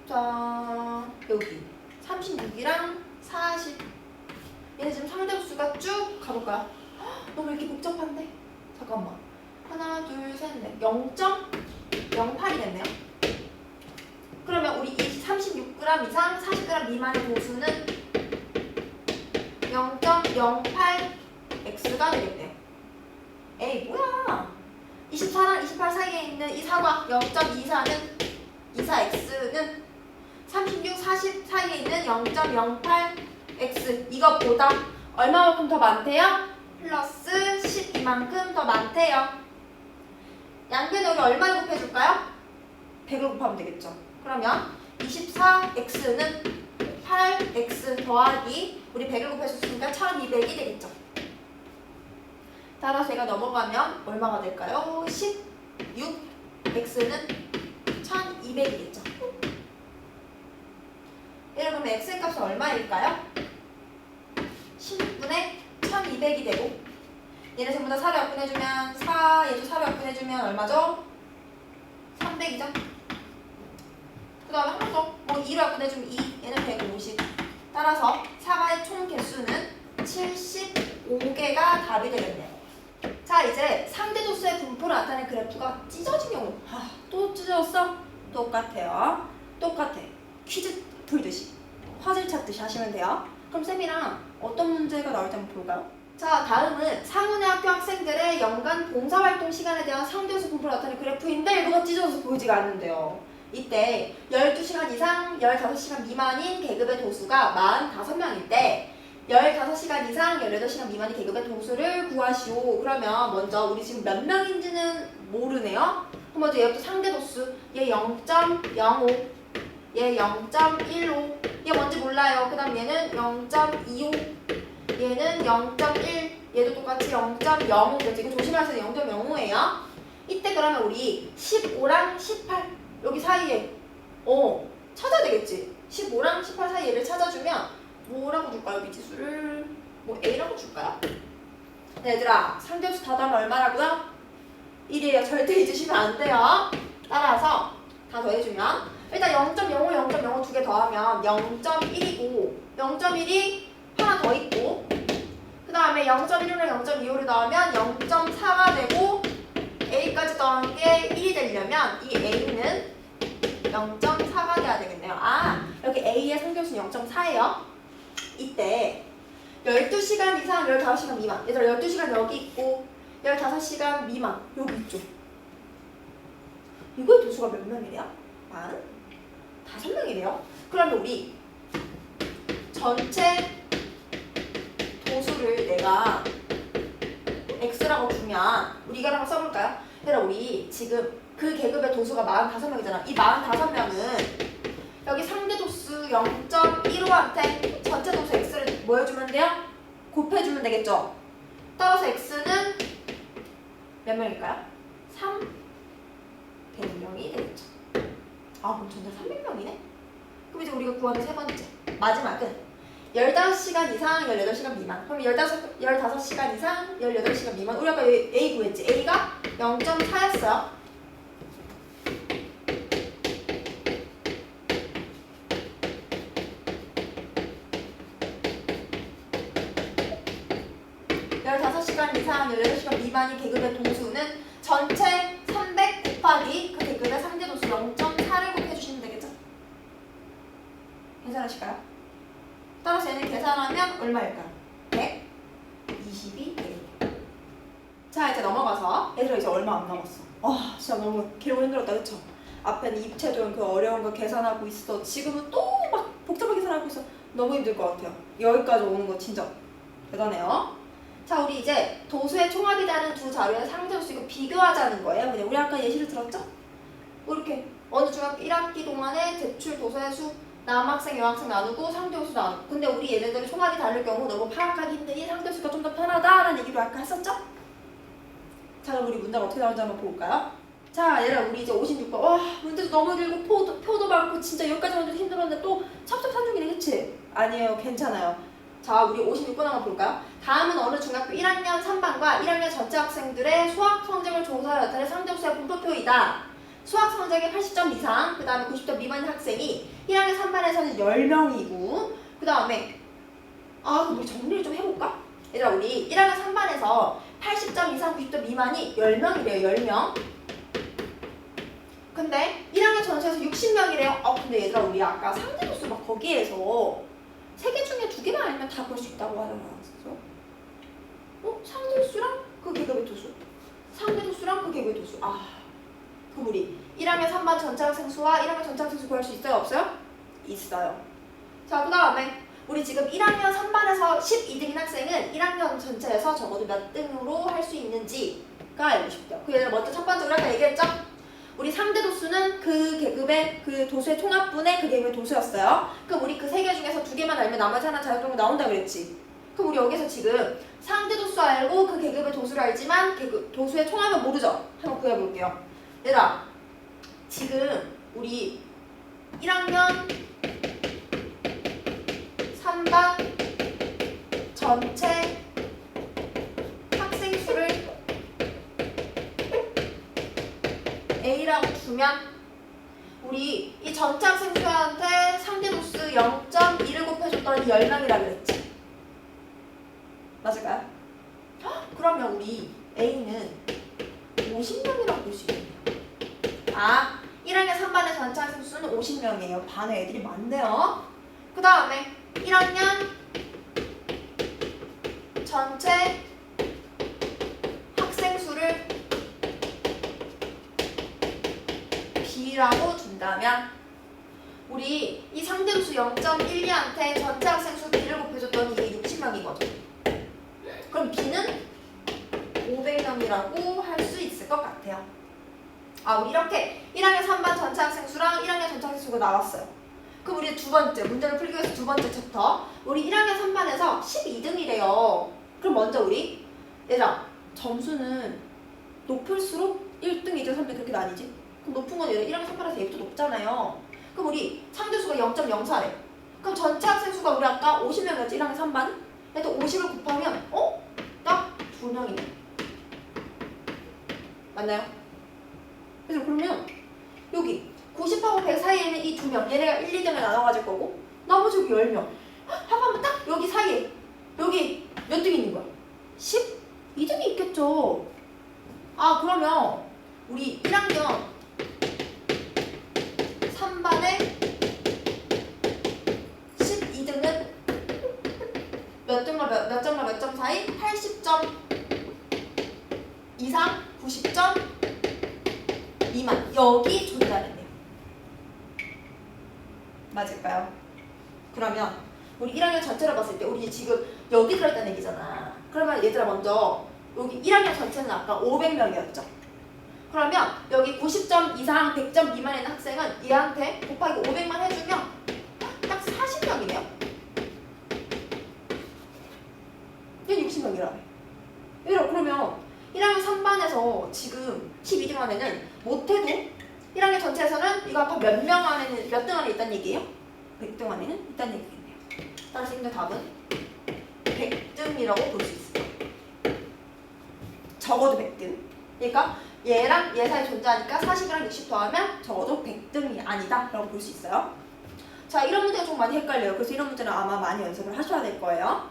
[SPEAKER 1] 자 여기 36이랑 40. 얘는 지금 상대수가 쭉 가볼까요? 너무 이렇게 복잡한데? 잠깐만. 하나, 둘, 셋, 넷. 0.08이 됐네요. 그러면 우리 36g 이상 40g 미만의 도수는 0.08x가 되겠대요. 에이 뭐야? 24랑 28 사이에 있는 이 사과 24x는 36, 40 사이에 있는 0.08x 이것보다 얼마만큼 더 많대요? 플러스 12만큼 더 많대요. 양변 여기 얼마를 곱해줄까요? 100을 곱하면 되겠죠. 그러면 24x는 8x 더하기 우리 100을 곱해줬으니까 1200이 되겠죠. 따라서 얘가 넘어가면 얼마가 될까요? 16x는 1200이겠죠. 그러면 x의 값은 얼마일까요? 16분의 1200이 되고 얘네 전부 다 4를 약분해주면 4, 얘도 4를 약분해주면 얼마죠? 300이죠? 그 다음에 한 번 더 뭐 2를 약분해주면 2, 얘는 150. 따라서 사과의 총 개수는 75개가 답이 되겠네요. 자, 이제 상대도수의 분포를 나타낸 그래프가 찢어진 경우. 또 찢어졌어? 똑같아요. 똑같아. 퀴즈 풀듯이 화질 찾듯이 하시면 돼요. 그럼 쌤이랑 어떤 문제가 나올지 한번 볼까요? 자, 다음은 상훈의 학교 학생들의 연간 봉사활동 시간에 대한 상대수 분포를 나타낸 그래프인데 이거가 찢어져서 보이지가 않는데요. 이때 12시간 이상 15시간 미만인 계급의 도수가 45명일 때 15시간 이상 18시간 미만인 계급의 도수를 구하시오. 그러면 먼저 우리 지금 몇 명인지는 모르네요. 그럼 먼저 얘부터 상대도수 얘 0.05, 얘 0.15, 얘 뭔지 몰라요. 그 다음 얘는 0.25, 얘는 0.1, 얘도 똑같이 0.05. 그래서 이거 조심하세요. 0.05예요. 이때 그러면 우리 15랑 18 여기 사이에 찾아야 되겠지. 15랑 18 사이 얘를 찾아주면 뭐라고 줄까요? 미지수를 뭐 A라고 줄까요? 네, 얘들아 상대수 다 더하면 얼마라고요? 1이에요. 절대 잊으시면 안 돼요. 따라서 다 더해주면 일단 0.05, 0.05 두 개 더하면 0.1이고 0.1이 하나 더 있고 그 다음에 0.15랑 0.25를 더하면 0.4가 되고 A까지 더한 게 1이 되려면 이 A는 0.4가 돼야 되겠네요. 여기 A의 상대수는 0.4예요. 이때 12시간 이상 15시간 미만. 얘들아 12시간 여기 있고 15시간 미만 여기 있죠. 이거의 도수가 몇 명이래요? 45명이래요. 그러면 우리 전체 도수를 내가 X라고 주면 우리 이걸 한번 써볼까요? 얘들아 우리 지금 그 계급의 도수가 45명이잖아. 이 45명은 여기 상대 도수 0.15한테 전체 도수 X를 뭐 해주면 돼요? 곱해주면 되겠죠? 따라서 X는 몇 명일까요? 300명이 되겠죠. 그럼 전체 300명이네? 그럼 이제 우리가 구하는 세 번째 마지막은 15시간 이상, 18시간 미만. 그럼 15시간 이상, 18시간 미만. 우리 아까 A 구했지? A가 0.4였어요. 이상 18시간 미만인 계급의 도수는 전체 300 곱하기 그 계급의 상대 도수 0.4를 곱해주시면 되겠죠? 계산하실까요? 따라서 얘는 계산하면 얼마일까요? 122 되겠네요. 자, 이제 넘어가서 얘들아 이제 얼마 안 남았어. 와, 진짜 너무 개고 힘들었다, 그쵸? 앞에는 입체도형 그 어려운 거 계산하고 있어. 지금은 또 막 복잡하게 계산하고 있어. 너무 힘들 것 같아요. 여기까지 오는 거 진짜 대단해요. 자, 우리 이제 도수의 총합이 다른 두 자료의 상대도수 이거 비교하자는 거예요. 그냥 우리 아까 예시를 들었죠? 뭐 이렇게 어느 중학교 1학기 동안에 제출 도서의 수 남학생, 여학생 나누고 상대도수 나누고. 근데 우리 얘네들이 총합이 다를 경우 너무 파악하기 힘드니 상대도수가 좀 더 편하다라는 얘기를 아까 했었죠? 자, 그럼 우리 문제가 어떻게 나오는지 한번 볼까요? 자, 얘들아 우리 이제 56번. 와, 문제도 너무 길고 표도 많고 진짜 여기까지 완전 힘들었는데 또 첩첩산중이네, 그치? 아니에요, 괜찮아요. 자, 우리 56번 한번 볼까요? 다음은 어느 중학교 1학년 3반과 1학년 전체 학생들의 수학 성적을 조사하여 나타낸 상대수의 분포표이다. 수학 성적이 80점 이상, 그 다음에 90점 미만인 학생이 1학년 3반에서는 10명이고, 그 다음에 그럼 우리 정리를 좀 해볼까? 얘들아, 우리 1학년 3반에서 80점 이상, 90점 미만이 10명이래요, 10명. 근데 1학년 전체에서 60명이래요. 근데 얘들아, 우리 아까 상대도수 막 거기에서 3개 중에 2개만 알면 다 볼 수 있다고 하잖아. 상대도수랑 그 계급의 도수. 상대도수랑 그 계급의 도수. 그럼 우리 1학년 3반 전체 학생 수와 1학년 전체 학생 수 구할 수 있어요? 없어요? 있어요. 자, 그 다음에 우리 지금 1학년 3반에서 12등인 학생은 1학년 전체에서 적어도 몇 등으로 할 수 있는지가 알고 싶대요. 그 예를 먼저 첫 번째 우리 아까 얘기했죠? 우리 상대도수는 그 계급의 그 도수의 총합분의 그 계급의 도수였어요. 그럼 우리 그 3개 중에서 2개만 알면 나머지 하나 자연적으로 나온다 그랬지. 그럼 우리 여기서 지금 상대도수 알고 그 계급의 도수를 알지만 도수의 총합은 모르죠? 한번 구해볼게요. 얘들아, 지금 우리 1학년 3반 전체 학생 수를 A라고 주면 우리 이 전체 학생 수한테 상대도수 0.1을 곱해줬더니 10명이라 그랬지. 맞을까요? 그러면 우리 A는 50명이라고 볼 수 있네요. 1학년 3반의 전체 학생 수는 50명이에요. 반에 애들이 많네요. 그 다음에 1학년 전체 학생 수를 B라고 준다면 우리 이 상대도수 0.12한테 전체 학생 수 B를 곱해줬더니 이게 60명이거든. 그럼 B는 500명이라고 할 수 있을 것 같아요. 우리 이렇게 1학년 3반 전체 학생 수랑 1학년 전체 학생 수가 나왔어요. 그럼 우리 두 번째, 문제를 풀기 위해서 두 번째 챕터. 우리 1학년 3반에서 12등이래요. 그럼 먼저 우리, 얘들아, 점수는 높을수록 1등, 2등, 3등 그렇게 나뉘지? 그럼 높은 건 얘들 1학년 3반에서 얘부터 높잖아요. 그럼 우리 상대수가 0.04래. 그럼 전체 학생 수가 우리 아까 50명이었지, 1학년 3반? 얘도 50을 곱하면, 딱 2명이네. 맞나요? 그래서 그러면 여기 90하고 100 사이에 있는 이 2명, 얘네가 1, 2등을 나눠가질 거고 나머지 여기 10명 합하면 딱 여기 사이에 여기 몇 등이 있는 거야? 12등이 있겠죠. 그러면 우리 1학년 3반에 12등은 몇 점과 몇 점 사이? 80점 이상, 90점 미만. 여기 존재하겠네요. 맞을까요? 그러면 우리 1학년 전체로 봤을 때 우리 지금 여기 들어있다는 얘기잖아. 그러면 얘들아 먼저 여기 1학년 전체는 아까 500명이었죠. 그러면 여기 90점 이상 100점 미만의 학생은 얘한테 곱하기 500만 해주면 딱 40명이네요. 얘 60명이라며. 얘들아 그러면 1학년 3반에서 지금 12등 안에는 못해도 1학년 전체에서는 이거 아까 몇 명 안에는 몇 등 안에 있다는 얘기예요? 100등 안에는 있다는 얘기겠네요. 따라서 있는 답은 100등이라고 볼 수 있어요. 적어도 100등. 그러니까 얘랑 얘 사이 존재하니까 40이랑 60 더하면 적어도 100등이 아니다 라고 볼 수 있어요. 자, 이런 문제가 좀 많이 헷갈려요. 그래서 이런 문제는 아마 많이 연습을 하셔야 될 거예요.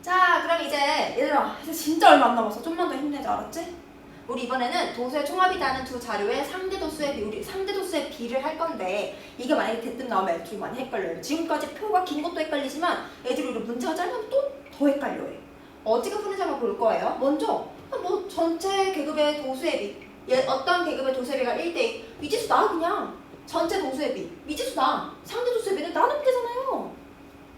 [SPEAKER 1] 자, 그럼 이제 얘들아, 이제 진짜 얼마 안 남았어. 좀만 더 힘내자, 알았지? 우리 이번에는 도수의 총합이라는 두 자료의 상대 도수의 비, 우리 상대 도수의 비를 할 건데 이게 만약에 대뜸 나오면 애들이 많이 헷갈려요. 지금까지 표가 긴 것도 헷갈리지만 애들이 우리 문제가 짧으면 또 더 헷갈려요. 어떻게 푸는지 한번 볼 거예요. 먼저 뭐 전체 계급의 도수의 비, 어떤 계급의 도수의 비가 1대2 미지수 나 그냥 전체 도수의 비, 미지수 나 상대 도수의 비는 나누면 되잖아요.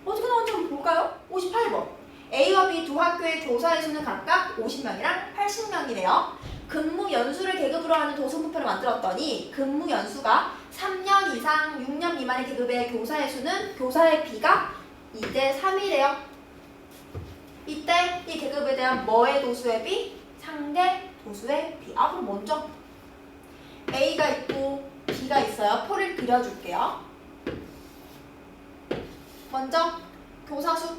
[SPEAKER 1] 어떻게 나오는지 한번 볼까요? 58번. A와 B 두 학교의 교사의 수는 각각 50명이랑 80명이래요. 근무 연수를 계급으로 하는 도수분표를 만들었더니 근무 연수가 3년 이상 6년 미만의 계급의 교사의 수는 교사의 비가 2대 3이래요. 이때 이 계급에 대한 뭐의 도수의 비? 상대 도수의 비. 그럼 먼저 A가 있고 B가 있어요. 표를 그려줄게요. 먼저 교사수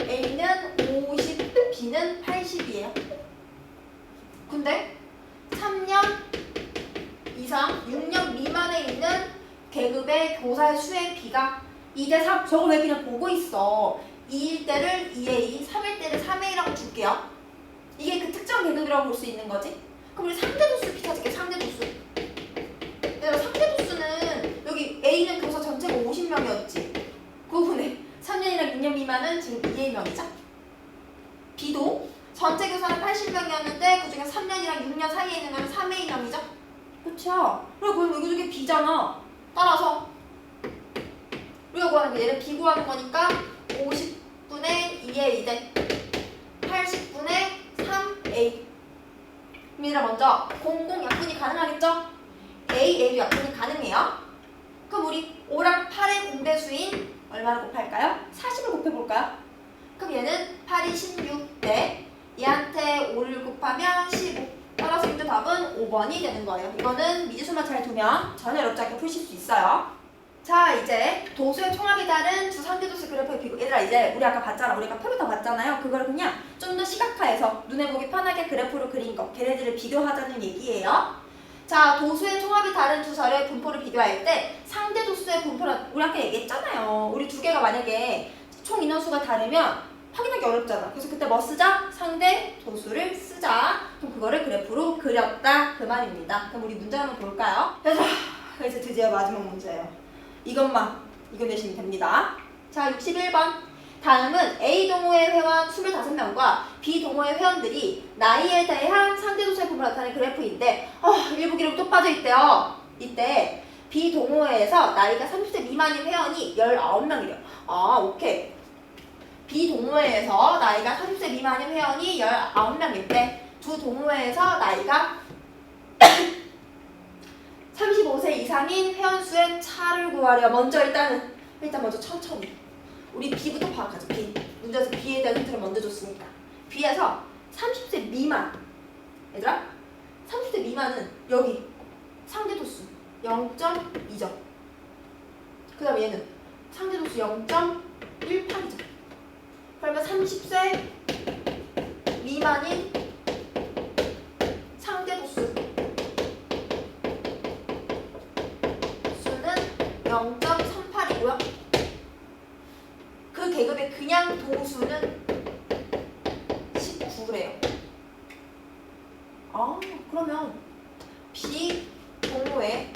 [SPEAKER 1] A는 50, B는 80이에요. 근데 3년 이상 6년 미만에 있는 계급의 교사의 수의 비가 2대 3. 저거 왜 그냥 보고 있어. 2일 때를 2A, 3일 때를 3A라고 줄게요. 이게 그 특정 계급이라고 볼 수 있는 거지. 그럼 우리 상대 도수 비 찾을게. 상대 도수. 얘들아, 상대 도수는 여기 A는 교사 전체가 50명이었지. 그 부분에 3년이랑 6년 미만은 지금 2A명이죠. B도 전체 교사는 80명이었는데 그중에 3년이랑 6년 사이에 있는 건 3A명이죠. 그쵸? 그리고 여기 B잖아. 따라서 우리가 구하는 게 얘를 B 구하는 거니까 50분의 2의 2대 80분의 3A. 얘들아, 먼저 00 약분이 가능하겠죠? A도 약분이 가능해요. 그럼 우리 5랑 8의 공배수인 얼마를 곱할까요? 40을 곱해볼까요? 그럼 얘는 8이 16대 얘한테 5를 곱하면 15. 따라서 이때 답은 5번이 되는 거예요. 이거는 미지수만 잘 두면 전혀 어렵지 않게 푸실 수 있어요. 자, 이제 도수의 총합이 다른 두 상대도수 그래프의 비교. 얘들아, 이제 우리 아까 봤잖아. 우리 아까 표를 다 봤잖아요. 그걸 그냥 좀 더 시각화해서 눈에 보기 편하게 그래프로 그린 거. 걔네들을 비교하자는 얘기예요. 자, 도수의 총합이 다른 두 자료의 분포를 비교할 때 상대 도수의 분포를 우리 아까 얘기했잖아요. 우리 두 개가 만약에 총 인원수가 다르면 확인하기 어렵잖아. 그래서 그때 뭐 쓰자? 상대 도수를 쓰자. 그럼 그거를 그래프로 그렸다. 그 말입니다. 그럼 우리 문제 한번 볼까요? 얘들아, 이제 드디어 마지막 문제예요. 이것만 이겨내시면 됩니다. 자, 61번. 다음은 A 동호회 회원 25명과 B 동호회 회원들이 나이에 대한 상대도수의 분포를 나타내는 그래프인데 일부 기록이 또 빠져있대요. 이때 B 동호회에서 나이가 30세 미만인 회원이 19명이래요. 오케이. B 동호회에서 나이가 30세 미만인 회원이 19명일 때 두 동호회에서 나이가 35세 이상인 회원수의 차를 구하려. 일단 먼저 천천히 우리 B부터 파악하자. B. 문제에서 B에 대한 힌트를 먼저 줬으니까 B에서 30세 미만. 얘들아, 30세 미만은 여기 상대도수 0.2점. 그 다음에 얘는 상대도수 0.18점. 그러면 30세 미만인 상대도수 0.38이고요. 그 계급의 그냥 도수는 19래요. 그러면 B 동호회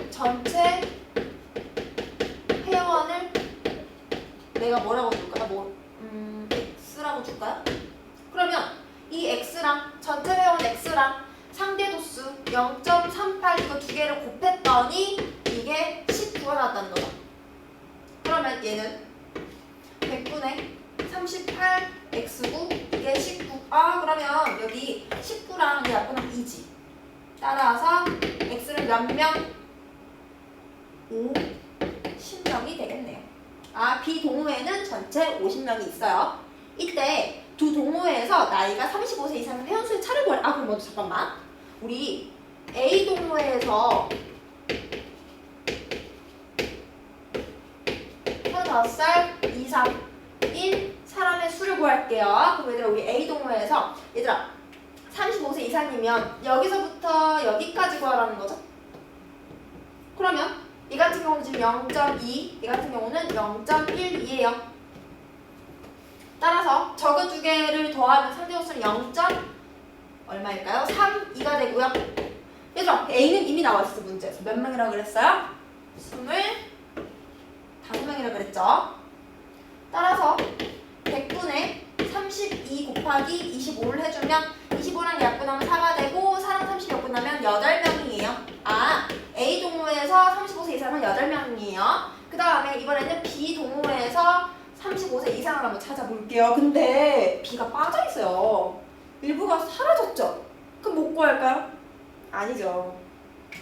[SPEAKER 1] 전체 회원을 내가 뭐라고 줄까요? X라고 줄까요? 그러면 이 X랑 전체 회원 X랑 상대 도수 0.38 이거 두 개를 곱했더니 이게 19가 나왔다는 거죠. 그러면 얘는 100분의 38x고 이게 19. 그러면 여기 19랑 약분하면 2지. 따라서 x는 몇 명? 50명이 되겠네요. B 동호회는 전체 50명이 있어요. 이때 두 동호회에서 나이가 35세 이상의 회원수의 차를 구할. 그럼 먼저 잠깐만. 우리 A 동호회에서 25살 이상인 사람의 수를 구할게요. 그럼 얘들아 우리 A 동호회에서 얘들아 35세 이상이면 여기서부터 여기까지 구하라는 거죠. 그러면 이 같은 경우는 지금 0.2, 이 같은 경우는 0.12예요. 따라서 저거 두 개를 더하면 상대수는 0. 얼마일까요? 3, 2가 되고요. 얘들아 A는 이미 나와 있어 문제에서. 몇 명이라고 그랬어요? 25명이라고 그랬죠. 따라서 100분의 32 곱하기 25를 해주면 25랑 약분하면 4가 되고 4랑 30 약분하면 8명이에요. 아, A 동호회에서 35세 이상은 8명이에요. 그 다음에 이번에는 B 동호회에서 35세 이상을 한번 찾아볼게요. 근데 B가 빠져있어요. 일부가 사라졌죠? 그럼 못 구할까요? 아니죠.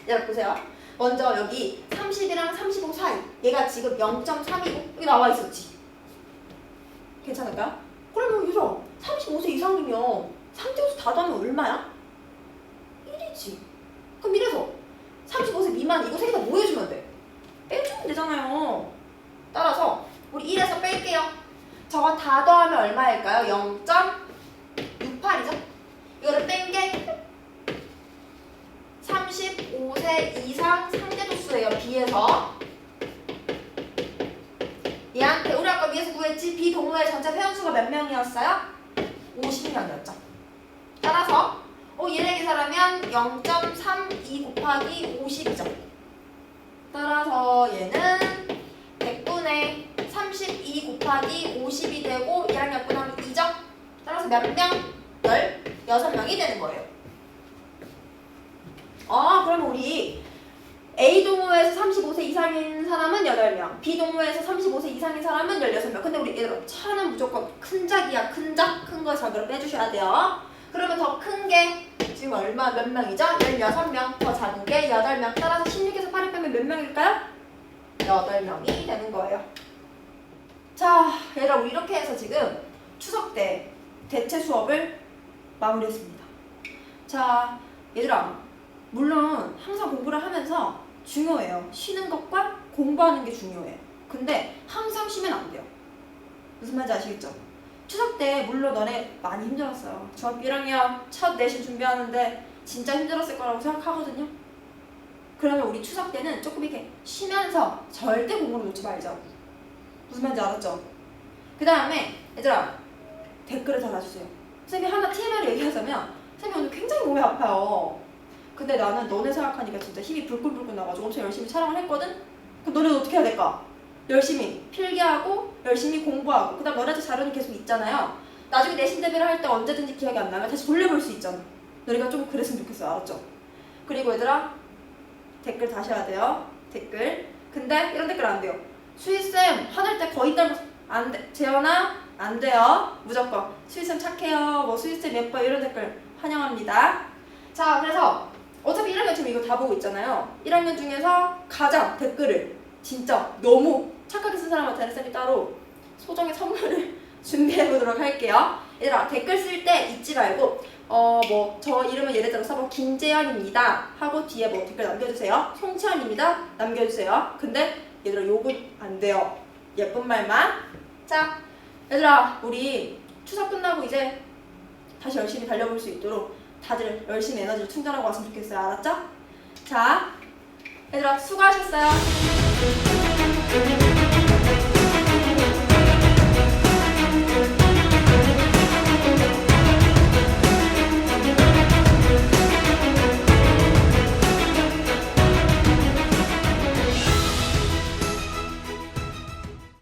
[SPEAKER 1] 여러분 보세요. 먼저 여기 30이랑 35 사이 얘가 지금 0.3이고 여기 나와 있었지. 괜찮을까요? 그러면 얘들아 35세 이상이면 상대수 다 더하면 얼마야? 1이지. 그럼 이래서 35세 미만 이거 세 개 다 뭐 해주면 돼? 빼주면 되잖아요. 따라서 우리 1에서 뺄게요. 저거 다 더하면 얼마일까요? 0.68이죠? 이거를 뺀 게 35세 이상 상대도수예요. B에서 얘한테 우리 아까 위에서 구했지? B 동호회 전체 회원수가 몇 명이었어요? 50명이었죠. 따라서 얘네 계산하면 0.32 곱하기 50이죠. 따라서 얘는 100분의 32 곱하기 50이 되고 얘랑 약분하면 2죠. 따라서 몇 명? 16명이 되는 거예요. 그러면 우리 A 동호회에서 35세 이상인 사람은 8명, B 동호회에서 35세 이상인 사람은 16명. 근데 우리 얘들아 차는 무조건 큰 작이야. 큰 작, 큰 거 작으로 빼주셔야 돼요. 그러면 더 큰 게 지금 얼마 몇 명이죠? 16명. 더 작은 게 8명. 따라서 16에서 8을 빼면 몇 명일까요? 8명이 되는 거예요. 자, 얘들아 우리 이렇게 해서 지금 추석 때 대체 수업을 마무리했습니다. 자, 얘들아 물론 항상 공부를 하면서 중요해요. 쉬는 것과 공부하는 게 중요해요. 근데 항상 쉬면 안 돼요. 무슨 말인지 아시겠죠? 추석 때 물론 너네 많이 힘들었어요. 중학교 1학년 첫 내신 준비하는데 진짜 힘들었을 거라고 생각하거든요. 그러면 우리 추석 때는 조금 이렇게 쉬면서 절대 공부를 놓지 말자고. 무슨 말인지 알았죠? 그 다음에 얘들아 댓글을 달아주세요. 선생님이 하나 TMI를 얘기하자면 선생님 오늘 굉장히 몸이 아파요. 근데 나는 너네 생각하니까 진짜 힘이 불끈불끈 나가지고 엄청 열심히 촬영을 했거든? 그럼 너네는 어떻게 해야 될까? 열심히 필기하고 열심히 공부하고 그 다음 너네도 자료는 계속 있잖아요. 나중에 내신 대비를 할 때 언제든지 기억이 안 나면 다시 돌려볼 수 있잖아. 너네가 좀 그랬으면 좋겠어. 알았죠? 그리고 얘들아 댓글 다시 해야 돼요. 댓글. 근데 이런 댓글 안 돼요. 수희쌤 화낼 때 거의 닮아서 안 돼. 재현아 안 돼요. 무조건 수희쌤 착해요. 뭐 수희쌤 예뻐 이런 댓글 환영합니다. 자 그래서 어차피 1학년 지금 이거 다 보고 있잖아요. 1학년 중에서 가장 댓글을 진짜 너무 착하게 쓴 사람한테는 쌤이 따로 소정의 선물을 준비해보도록 할게요. 얘들아 댓글 쓸 때 잊지 말고 뭐 저 이름은 예를 들어서 뭐 김재현입니다 하고 뒤에 뭐 댓글 남겨주세요. 송채연입니다 남겨주세요. 근데 얘들아 욕은 안 돼요. 예쁜 말만. 자 얘들아 우리 추석 끝나고 이제 다시 열심히 달려볼 수 있도록 다들 열심히 에너지를 충전하고 왔으면 좋겠어요. 알았죠? 자 얘들아 수고하셨어요.